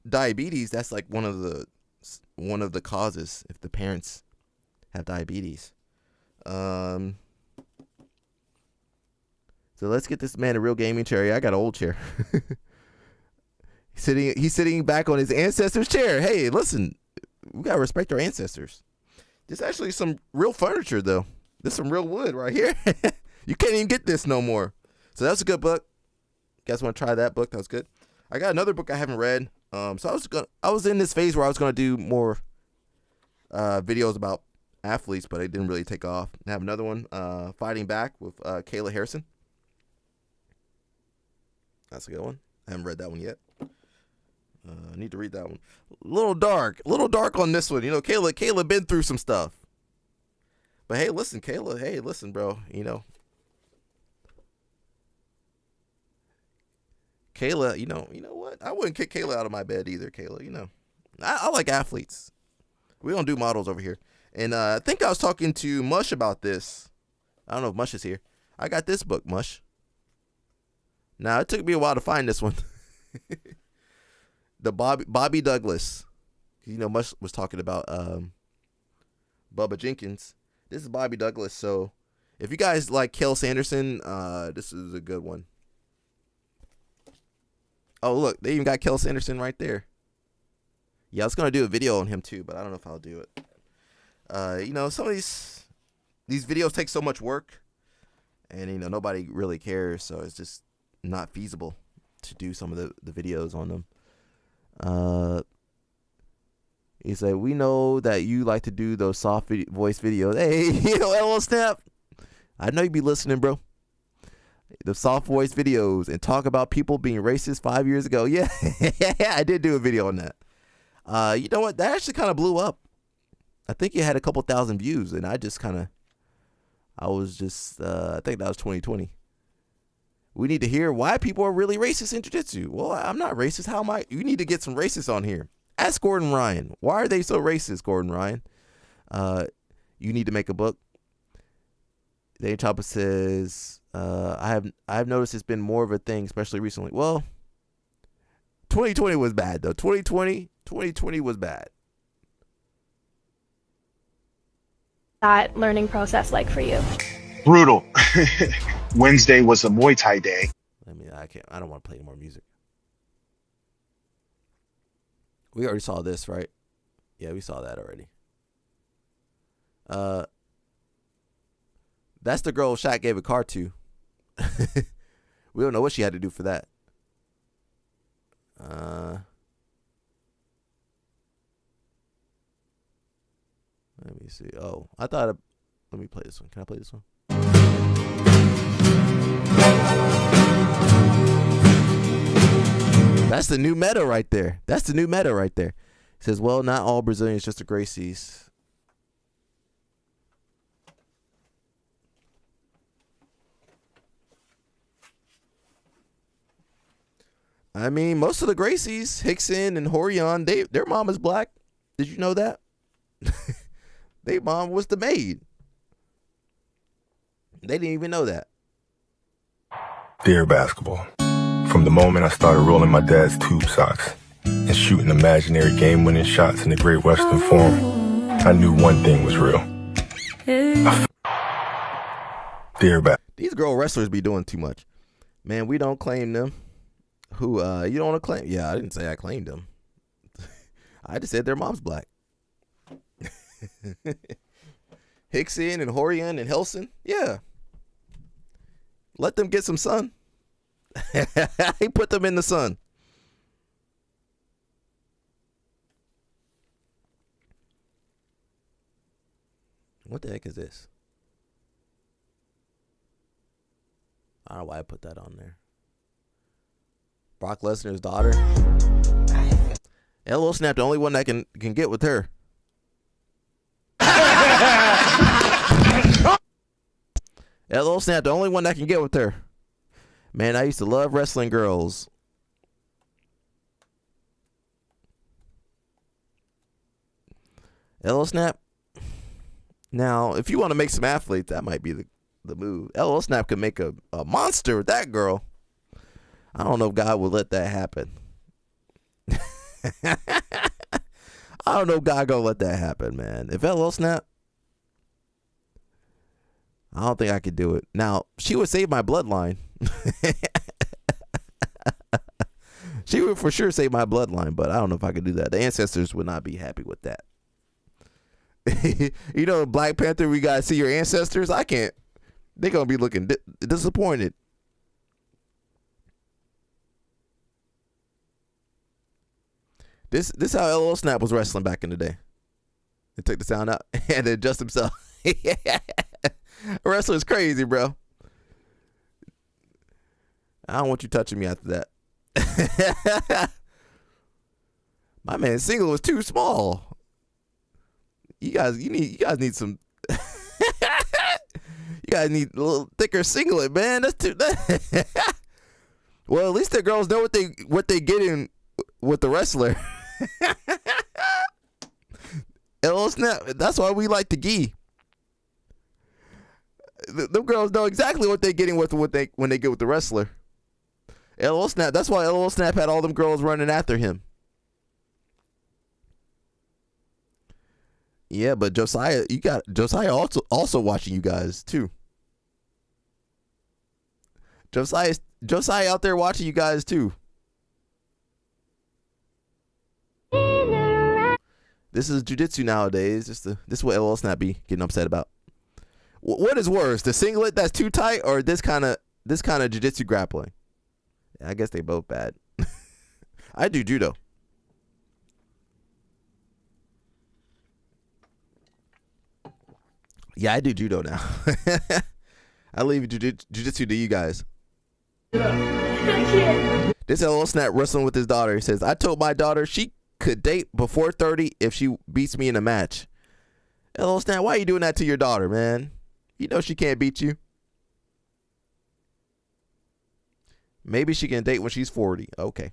diabetes, that's like one of the causes. If the parents have diabetes, so let's get this man a real gaming chair. Yeah, I got an old chair. He's sitting back on his ancestors' chair. Hey, listen, we gotta respect our ancestors. This is actually some real furniture, though. This is some real wood right here. You can't even get this no more. So that's a good book. You guys want to try that book? That was good. I got another book I haven't read. So I was in this phase where I was gonna do more videos about athletes, but it didn't really take off. I have another one, Fighting Back with Kayla Harrison. That's a good one. I haven't read that one yet. I need to read that one. A little dark on this one. You know, Kayla been through some stuff. But hey, listen, Kayla. Hey, listen, bro. You know, Kayla. You know what? I wouldn't kick Kayla out of my bed either. Kayla. You know, I like athletes. We don't do models over here. And I think I was talking to Mush about this. I don't know if Mush is here. I got this book, Mush. Now it took me a while to find this one. The Bobby Douglas. You know, Mush was talking about Bubba Jenkins. This is Bobby Douglas. So if you guys like Kel Sanderson, this is a good one. Oh, look, they even got Kel Sanderson right there. Yeah, I was gonna do a video on him too, but I don't know if I'll do it. You know, some of these videos take so much work, and you know nobody really cares, so it's just not feasible to do some of the videos on them. He said, we know that you like to do those soft voice videos. Hey, you know, LL Snap. I know you be listening, bro. The soft voice videos and talk about people being racist 5 years ago. Yeah, I did do a video on that. You know what? That actually kind of blew up. I think it had a couple thousand views, and I think that was 2020. We need to hear why people are really racist in jiu-jitsu. Well, I'm not racist. How am I? You need to get some racists on here. Ask Gordon Ryan. Why are they so racist, Gordon Ryan? You need to make a book. Dave Chopper says, I've noticed it's been more of a thing, especially recently. Well, 2020 was bad though. 2020 was bad. That learning process like for you? Brutal. Wednesday was a Muay Thai day. I don't want to play any more music. We already saw this, right? Yeah, we saw that already. That's the girl Shaq gave a car to. We don't know what she had to do for that. Let me see. Oh, let me play this one. Can I play this one? That's the new meta right there. It says, well, not all Brazilians, just the Gracies. I mean, most of the Gracies, Hickson and Horion, their mom is black. Did you know that? Their mom was the maid. They didn't even know that. Dear basketball, from the moment I started rolling my dad's tube socks and shooting imaginary game-winning shots in the Great Western Forum, I knew one thing was real. Dear basketball. These girl wrestlers be doing too much. Man, we don't claim them. Who, you don't want to claim? Yeah, I didn't say I claimed them. I just said their mom's black. Hickson and Horion and Helson. Yeah. Let them get some sun. He put them in the sun. What the heck is this? I don't know why I put that on there. Brock Lesnar's daughter. LO Snap, the only one that can get with her. LO Snap, the only one that can get with her. Man, I used to love wrestling girls. LO Snap. Now, if you want to make some athletes, that might be the move. LO Snap could make a monster with that girl. I don't know if God will let that happen. I don't know if God gonna let that happen, man. If LO Snap, I don't think I could do it. Now, she would save my bloodline. She would for sure save my bloodline, but I don't know if I could do that. The ancestors would not be happy with that. You know, Black Panther, we gotta see your ancestors. I can't. They're gonna be looking disappointed. This how LO Snap was wrestling back in the day. They took the sound out and adjust himself. Wrestling's crazy, bro. I don't want you touching me after that. My man single was too small. You guys need some. You guys need a little thicker singlet, man. That's too. Well, at least the girls know what they get in with the wrestler. LO Snap. That's why we like the gi. Them girls know exactly what they're getting with when they get with the wrestler. LO Snap. That's why LO Snap had all them girls running after him. Yeah, but Josiah, you got Josiah also watching you guys too. Josiah out there watching you guys too. This is jiu-jitsu nowadays. This is what LO Snap be getting upset about. What is worse, the singlet that's too tight, or this kind of jiu-jitsu grappling? I guess they both bad. I do judo. Yeah, I do judo now. I leave jiu-jitsu to you guys. This LO Snap wrestling with his daughter. He says, I told my daughter she could date before 30 if she beats me in a match. LO Snap, why are you doing that to your daughter, man? You know she can't beat you. Maybe she can date when she's 40. Okay.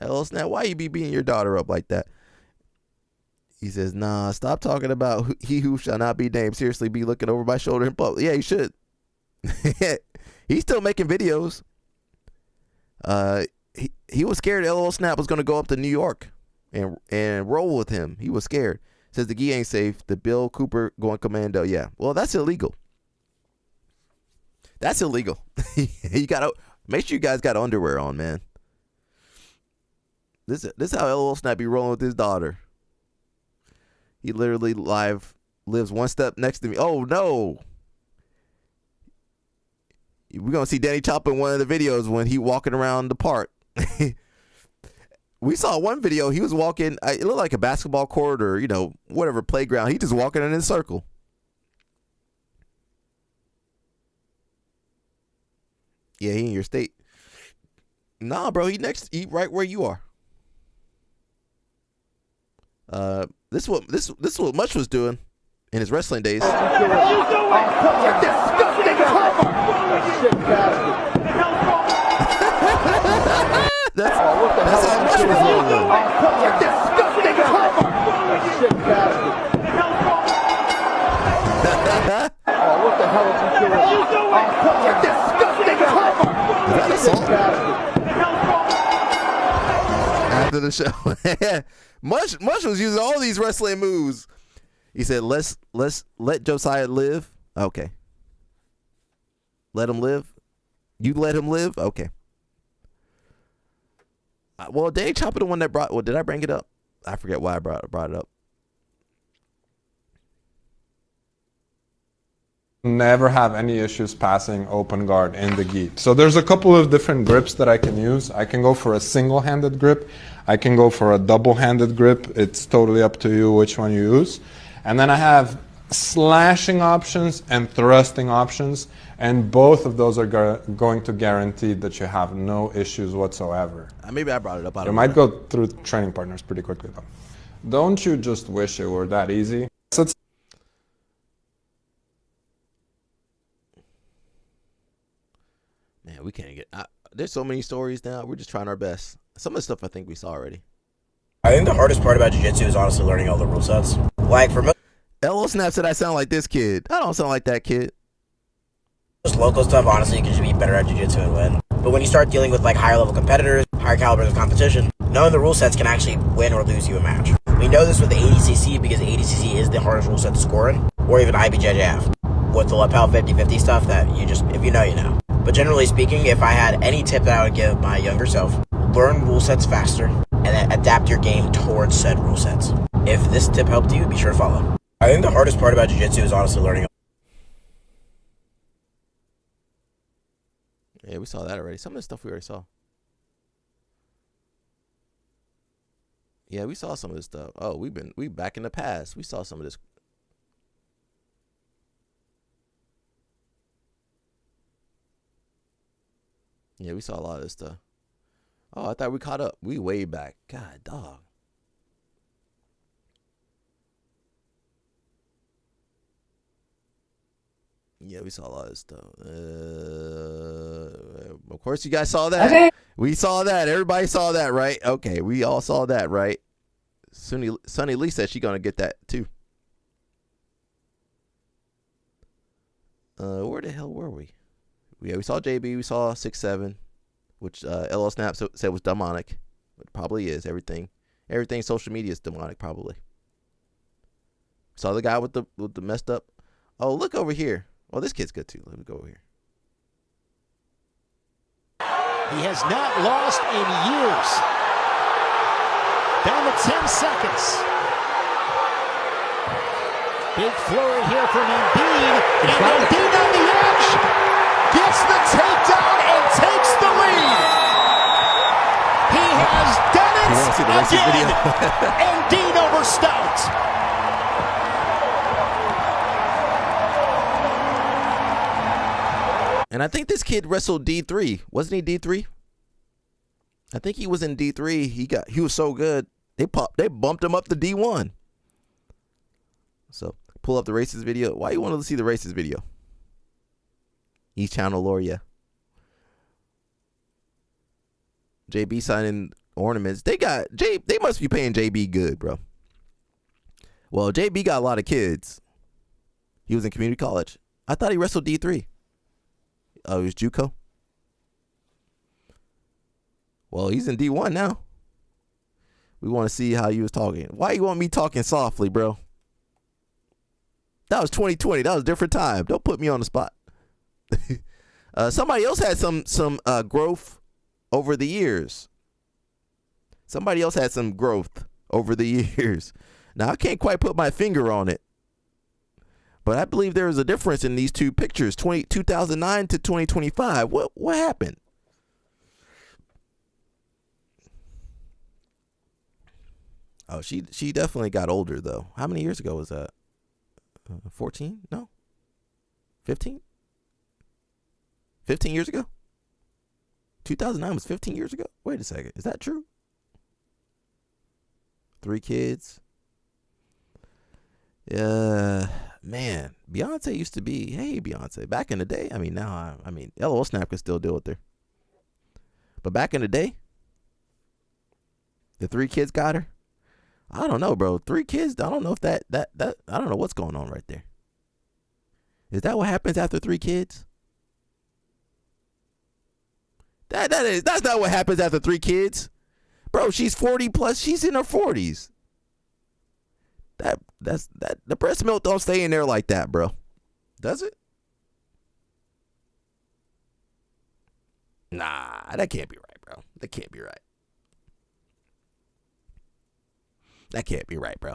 LO Snap, why you be beating your daughter up like that? He says, nah, stop talking about he who shall not be named. Seriously, be looking over my shoulder in public. Yeah, he should. He's still making videos. He was scared LOL Snap was going to go up to New York and roll with him. He was scared. Says the gi ain't safe. The Bill Cooper going commando. Yeah, well, that's illegal. That's illegal. You gotta make sure you guys got underwear on, man. This is how LOL Snap be rolling with his daughter. He literally lives one step next to me. Oh no. We're gonna see Danny Chopper in one of the videos when he walking around the park. We saw one video. He was walking. It looked like a basketball court or whatever playground. He just walking in a circle. Yeah, he in your state. Nah, bro. He right where you are. This is what Much was doing in his wrestling days. That's how Much was rolling. What the hell is he doing? Is that assault? After the show. Much was using all these wrestling moves. He said, let's let Josiah live. Okay. Let him live? You let him live? Okay. Well, Danny Chopper the one that brought, well, did I bring it up? I forget why I brought it up. Never have any issues passing open guard in the gi. So there's a couple of different grips that I can use. I can go for a single-handed grip. I can go for a double-handed grip. It's totally up to you which one you use. And then I have slashing options and thrusting options, and both of those are going to guarantee that you have no issues whatsoever. Maybe I brought it up. You might go through training partners pretty quickly though. Don't you just wish it were that easy? Man, we can't get. There's so many stories now. We're just trying our best. Some of the stuff I think we saw already. I think the hardest part about jiu-jitsu is honestly learning all the rule sets. Like for most LO Snap said I sound like this kid. I don't sound like that kid. just local stuff, honestly, you can just be better at jiu-jitsu and win. But when you start dealing with like higher level competitors, higher calibers of competition, knowing the rule sets can actually win or lose you a match. We know this with the ADCC because ADCC is the hardest rule set to score in, or even IBJJF. With the lapel 50-50 stuff that you just, if you know, you know. But generally speaking, if I had any tip that I would give my younger self, learn rule sets faster and then adapt your game towards said rule sets. If this tip helped you, be sure to follow. I think the hardest part about jiu-jitsu is honestly learning. Yeah, we saw that already. Some of the stuff we already saw. Yeah, we saw some of this stuff. Oh, we back in the past. We saw some of this. Yeah, we saw a lot of this stuff. Oh, I thought we caught up. We way back. God, dog. Yeah, we saw a lot of stuff. Of course, you guys saw that. Okay. We saw that. Everybody saw that, right? Okay, we all saw that, right? Sunny Lee said she's gonna get that too. Where the hell were we? Yeah, we saw JB. We saw 6'7", which LL Snap said was demonic. It probably is. Everything social media is demonic, probably. Saw the guy with the messed up. Oh, look over here. Oh, this kid's good too. Let me go over here. He has not lost in years. Down to 10 seconds. Big flurry here from Embiid. And Embiid on the edge. Gets the takedown and takes the lead. He has done it again. Embiid over Stout. And I think this kid wrestled D3. Wasn't he D3? I think he was in D3. He was so good. They bumped him up to D1. So pull up the races video. Why you want to see the races video? East Channel lore, yeah. JB signing ornaments. They must be paying JB good, bro. Well, JB got a lot of kids. He was in community college. I thought he wrestled D3. Oh, he was JUCO? Well, he's in D1 now. We want to see how you was talking. Why you want me talking softly, bro? That was 2020. That was a different time. Don't put me on the spot. Somebody else had some growth over the years. Somebody else had some growth over the years. Now, I can't quite put my finger on it. But I believe there is a difference in these two pictures, 2009 to 2025. What happened? Oh, she definitely got older, though. How many years ago was that? 14? No. 15? 15 years ago? 2009 was 15 years ago? Wait a second. Is that true? 3 kids. Man, Beyonce used to be, hey, Beyonce. Back in the day, I mean, now, LOL Snap can still deal with her. But back in the day, the 3 kids got her. I don't know, bro. 3 kids, I don't know if that I don't know what's going on right there. Is that what happens after 3 kids? That's not what happens after 3 kids. Bro, she's 40 plus. She's in her 40s. The breast milk don't stay in there like that, bro. Does it? Nah, that can't be right, bro. That can't be right. That can't be right, bro.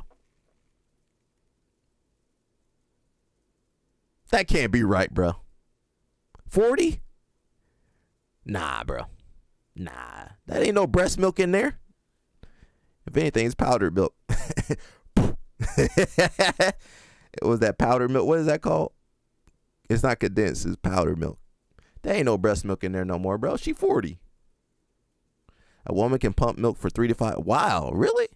That can't be right, bro. 40? Nah, bro. Nah, that ain't no breast milk in there. If anything, it's powdered milk. It was that powdered milk. What is that called? It's not condensed. It's powdered milk. There ain't no breast milk in there no more, bro. She 40. A woman can pump milk for 3 to 5. Wow, really?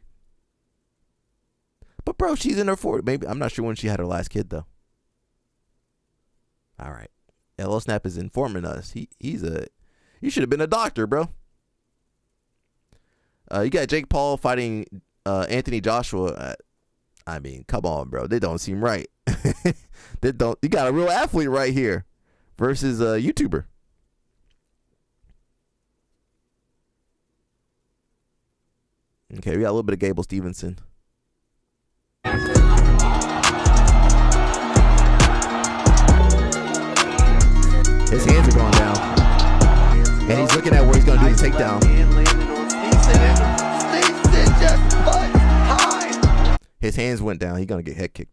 But bro, she's in her 40s. Maybe I'm not sure when she had her last kid though. All right, LO Snap is informing us. You should have been a doctor, bro. You got Jake Paul fighting Anthony Joshua. I mean, come on, bro. They don't seem right. You got a real athlete right here versus a YouTuber. Okay, we got a little bit of Gable Stevenson. His hands are going down. And he's looking at where he's going to do the takedown. His hands went down. He's going to get head kicked.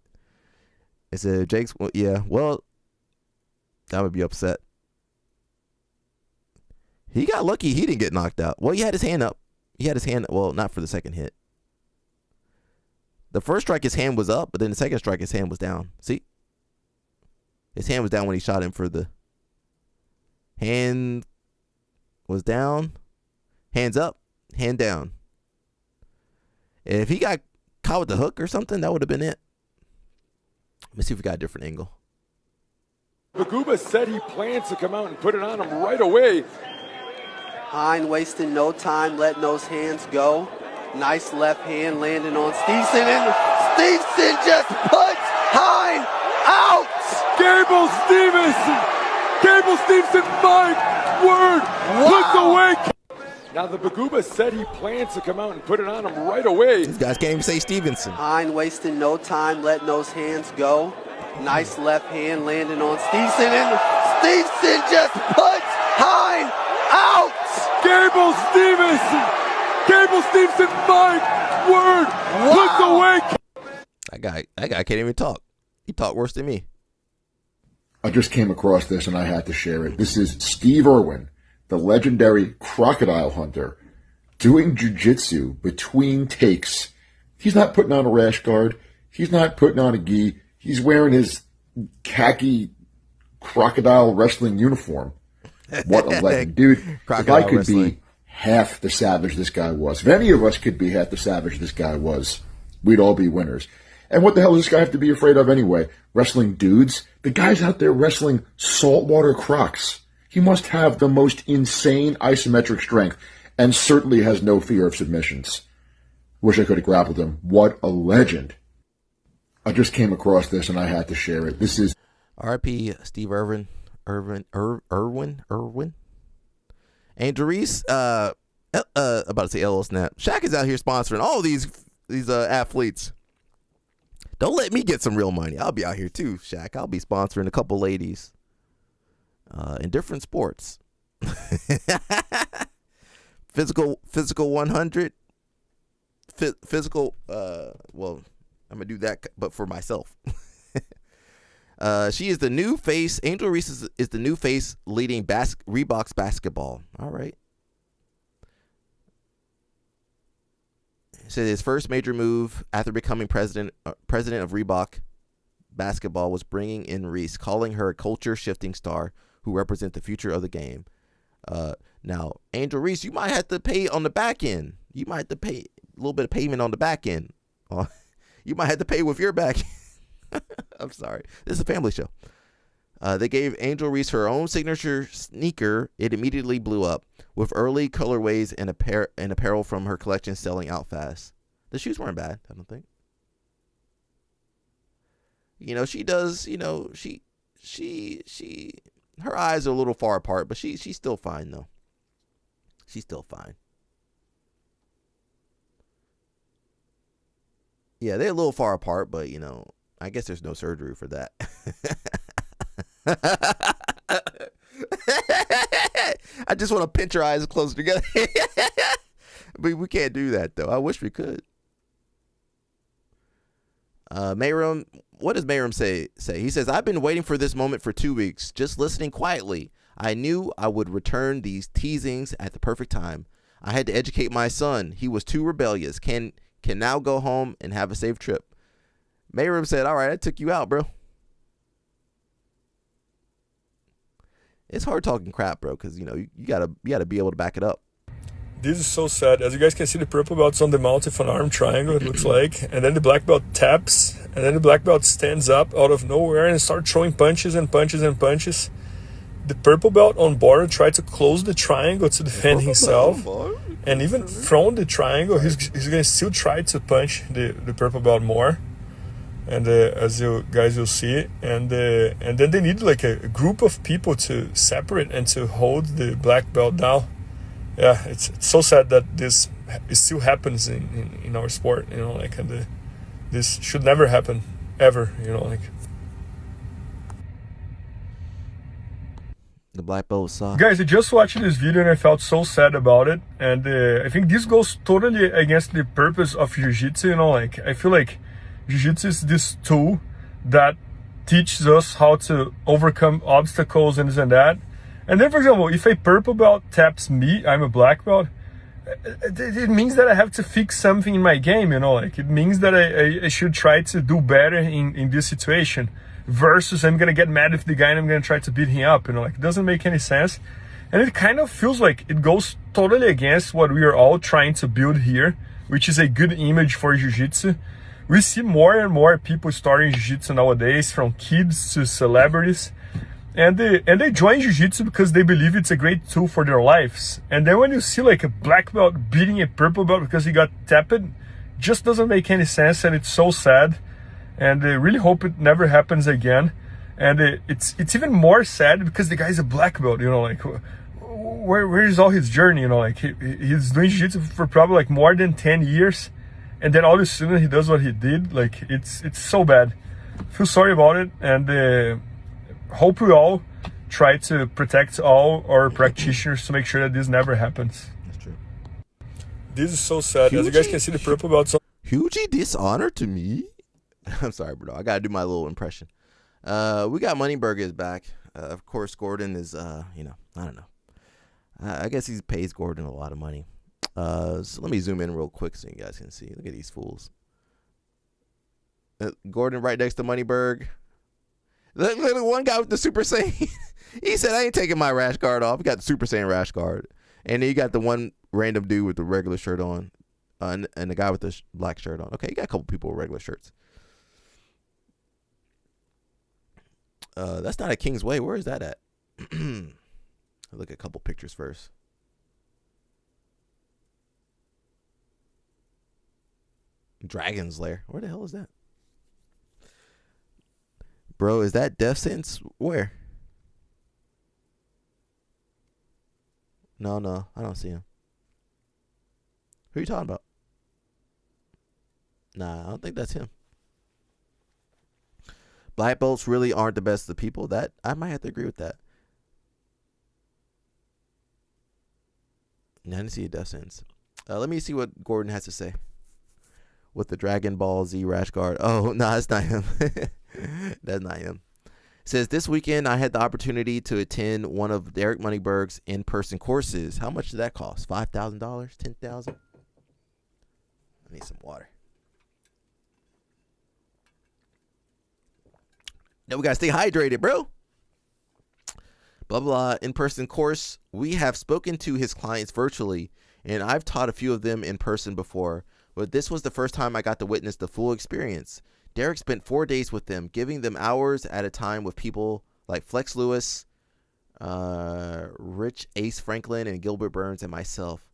It said Jake's, yeah, well, I would be upset. He got lucky he didn't get knocked out. Well, he had his hand up. Well, not for the second hit. The first strike, his hand was up, but then the second strike, his hand was down. See? His hand was down when he shot him for the... Hand was down. Hands up. Hand down. If he got caught with the hook or something, that would have been it. Let me see if we got a different angle. Baguba said he plans to come out and put it on him right away. Hine wasting no time, letting those hands go. Nice left hand landing on Stevenson, and Stevenson just puts Hine out! Gable Stevenson, my word, puts away. Now the Baguba said he plans to come out and put it on him right away. These guys can't even say Stevenson. Hine wasting no time, letting those hands go. Nice left hand landing on Stevenson, and Stevenson just puts Hine out! Gable Stevenson, my word, puts away. That guy can't even talk. He talked worse than me. I just came across this and I had to share it. This is Steve Irwin, the legendary crocodile hunter, doing jiu-jitsu between takes. He's not putting on a rash guard. He's not putting on a gi. He's wearing his khaki crocodile wrestling uniform. What a legend. Dude, if I could be half the savage this guy was, if any of us could be half the savage this guy was, we'd all be winners. And what the hell does this guy have to be afraid of anyway? Wrestling dudes? The guy's out there wrestling saltwater crocs. He must have the most insane isometric strength and certainly has no fear of submissions. Wish I could have grappled him. What a legend. I just came across this and I had to share it. This is R.I.P. Steve Irwin. Angel Reese, about to say LL Snap. Shaq is out here sponsoring all these athletes. Don't let me get some real money. I'll be out here too, Shaq. I'll be sponsoring a couple ladies in different sports. Physical 100. Physical. Well, I'm gonna do that, but for myself. She is the new face. Angel Reese is the new face leading Reebok's basketball. All right. Said his first major move after becoming president of Reebok basketball was bringing in Reese, calling her a culture-shifting star who represents the future of the game. Now, Angel Reese, you might have to pay on the back end. You might have to pay a little bit of payment on the back end. You might have to pay with your back end. I'm sorry. This is a family show. They gave Angel Reese her own signature sneaker. It immediately blew up, with early colorways and apparel from her collection selling out fast. The shoes weren't bad, I don't think. You know, she does, you know, she her eyes are a little far apart, but she's still fine though. She's still fine. Yeah, they're a little far apart, but you know, I guess there's no surgery for that. I just want to pinch her eyes closer together. But we can't do that though. I wish we could. Mayrum, what does Mayrum say? He says, I've been waiting for this moment for 2 weeks, just listening quietly. I knew I would return these teasings at the perfect time. I had to educate my son. He was too rebellious. Can now go home and have a safe trip. Mayrum said, all right, I took you out, bro. It's hard talking crap, bro, because, you know, you gotta be able to back it up. This is so sad. As you guys can see, the purple belt's on the mount of an arm triangle, it looks like. And then the black belt taps, and then the black belt stands up out of nowhere and starts throwing punches and punches and punches. The purple belt on border tried to close the triangle to defend himself. And even from the triangle, he's going to still try to punch the purple belt more. And as you guys will see, and then they need like a group of people to separate and to hold the black belt down. Yeah, it's so sad that this still happens in our sport, you know, like, and this should never happen ever, you know, like. The black belt sucks. Guys, I just watched this video and I felt so sad about it, and I think this goes totally against the purpose of jiu-jitsu, you know, like, I feel like jiu-jitsu is this tool that teaches us how to overcome obstacles and this and that. And then, for example, if a purple belt taps me, I'm a black belt, it means that I have to fix something in my game, you know, like, it means that I should try to do better in this situation, versus I'm gonna get mad with the guy and I'm gonna try to beat him up, you know, like, it doesn't make any sense. And it kind of feels like it goes totally against what we are all trying to build here, which is a good image for jiu-jitsu. We see more and more people starting jiu-jitsu nowadays, from kids to celebrities, and they join jiu-jitsu because they believe it's a great tool for their lives. And then when you see like a black belt beating a purple belt because he got tapped, just doesn't make any sense, and it's so sad. And I really hope it never happens again. And it's even more sad because the guy's a black belt, you know, like, where is all his journey, you know, like, he's doing jiu-jitsu for probably like more than 10 years. And then all of a sudden he does what he did. Like, it's so bad. Feel sorry about it, and hope we all try to protect all our practitioners to make sure that this never happens. That's true. This is so sad. As you guys can see, the purple belt's on. Huge dishonor to me. I'm sorry, bro. I gotta do my little impression. We got Moneyberg is back. Of course, Gordon is. You know, I don't know. I guess he pays Gordon a lot of money. So let me zoom in real quick so you guys can see. Look at these fools. Gordon right next to Moneyberg. Look at one guy with the Super Saiyan. He said, I ain't taking my rash guard off. He got the Super Saiyan rash guard. And then you got the one random dude with the regular shirt on. And the guy with the black shirt on. Okay, you got a couple people with regular shirts. That's not at King's Way. Where is that at? Look at a couple pictures first. Dragon's Lair. Where the hell is that? Bro, is that death sentence? Where? No, I don't see him. Who are you talking about? Nah, I don't think that's him. Black belts really aren't the best of the people. That I might have to agree with that. I didn't see a death sentence. Let me see what Gordon has to say. With the Dragon Ball Z rash guard. Oh, no, that's not him. That's not him. It says, this weekend I had the opportunity to attend one of Derek Moneyberg's in-person courses. How much did that cost? $5,000? $10,000? I need some water. Now we got to stay hydrated, bro. Blah, blah, in-person course. We have spoken to his clients virtually, and I've taught a few of them in person before, but this was the first time I got to witness the full experience. Derek spent 4 days with them, giving them hours at a time with people like Flex Lewis, Rich Ace Franklin, and Gilbert Burns, and myself.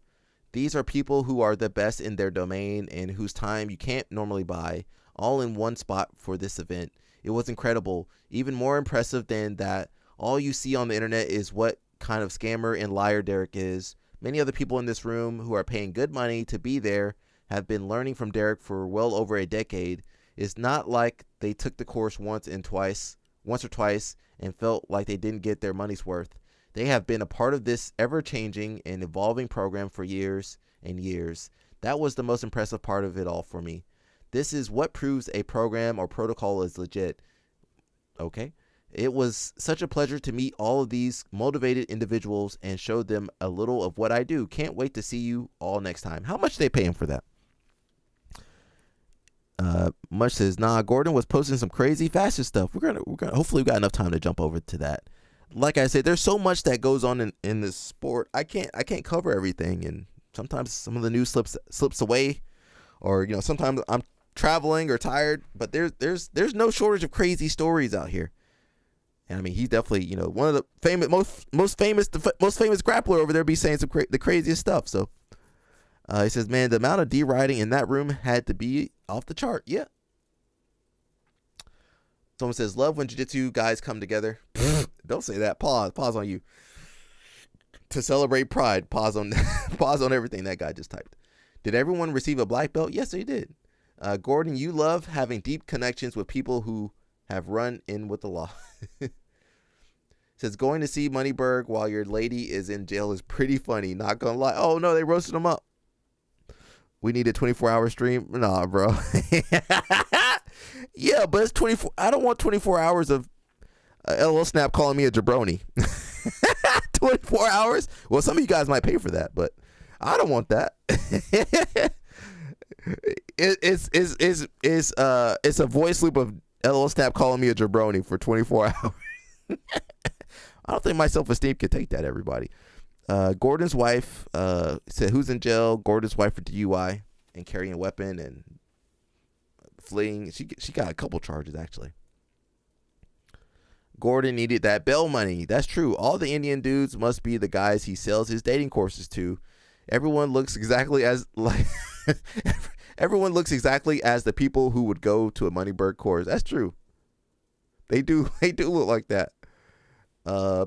These are people who are the best in their domain and whose time you can't normally buy, all in one spot for this event. It was incredible. Even more impressive than that, all you see on the internet is what kind of scammer and liar Derek is. Many other people in this room who are paying good money to be there have been learning from Derek for well over a decade. It's not like they took the course once or twice and felt like they didn't get their money's worth. They have been a part of this ever-changing and evolving program for years and years. That was the most impressive part of it all for me. This is what proves a program or protocol is legit. Okay. It was such a pleasure to meet all of these motivated individuals and show them a little of what I do. Can't wait to see you all next time. How much are they paying for that? Much says, nah, Gordon was posting some crazy fashion stuff. We're gonna hopefully we got enough time to jump over to that. Like I said, there's so much that goes on in this sport. I can't cover everything, and sometimes some of the news slips away, or sometimes I'm traveling or tired. But there's no shortage of crazy stories out here. And I mean, he's definitely one of the most famous grappler over there. Be saying the craziest stuff. So he says, man, the amount of deriding in that room had to be off the chart. Yeah. Someone says, love when jiu-jitsu guys come together. Don't say that. Pause on you. To celebrate pride. Pause on everything that guy just typed. Did everyone receive a black belt? Yes, they did. Gordon, you love having deep connections with people who have run in with the law. Says, going to see Moneyberg while your lady is in jail is pretty funny. Not gonna lie. Oh no, they roasted him up. We need a 24-hour stream. Nah, bro. Yeah, but it's 24. I don't want 24 hours of LL Snap calling me a jabroni. 24 hours? Well, some of you guys might pay for that, but I don't want that. It's a voice loop of LL Snap calling me a jabroni for 24 hours. I don't think my self-esteem can take that, everybody. Gordon's wife said, who's in jail? Gordon's wife for DUI and carrying a weapon and fleeing. She got a couple charges, actually. Gordon needed that bail money. That's true. All the Indian dudes must be the guys he sells his dating courses to. Everyone looks exactly as everyone looks exactly as the people who would go to a Moneyberg course. That's true. They do look like that.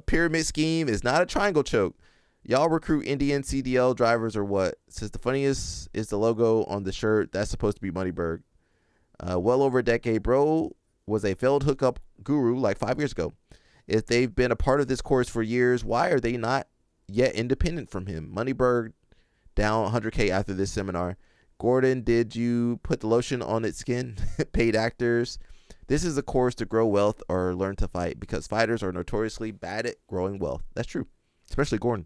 Pyramid scheme is not a triangle choke. Y'all recruit Indian CDL drivers or what? Says the funniest is the logo on the shirt. That's supposed to be Moneyberg. Well over a decade, bro was a failed hookup guru like 5 years ago. If they've been a part of this course for years, why are they not yet independent from him? Moneyberg down 100K after this seminar. Gordon, did you put the lotion on its skin? Paid actors. This is a course to grow wealth or learn to fight, because fighters are notoriously bad at growing wealth. That's true, especially Gordon.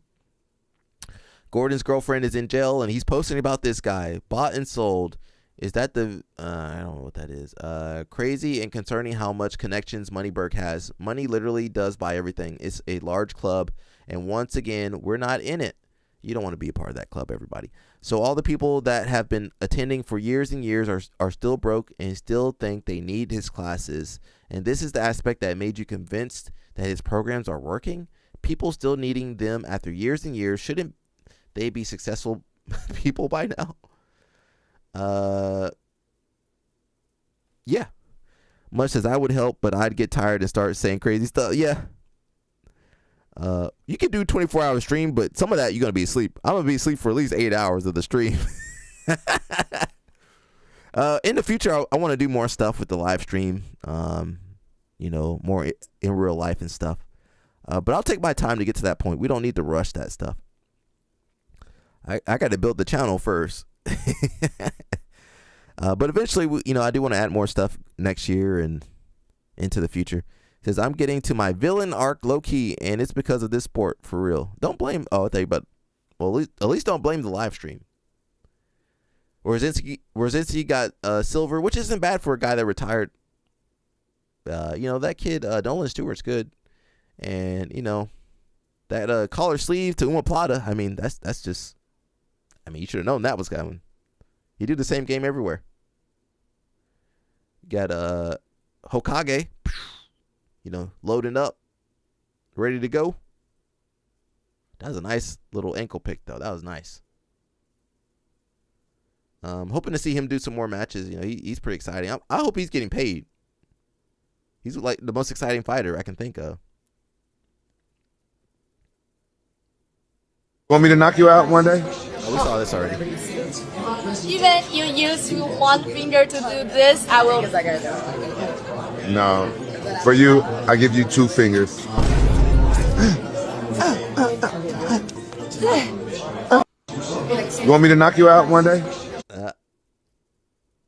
Gordon's girlfriend is in jail, and he's posting about this guy. Bought and sold. Is that the, I don't know what that is. Crazy and concerning how much connections Moneyberg has. Money literally does buy everything. It's a large club, and once again, we're not in it. You don't want to be a part of that club, everybody. So all the people that have been attending for years and years are still broke and still think they need his classes. And this is the aspect that made you convinced that his programs are working. People still needing them after years and years. Shouldn't they be successful people by now? Yeah. much as I would help, but I'd get tired and start saying crazy stuff. Yeah. You can do 24-hour stream, but some of that you're going to be asleep. I'm going to be asleep for at least 8 hours of the stream. In the future, I want to do more stuff with the live stream, more in real life and stuff. But I'll take my time to get to that point. We don't need to rush that stuff. I got to build the channel first. But eventually, I do want to add more stuff next year and into the future. It says, I'm getting to my villain arc low-key, and it's because of this sport, for real. Don't blame... Oh, I tell you, but... Well, at least don't blame the live stream. Rosinski got silver, which isn't bad for a guy that retired. That kid, Nolan Stewart's good. And, that collar sleeve to Umaplata, I mean, that's just... I mean, you should have known that was coming. He did the same game everywhere. Got Hokage, loading up, ready to go. That was a nice little ankle pick, though. That was nice. Hoping to see him do some more matches. He's pretty exciting. I hope he's getting paid. He's like the most exciting fighter I can think of. Want me to knock you out one day? Oh, we saw this already. Even you use one finger to do this, I will. No. For you, I give you 2 fingers. You want me to knock you out one day?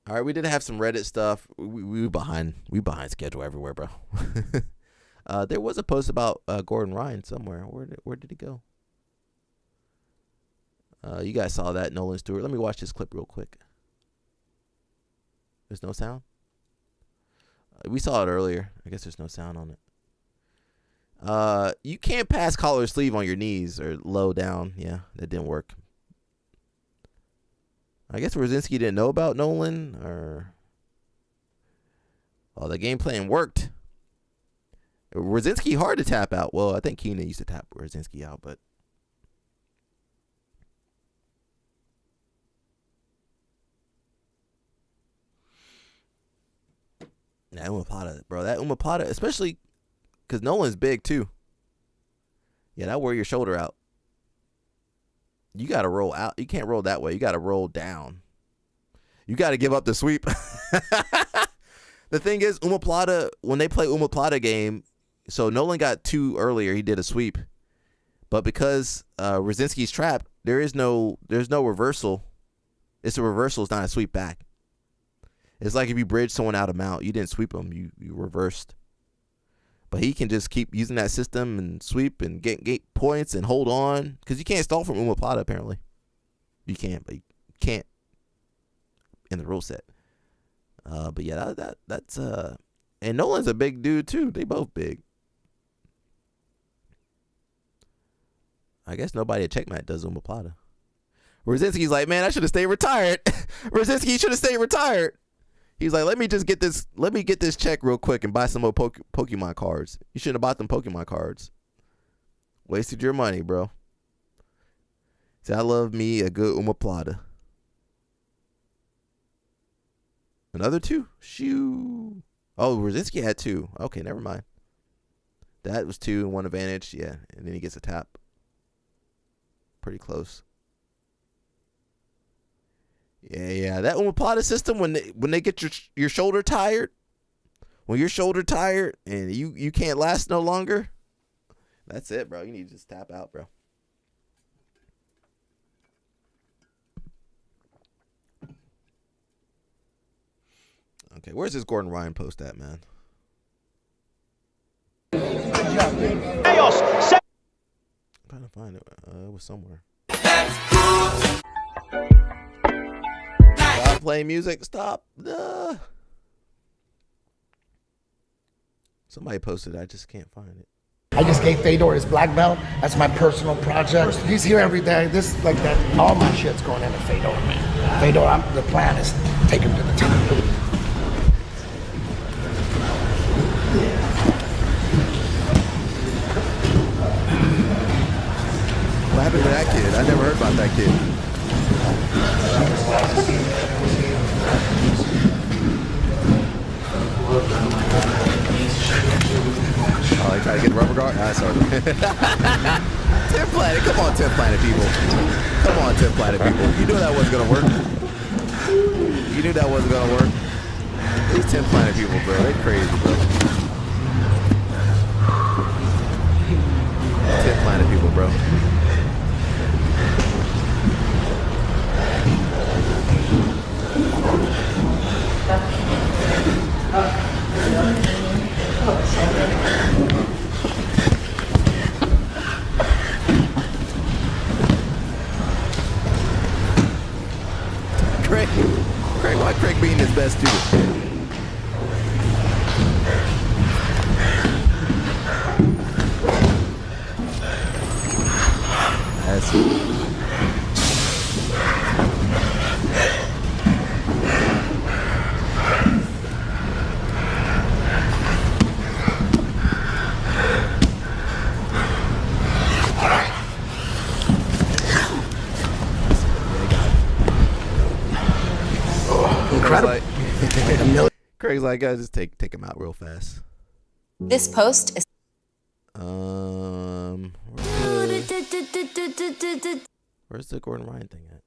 All right, we did have some Reddit stuff. We behind schedule everywhere, bro. There was a post about Gordon Ryan somewhere. Where did he go? You guys saw that, Nolan Stewart. Let me watch this clip real quick. There's no sound? We saw it earlier. I guess there's no sound on it. You can't pass collar sleeve on your knees or low down. Yeah, that didn't work. I guess Rosinski didn't know about Nolan, or... Oh, the game plan worked. Rosinski hard to tap out. Well, I think Keenan used to tap Rosinski out, but... That Umaplata, bro. That Umaplata, especially because Nolan's big, too. Yeah, that wear your shoulder out. You got to roll out. You can't roll that way. You got to roll down. You got to give up the sweep. The thing is, Umaplata, when they play Umaplata game, so Nolan got 2 earlier. He did a sweep. But because Rosinski's trapped, there's no reversal. It's a reversal. It's not a sweep back. It's like if you bridge someone out of mount. You didn't sweep them. You reversed. But he can just keep using that system and sweep and get points and hold on. Because you can't stall from Umaplata, apparently. You can, but you can't in the rule set. But yeah, that's... And Nolan's a big dude, too. They both big. I guess nobody at Checkmate does Umaplata. Rosinski's like, man, I should have stayed retired. Rosinski should have stayed retired. He's like, let me get this check real quick and buy some more Pokemon cards. You shouldn't have bought them Pokemon cards. Wasted your money, bro. See, I love me a good Umaplata. Another 2? Shoo. Oh, Rosinski had 2. Okay, never mind. That was 2 and 1 advantage. Yeah, and then he gets a tap. Pretty close. Yeah. That Umaplata system, when they get your shoulder tired, when your shoulder tired and you can't last no longer, that's it, bro. You need to just tap out, bro. Okay, where's this Gordon Ryan post at, man? Chaos. I'm trying to find it. It was somewhere. Stop playing music. Stop. Somebody posted it. I just can't find it. I just gave Fedor his black belt. That's my personal project. He's here every day. This, like that, all my shit's going into Fedor, man. Fedor, the plan is take him to the top. What happened to that kid? I never heard about that kid. Oh, they try to get the rubber guard? Sorry. 10 Planet. Come on, 10 Planet people. Come on, 10 Planet people. You knew that wasn't going to work. You knew that wasn't going to work. These 10 Planet people, bro. They crazy, bro. 10 Planet people, bro. Craig, why Craig being his best student? That's incredible. Craig's like, guys, just take him out real fast. This post is. Where's the Gordon Ryan thing at?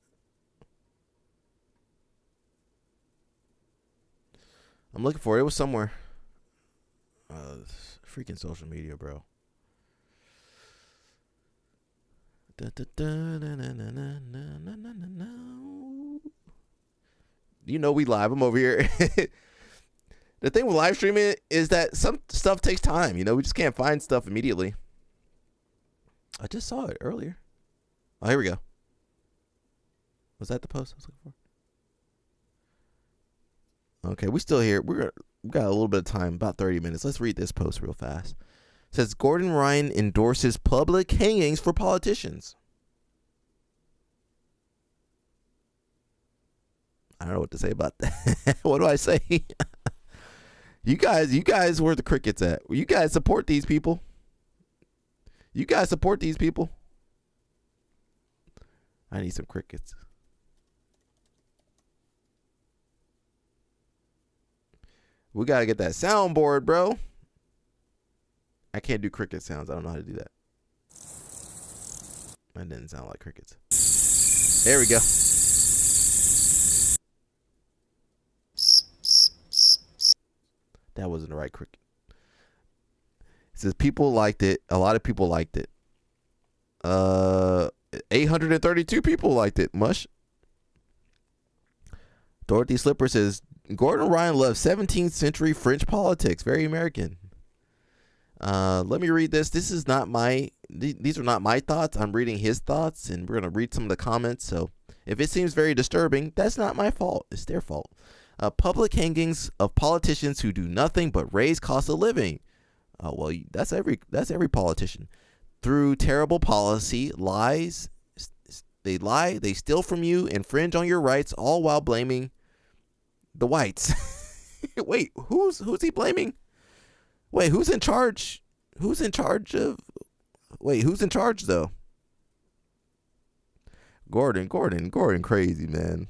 I'm looking for it. It was somewhere. Freaking social media, bro. You know we live. I'm over here. The thing with live streaming is that some stuff takes time. You know, we just can't find stuff immediately. I just saw it earlier. Oh, here we go. Was that the post I was looking for? Okay, we still here. We got a little bit of time, about 30 minutes. Let's read this post real fast. It says, Gordon Ryan endorses public hangings for politicians. I don't know what to say about that. What do I say? You guys, where the crickets at? You guys support these people. You guys support these people. I need some crickets. We gotta get that soundboard, bro. I can't do cricket sounds. I don't know how to do that. That didn't sound like crickets. There we go. That wasn't the right cricket. It says people liked it. A lot of people liked it. 832 people liked it. Mush. Dorothy Slipper says Gordon Ryan loves 17th century French politics. Very American. Let me read this. This is not my. These are not my thoughts. I'm reading his thoughts, and we're gonna read some of the comments. So if it seems very disturbing, that's not my fault. It's their fault. Public hangings of politicians who do nothing but raise cost of living. Well, that's every politician. Through terrible policy, lies, they lie, they steal from you, infringe on your rights, all while blaming the whites. Wait, who's he blaming? Wait, who's in charge? Who's in charge though? Gordon crazy, man.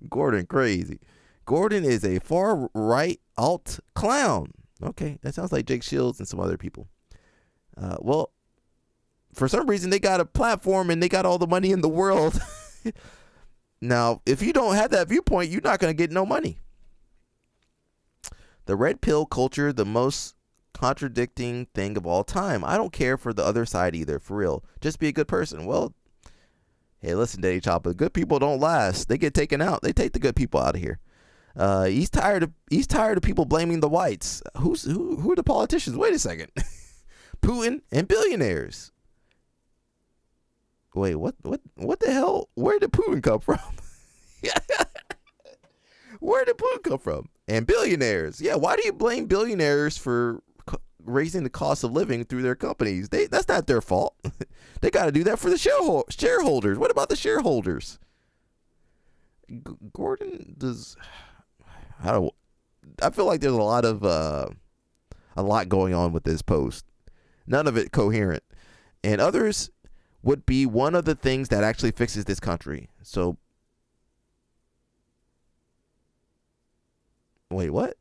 Gordon crazy. Gordon is a far right alt clown. Okay, that sounds like Jake Shields and some other people. Well, for some reason they got a platform and they got all the money in the world. Now, if you don't have that viewpoint, you're not going to get no money. The red pill culture, the most contradicting thing of all time. I don't care for the other side either, for real. Just be a good person. Well, hey, listen, Daddy Chopper, good people don't last. They get taken out. They take the good people out of here. He's tired of people blaming the whites. Who are the politicians? Wait a second. Putin and billionaires. Wait, what the hell? Where did Putin come from? Where did Putin come from? And billionaires. Yeah, why do you blame billionaires for raising the cost of living through their companies? That's not their fault. They got to do that for the shareholders. What about the shareholders? Gordon does. I feel like there's a lot going on with this post. None of it coherent. And others would be one of the things that actually fixes this country. So, wait, what?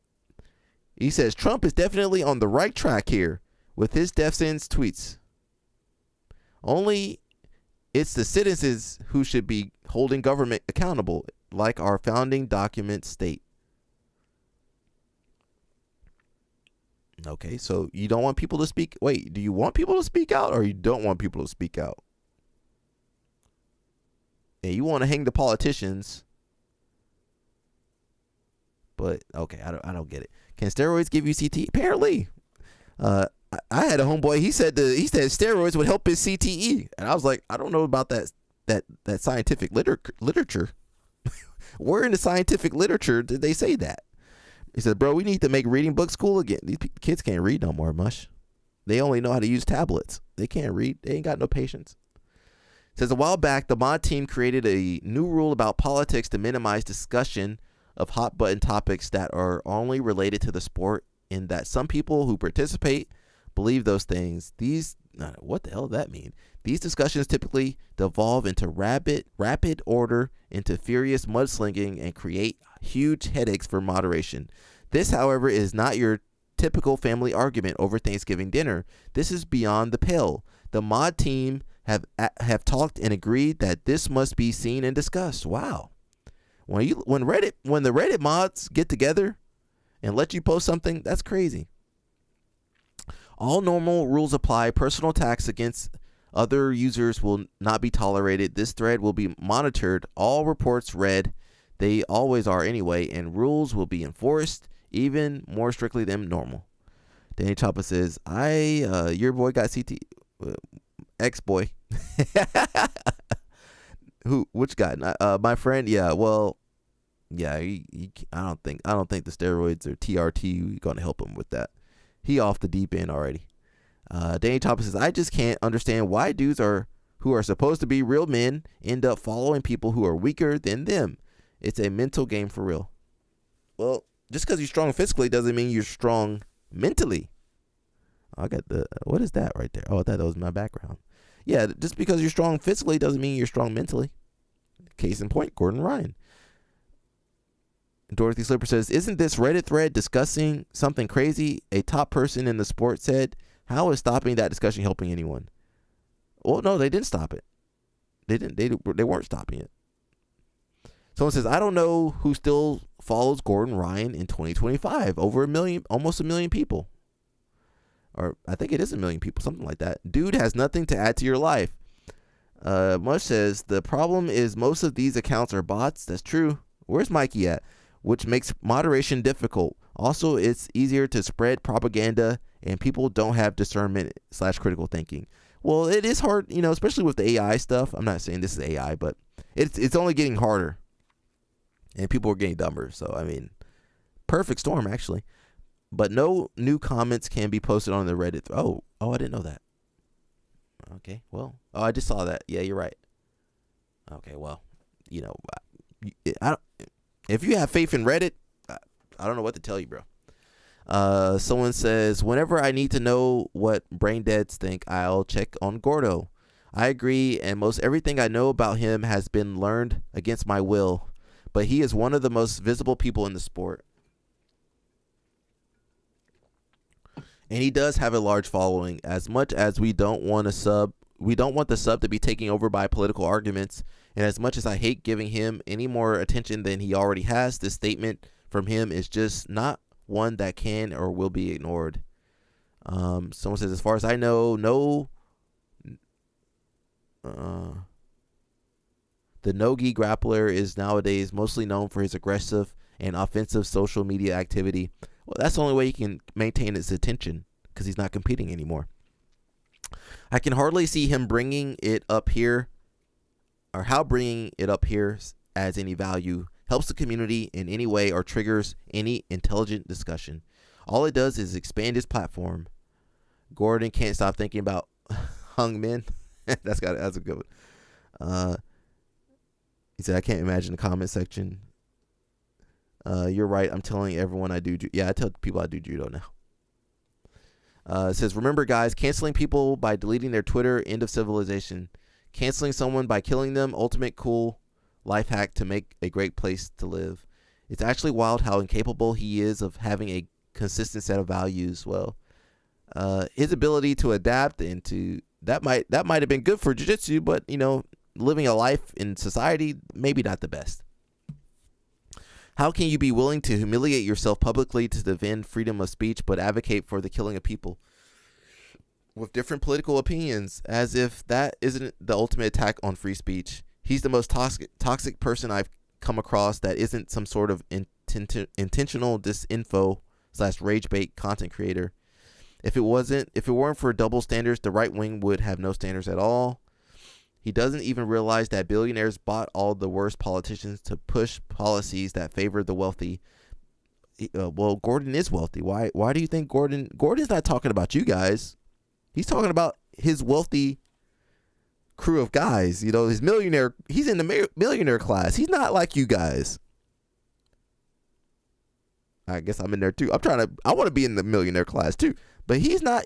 He says Trump is definitely on the right track here. with his death sentence tweets. Only it's the citizens who should be holding government accountable, like our founding documents state. Okay, so you don't want people to speak. Wait, do you want people to speak out, or you don't want people to speak out? And you want to hang the politicians, but okay, I don't get it. Can steroids give you CTE? Apparently, I had a homeboy. He said steroids would help his CTE, and I was like, I don't know about that scientific literature. Where in the scientific literature did they say that? He said, bro, we need to make reading books cool again. These kids can't read no more, mush. They only know how to use tablets. They can't read. They ain't got no patience. Says a while back, the mod team created a new rule about politics to minimize discussion of hot button topics that are only related to the sport, in that some people who participate believe those things. What the hell does that mean? These discussions typically devolve into rapid order into furious mudslinging and create huge headaches for moderation. This, however, is not your typical family argument over Thanksgiving dinner. This is beyond the pale. The mod team have talked and agreed that this must be seen and discussed. Wow. When the Reddit mods get together and let you post something, that's crazy. All normal rules apply. Personal attacks against other users will not be tolerated. This thread will be monitored. All reports read. They always are anyway, and rules will be enforced even more strictly than normal. Danny Choppa says, your boy got CT, ex-boy. Which guy? My friend. Yeah. Well, yeah. I don't think the steroids or TRT going to help him with that. He off the deep end already. Danny Choppa says, I just can't understand why dudes who are supposed to be real men end up following people who are weaker than them. It's a mental game for real. Well, just because you're strong physically doesn't mean you're strong mentally. I got what is that right there? Oh, I thought that was my background. Yeah, just because you're strong physically doesn't mean you're strong mentally. Case in point, Gordon Ryan. Dorothy Slipper says, isn't this Reddit thread discussing something crazy? A top person in the sport said, how is stopping that discussion helping anyone? Well, no, they didn't stop it. They weren't stopping it. Someone says, I don't know who still follows Gordon Ryan in 2025. Almost a million people. Or I think it is 1 million people, something like that. Dude has nothing to add to your life. Mush says, the problem is most of these accounts are bots. That's true. Where's Mikey at? Which makes moderation difficult. Also, it's easier to spread propaganda, and people don't have discernment / critical thinking. Well, it is hard, especially with the AI stuff. I'm not saying this is AI, but it's only getting harder. And people are getting dumber. So, I mean, perfect storm, actually. But no new comments can be posted on the Reddit. Oh, I didn't know that. Okay, well. Oh, I just saw that. Yeah, you're right. Okay, well, if you have faith in Reddit, I don't know what to tell you, bro. Someone says, whenever I need to know what brain deads think, I'll check on Gordo. I agree, and most everything I know about him has been learned against my will, but he is one of the most visible people in the sport. And he does have a large following. As much as we don't want the sub to be taken over by political arguments, and as much as I hate giving him any more attention than he already has, this statement from him is just not one that can or will be ignored. Someone says, as far as I know, the no-gi grappler is nowadays mostly known for his aggressive and offensive social media activity. Well, that's the only way he can maintain his attention, because he's not competing anymore. I can hardly see him bringing it up here, or how bringing it up here adds any value, helps the community in any way, or triggers any intelligent discussion. All it does is expand his platform. Gordon can't stop thinking about hung men. That's a good one. He said, I can't imagine the comment section. You're right. I'm telling everyone I do. I tell people I do judo now. It says, remember, guys, canceling people by deleting their Twitter, end of civilization. Canceling someone by killing them, ultimate cool life hack to make a great place to live. It's actually wild how incapable he is of having a consistent set of values. Well, His ability to adapt and to that might have been good for jiu-jitsu, but living a life in society, maybe not the best. How can you be willing to humiliate yourself publicly to defend freedom of speech but advocate for the killing of people with different political opinions, as if that isn't the ultimate attack on free speech? He's the most toxic person I've come across that isn't some sort of intentional disinfo / rage bait content creator. If it weren't for double standards, the right wing would have no standards at all. He doesn't even realize that billionaires bought all the worst politicians to push policies that favor the wealthy. Well, Gordon is wealthy. Why do you think Gordon's not talking about you guys? He's talking about his wealthy crew of guys. His millionaire. He's in the millionaire class. He's not like you guys. I guess I'm in there too. I want to be in the millionaire class too. But he's not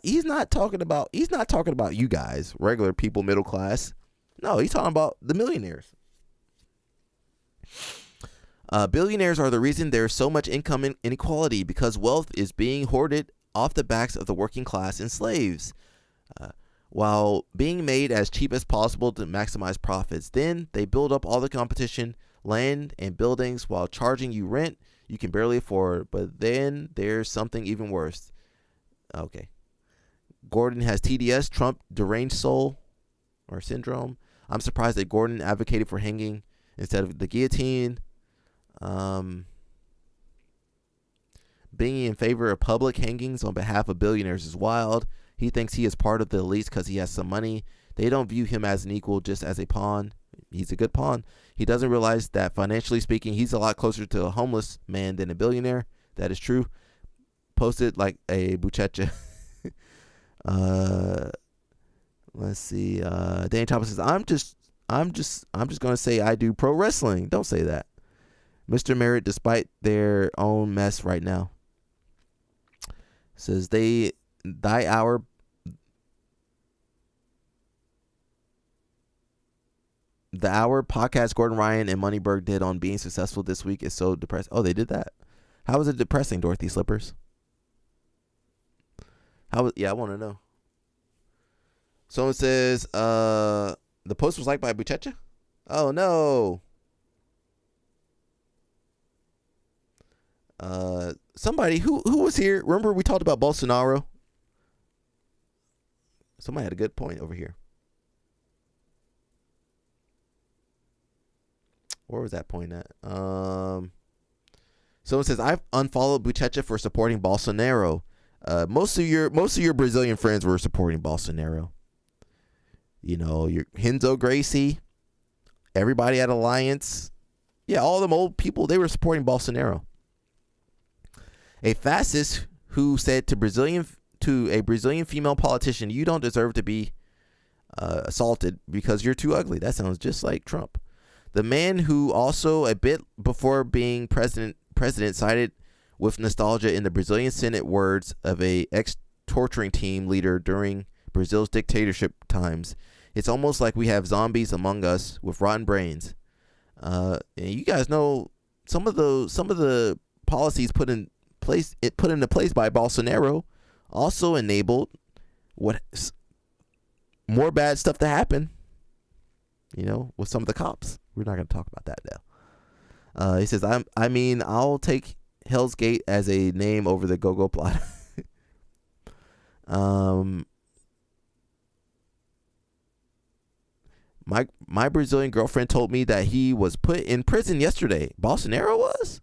talking about you guys, regular people, middle class. No, he's talking about the millionaires. Billionaires are the reason there's so much income inequality, because wealth is being hoarded off the backs of the working class and slaves, while being made as cheap as possible to maximize profits. Then they build up all the competition, land, and buildings while charging you rent you can barely afford. But then there's something even worse. Okay. Gordon has TDS, Trump deranged soul or syndrome. I'm surprised that Gordon advocated for hanging instead of the guillotine. Being in favor of public hangings on behalf of billionaires is wild. He thinks he is part of the elites because he has some money. They don't view him as an equal, just as a pawn. He's a good pawn. He doesn't realize that financially speaking, he's a lot closer to a homeless man than a billionaire. That is true. Posted like a buchecha. Let's see. Danny Thomas says, I'm just gonna say I do pro wrestling. Don't say that. Mr. Merritt, despite their own mess right now, says the hour podcast Gordon Ryan and Moneyberg did on being successful this week is so depressing. Oh, they did that. How was it depressing, Dorothy Slippers? I want to know. Someone says, the post was liked by Buchecha? Oh, no. Somebody who was here. Remember we talked about Bolsonaro? Somebody had a good point over here. Where was that point at? Someone says, I've unfollowed Buchecha for supporting Bolsonaro. Most of your Brazilian friends were supporting Bolsonaro. Your Renzo Gracie, everybody at Alliance. Yeah, all them old people, they were supporting Bolsonaro. A fascist who said to a Brazilian female politician, you don't deserve to be assaulted because you're too ugly. That sounds just like Trump. The man who also a bit before being president cited with nostalgia in the Brazilian Senate words of a ex-torturing team leader during Brazil's dictatorship times. It's almost like we have zombies among us with rotten brains. And you guys know some of the policies put into place by Bolsonaro also enabled more bad stuff to happen. With some of the cops. We're not going to talk about that now. He says, I'll take Hell's Gate as a name over the Go-Go plot. My Brazilian girlfriend told me that he was put in prison yesterday. Bolsonaro was?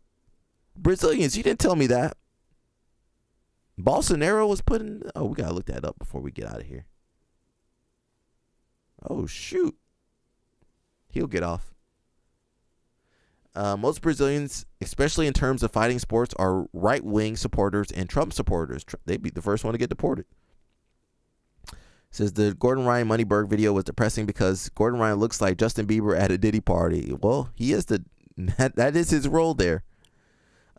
Brazilians, you didn't tell me that. Bolsonaro was put in... Oh, we got to look that up before we get out of here. Oh, shoot. He'll get off. Most Brazilians, especially in terms of fighting sports, are right-wing supporters and Trump supporters. They'd be the first one to get deported. Says the Gordon Ryan Moneyberg video was depressing because Gordon Ryan looks like Justin Bieber at a Diddy party. Well, he is that is his role there.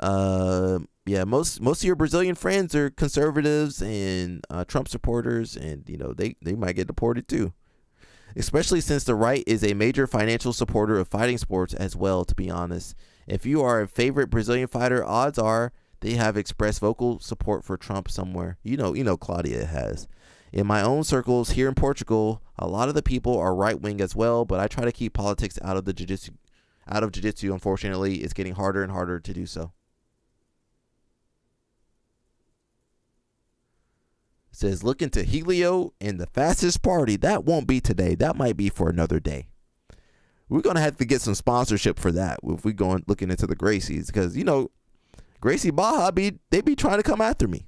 Yeah, most of your Brazilian friends are conservatives and Trump supporters, and they might get deported too. Especially since the right is a major financial supporter of fighting sports as well, to be honest. If you are a favorite Brazilian fighter, odds are they have expressed vocal support for Trump somewhere. You know, Claudia has. In my own circles here in Portugal, a lot of the people are right-wing as well, but I try to keep politics out of jiu-jitsu. Unfortunately, it's getting harder and harder to do so. It says, look into Helio and the fastest party. That won't be today. That might be for another day. We're going to have to get some sponsorship for that if we go and looking into the Gracies, because, Gracie Baja, they be trying to come after me.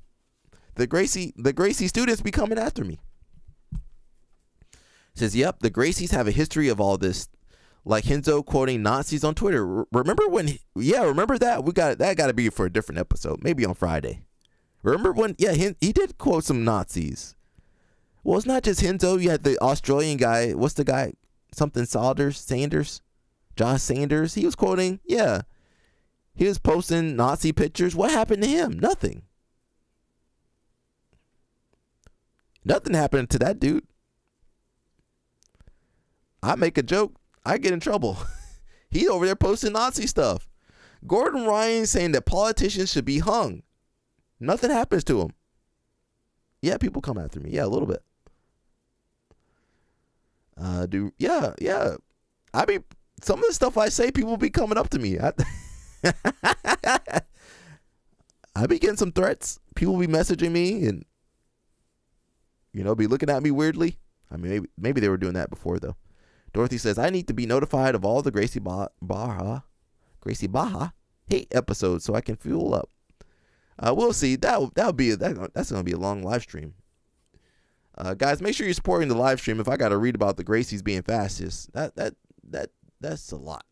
The Gracie students be coming after me. It says, yep, the Gracies have a history of all this. Like Henzo quoting Nazis on Twitter. Remember that? That got to be for a different episode. Maybe on Friday. Remember when, he did quote some Nazis. Well, it's not just Henzo. You had the Australian guy. What's the guy? Something Sanders? Josh Sanders. He was quoting, he was posting Nazi pictures. What happened to him? Nothing. Nothing happened to that dude. I make a joke, I get in trouble. He over there posting Nazi stuff. Gordon Ryan saying that politicians should be hung. Nothing happens to him. Yeah, people come after me. Yeah, a little bit. I mean, some of the stuff I say, people be coming up to me. I be getting some threats. People be messaging me and, be looking at me weirdly. I mean, maybe they were doing that before, though. Dorothy says, I need to be notified of all the Gracie Baja hate episodes so I can fuel up. We'll see. That's going to be a long live stream. Guys, make sure you're supporting the live stream. If I got to read about the Gracies being fastest, that's a lot.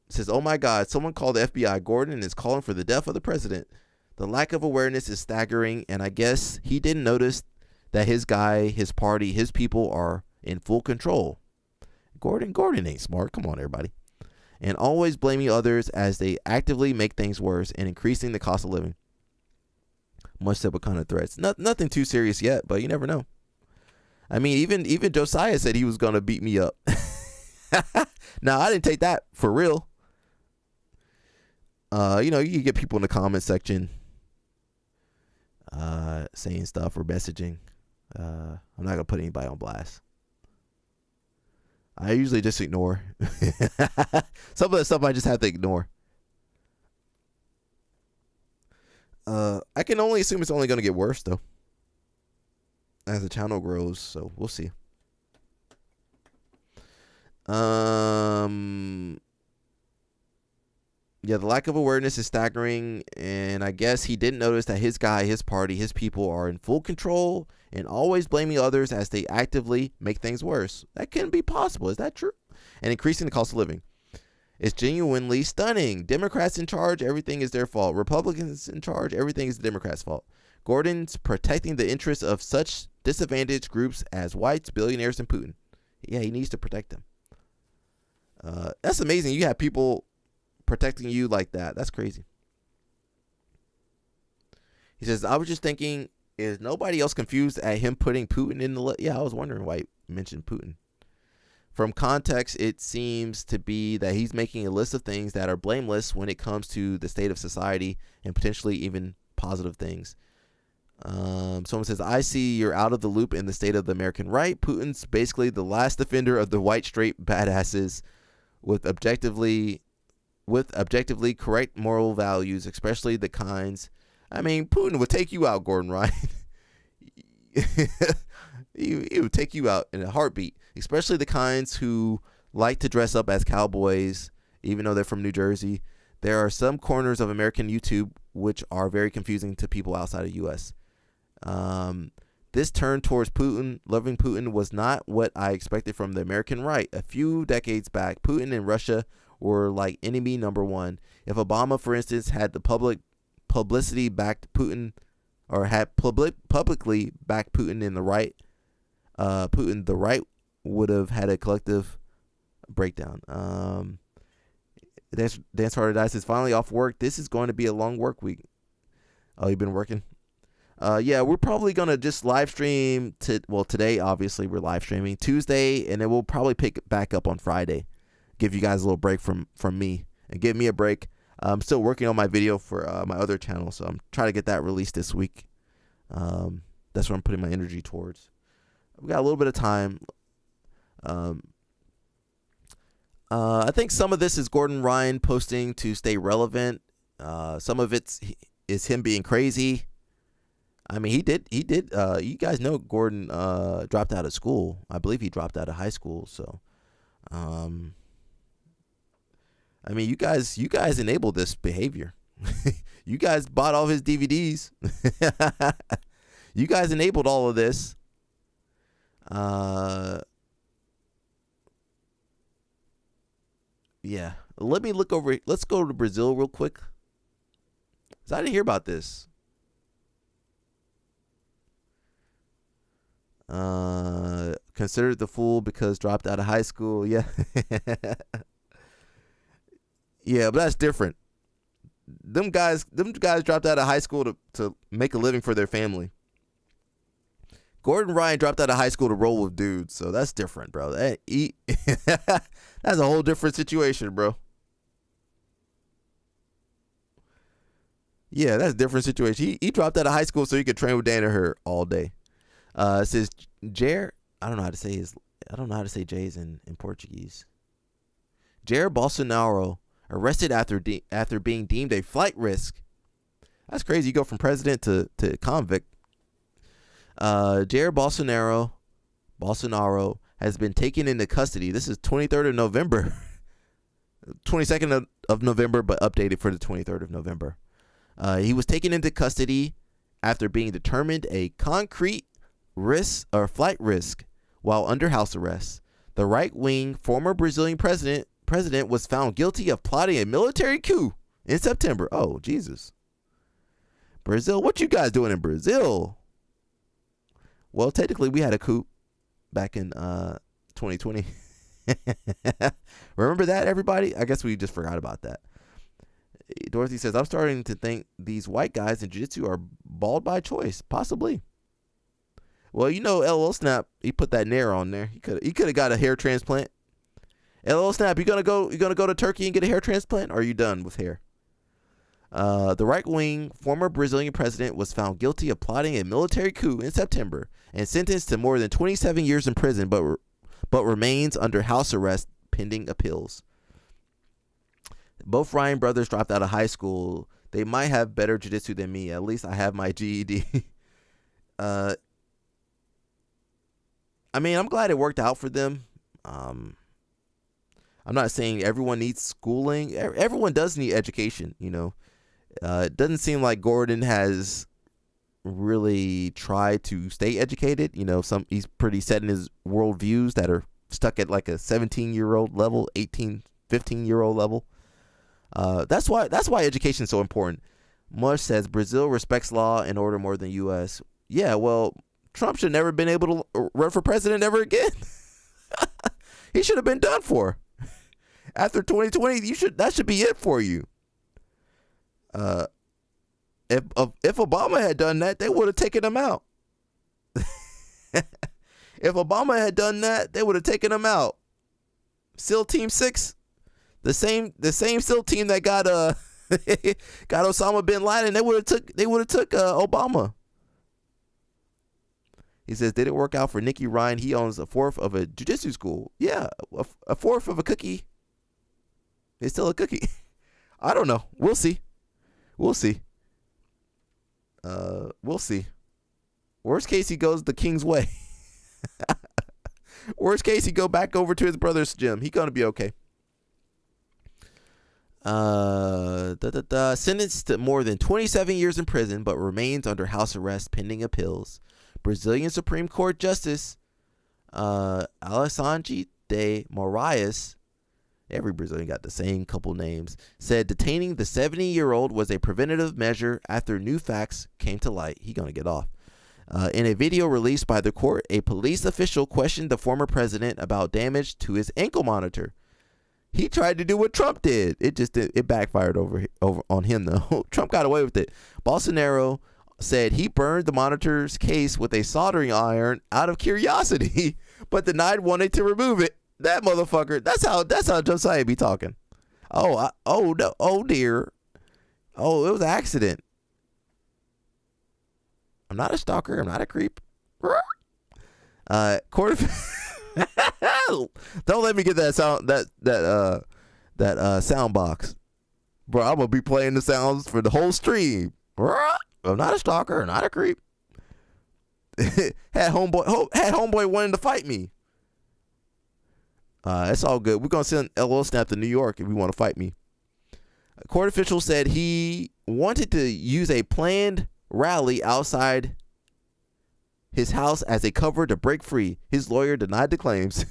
Says, oh my God, someone called the FBI. Gordon is calling for the death of the president. The lack of awareness is staggering, and I guess he didn't notice that his guy, his party, his people are in full control. Gordon ain't smart. Come on, everybody. And always blaming others as they actively make things worse and increasing the cost of living. Much said what kind of threats. Nothing too serious yet, but you never know. I mean, even Josiah said he was going to beat me up. Now, I didn't take that for real. You can get people in the comment section saying stuff or messaging. I'm not going to put anybody on blast. I usually just ignore. Some of the stuff I just have to ignore. I can only assume it's only going to get worse, though, as the channel grows, so we'll see. Yeah, the lack of awareness is staggering, and I guess he didn't notice that his guy, his party, his people are in full control and always blaming others as they actively make things worse. That can be possible. Is that true? And increasing the cost of living. It's genuinely stunning. Democrats in charge, everything is their fault. Republicans in charge, everything is the Democrats' fault. Gordon's protecting the interests of such disadvantaged groups as whites, billionaires, and Putin. Yeah, he needs to protect them. That's amazing. You have people protecting you like that. That's crazy. He says, I was just thinking, is nobody else confused at him putting Putin in the list? Yeah, I was wondering why he mentioned Putin. From context, it seems to be that he's making a list of things that are blameless when it comes to the state of society and potentially even positive things. Someone says, I see you're out of the loop in the state of the American right. Putin's basically the last defender of the white straight badasses with objectively correct moral values, especially the kinds. I mean, Putin would take you out, Gordon Ryan. he would take you out in a heartbeat, especially the kinds who like to dress up as cowboys, even though they're from New Jersey. There are some corners of American YouTube which are very confusing to people outside of U.S. This turn towards Putin, loving Putin, was not what I expected from the American right. A few decades back, Putin and Russia were like enemy number one. If Obama, for instance, had the publicity backed Putin, or had publicly backed Putin in the right, the right would have had a collective breakdown. Dance Harder Dice is finally off work. This is going to be a long work week. Oh, you've been working? Yeah, we're probably going to just live stream today, obviously, we're live streaming Tuesday, and then we'll probably pick it back up on Friday. Give you guys a little break from me and give me a break. I'm still working on my video for my other channel, so I'm trying to get that released this week. That's what I'm putting my energy towards. We got a little bit of time. I think some of this is Gordon Ryan posting to stay relevant. Some of it is him being crazy. I mean, he did. You guys know Gordon dropped out of school. I believe he dropped out of high school. So, I mean, you guys enabled this behavior. You guys bought all his DVDs. You guys enabled all of this. Yeah. Let me look over. Let's go to Brazil real quick. 'Cause I didn't hear about this. Considered the fool because dropped out of high school. Yeah. Yeah, but that's different. Them guys dropped out of high school to make a living for their family. Gordon Ryan dropped out of high school to roll with dudes, so that's different, bro. That's a whole different situation, bro. Yeah, that's a different situation. He dropped out of high school so he could train with Danaher all day. It says Jair. I don't know how to say J's in Portuguese. Jair Bolsonaro arrested after being deemed a flight risk. That's crazy. You go from president to convict. Jair Bolsonaro has been taken into custody. This is 23rd of November. 22nd of November, but updated for the 23rd of November. He was taken into custody after being determined a concrete risk or flight risk while under house arrest. The right-wing former Brazilian president was found guilty of plotting a military coup in September. Oh, Jesus. Brazil, what you guys doing in Brazil? Well, technically, we had a coup back in 2020. Remember that, everybody? I guess we just forgot about that. Dorothy says, I'm starting to think these white guys in jiu-jitsu are bald by choice. Possibly. Well, you know, LL Snap, he put that nair on there. He could have got a hair transplant. LL Snap, you gonna go to Turkey and get a hair transplant, or are you done with hair? The right-wing former Brazilian president was found guilty of plotting a military coup in September and sentenced to more than 27 years in prison, but remains under house arrest pending appeals. Both Ryan brothers dropped out of high school. They might have better jiu-jitsu than me. At least I have my GED. I mean, I'm glad it worked out for them. I'm not saying everyone needs schooling. Everyone does need education, you know. It doesn't seem like Gordon has really tried to stay educated. You know, he's pretty set in his worldviews that are stuck at like a 17-year-old level, 18, 15-year-old level. That's why education is so important. Mush says Brazil respects law and order more than U.S. Yeah, well, Trump should never been able to run for president ever again. He should have been done for. After 2020, that should be it for you. If Obama had done that, they would have taken him out. If Obama had done that, they would have taken him out. SEAL Team 6, the same SEAL team that got got Osama bin Laden, they would have took Obama. He says, did it work out for Nicky Ryan? He owns a fourth of a jiu-jitsu school. Yeah, a fourth of a cookie is still a cookie. I don't know. We'll see. We'll see. Worst case, he goes the King's way. Worst case, he go back over to his brother's gym. He gonna be okay. Sentenced to more than 27 years in prison, but remains under house arrest pending appeals. Brazilian Supreme Court Justice Alexandre de Moraes, every Brazilian got the same couple names, said detaining the 70-year-old was a preventative measure after new facts came to light. He gonna get off. In a video released by the court, a police official questioned the former president about damage to his ankle monitor. He tried to do what Trump did. It backfired over on him though. Trump got away with it. Bolsonaro said he burned the monitor's case with a soldering iron out of curiosity, but denied wanting to remove it. That motherfucker. That's how Josiah be talking. Oh no, oh dear. Oh, it was an accident. I'm not a stalker. I'm not a creep. Court. Don't let me get that sound. That sound box, bro. I'm gonna be playing the sounds for the whole stream. I'm not a stalker. I'm not a creep. had homeboy wanting to fight me. It's all good. We're gonna send LOL Snap to New York if you want to fight me. A court official said he wanted to use a planned rally outside his house as a cover to break free. His lawyer denied the claims.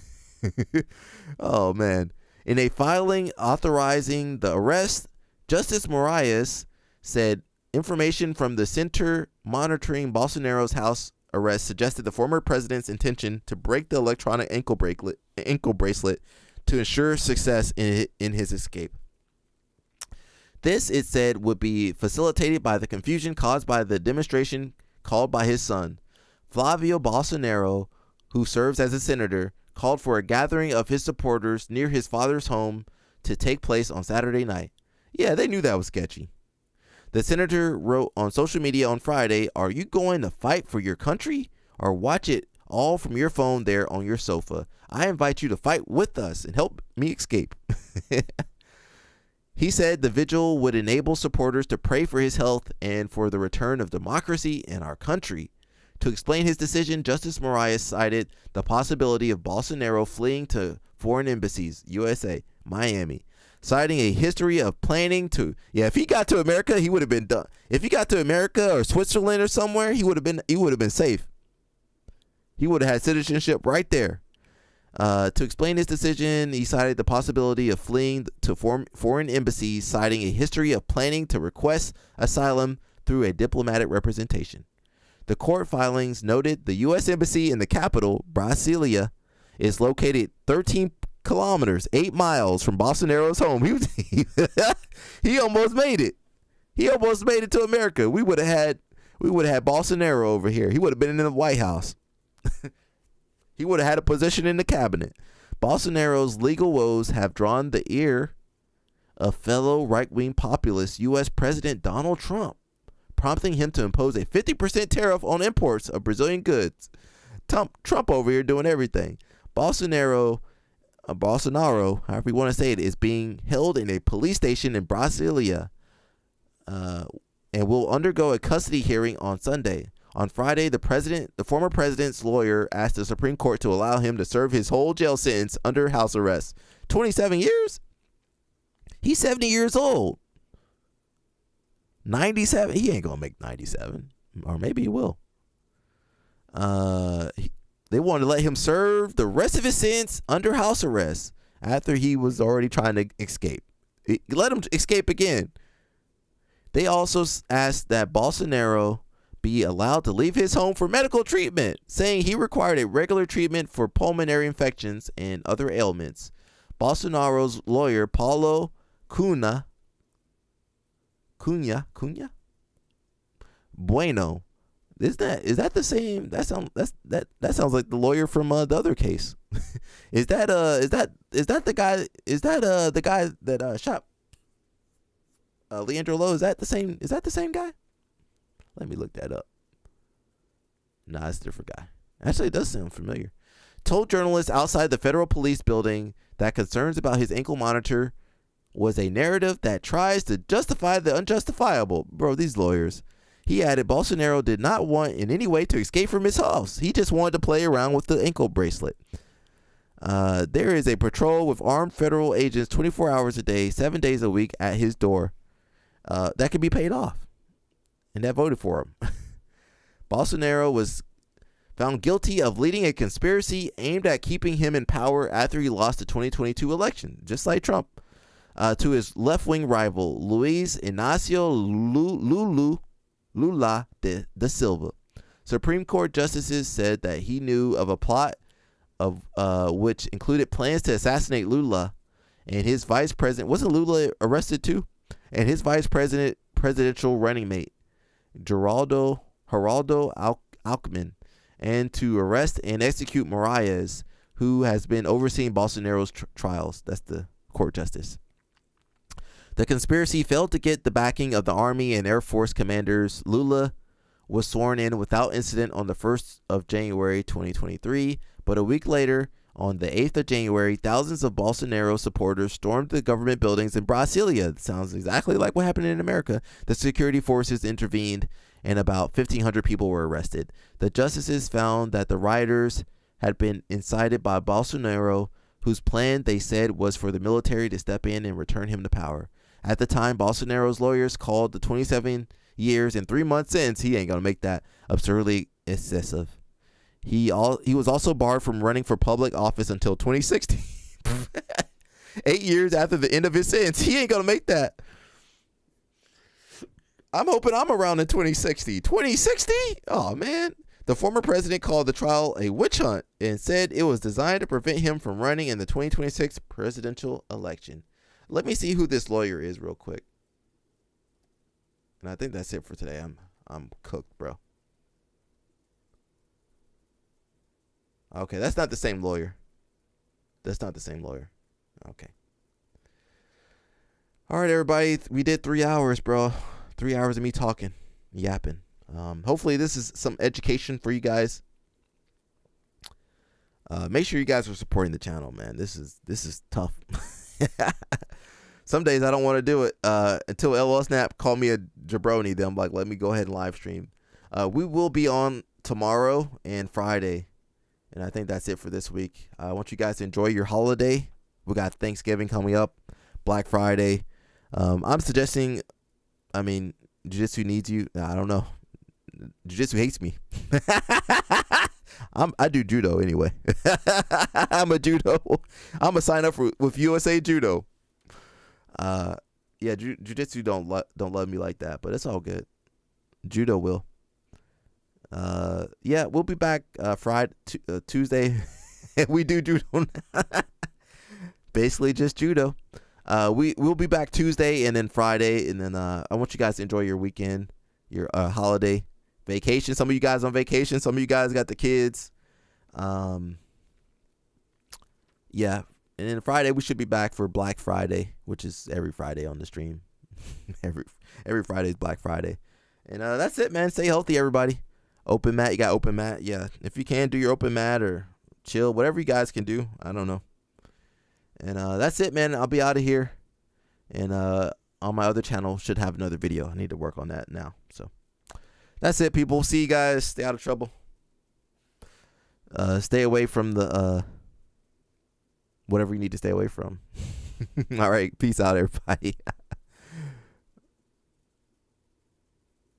Oh man. In a filing authorizing the arrest, Justice Moraes said information from the center monitoring Bolsonaro's house arrest suggested the former president's intention to break the electronic ankle bracelet to ensure success in his escape. This, it said, would be facilitated by the confusion caused by the demonstration called by his son. Flavio Bolsonaro, who serves as a senator, called for a gathering of his supporters near his father's home to take place on Saturday night. Yeah, they knew that was sketchy. The senator wrote on social media on Friday, "Are you going to fight for your country or watch it all from your phone there on your sofa? I invite you to fight with us and help me escape." He said the vigil would enable supporters to pray for his health and for the return of democracy in our country. To explain his decision, Justice Moraes cited the possibility of Bolsonaro fleeing to foreign embassies, USA, Miami, citing a history of planning to. Yeah, if he got to America, he would have been done. If he got to America or Switzerland or somewhere, he would have been safe. He would have had citizenship right there. To explain his decision, he cited the possibility of fleeing to foreign embassies, citing a history of planning to request asylum through a diplomatic representation. The court filings noted the U.S. Embassy in the capital, Brasilia, is located 13 kilometers, 8 miles from Bolsonaro's home. He almost made it. He almost made it to America. We would have had Bolsonaro over here. He would have been in the White House. He would have had a position in the cabinet. Bolsonaro's legal woes have drawn the ear of fellow right-wing populist U.S. President Donald Trump, prompting him to impose a 50% tariff on imports of Brazilian goods. Trump over here doing everything. Bolsonaro, however you want to say it, is being held in a police station in Brasilia and will undergo a custody hearing on Sunday. On Friday, the former president's lawyer asked the Supreme Court to allow him to serve his whole jail sentence under house arrest. 27 years? He's 70 years old. 97? He ain't gonna make 97. Or maybe he will. They wanted to let him serve the rest of his sentence under house arrest after he was already trying to escape. Let him escape again. They also asked that Bolsonaro be allowed to leave his home for medical treatment, saying he required a regular treatment for pulmonary infections and other ailments. Bolsonaro's lawyer, Paulo Cunha Bueno. Is that the same? That sounds like the lawyer from the other case. Is that the guy? Is that the guy that shot Leandro Lowe? Is that the same guy? Let me look that up. Nah, it's a different guy. Actually, it does sound familiar. Told journalists outside the federal police building that concerns about his ankle monitor was a narrative that tries to justify the unjustifiable. Bro, these lawyers. He added Bolsonaro did not want in any way to escape from his house. He just wanted to play around with the ankle bracelet. There is a patrol with armed federal agents 24 hours a day, 7 days a week at his door. That can be paid off. And that voted for him. Bolsonaro was found guilty of leading a conspiracy aimed at keeping him in power after he lost the 2022 election, just like Trump, to his left-wing rival, Luiz Inácio Lula da Silva. Supreme Court justices said that he knew of a plot of which included plans to assassinate Lula and his vice president. Wasn't Lula arrested too? And his presidential running mate, Geraldo Alckmin, and to arrest and execute Moraes, who has been overseeing Bolsonaro's trials. That's the court justice. The conspiracy failed to get the backing of the Army and Air Force commanders. Lula was sworn in without incident on the 1st of January 2023, but a week later, on the 8th of January, thousands of Bolsonaro supporters stormed the government buildings in Brasilia. Sounds exactly like what happened in America. The security forces intervened, and about 1,500 people were arrested. The justices found that the rioters had been incited by Bolsonaro, whose plan, they said, was for the military to step in and return him to power. At the time, Bolsonaro's lawyers called the 27 years and 3 months sentence, he ain't gonna make that, absurdly excessive. He was also barred from running for public office until 2016. 8 years after the end of his sentence, he ain't gonna make that. I'm hoping I'm around in 2060. 2060? Oh man. The former president called the trial a witch hunt and said it was designed to prevent him from running in the 2026 presidential election. Let me see who this lawyer is real quick. And I think that's it for today. I'm cooked, bro. Okay, that's not the same lawyer. That's not the same lawyer. Okay. All right, everybody. We did 3 hours, bro. 3 hours of me talking, yapping. Hopefully this is some education for you guys. Make sure you guys are supporting the channel, man. This is tough. Some days I don't want to do it until LL Snap called me a jabroni. Then I'm like, let me go ahead and live stream. We will be on tomorrow and Friday. And I think that's it for this week. I want you guys to enjoy your holiday. We got Thanksgiving coming up, Black Friday. I'm suggesting, Jiu-Jitsu needs you. I don't know. Jiu-Jitsu hates me. I do judo anyway. I'm a judo. I'm going to sign up with USA Judo. Yeah, Jiu-Jitsu don't love me like that, but it's all good. Judo will. Yeah, we'll be back Friday, Tuesday. We do judo. Basically just judo. We'll be back Tuesday and then Friday, and then I want you guys to enjoy your weekend, your holiday vacation. Some of you guys on vacation, some of you guys got the kids. Yeah, and then Friday we should be back for Black Friday, which is every Friday on the stream. every Friday is Black Friday, and that's it, man. Stay healthy, everybody. Open mat, you got open mat. Yeah, if you can, do your open mat or chill, whatever you guys can do. I don't know. And that's it, man. I'll be out of here. And on my other channel should have another video. I need to work on that now. So that's it, people. See you guys. Stay out of trouble. Stay away from the whatever you need to stay away from. All right. Peace out, everybody.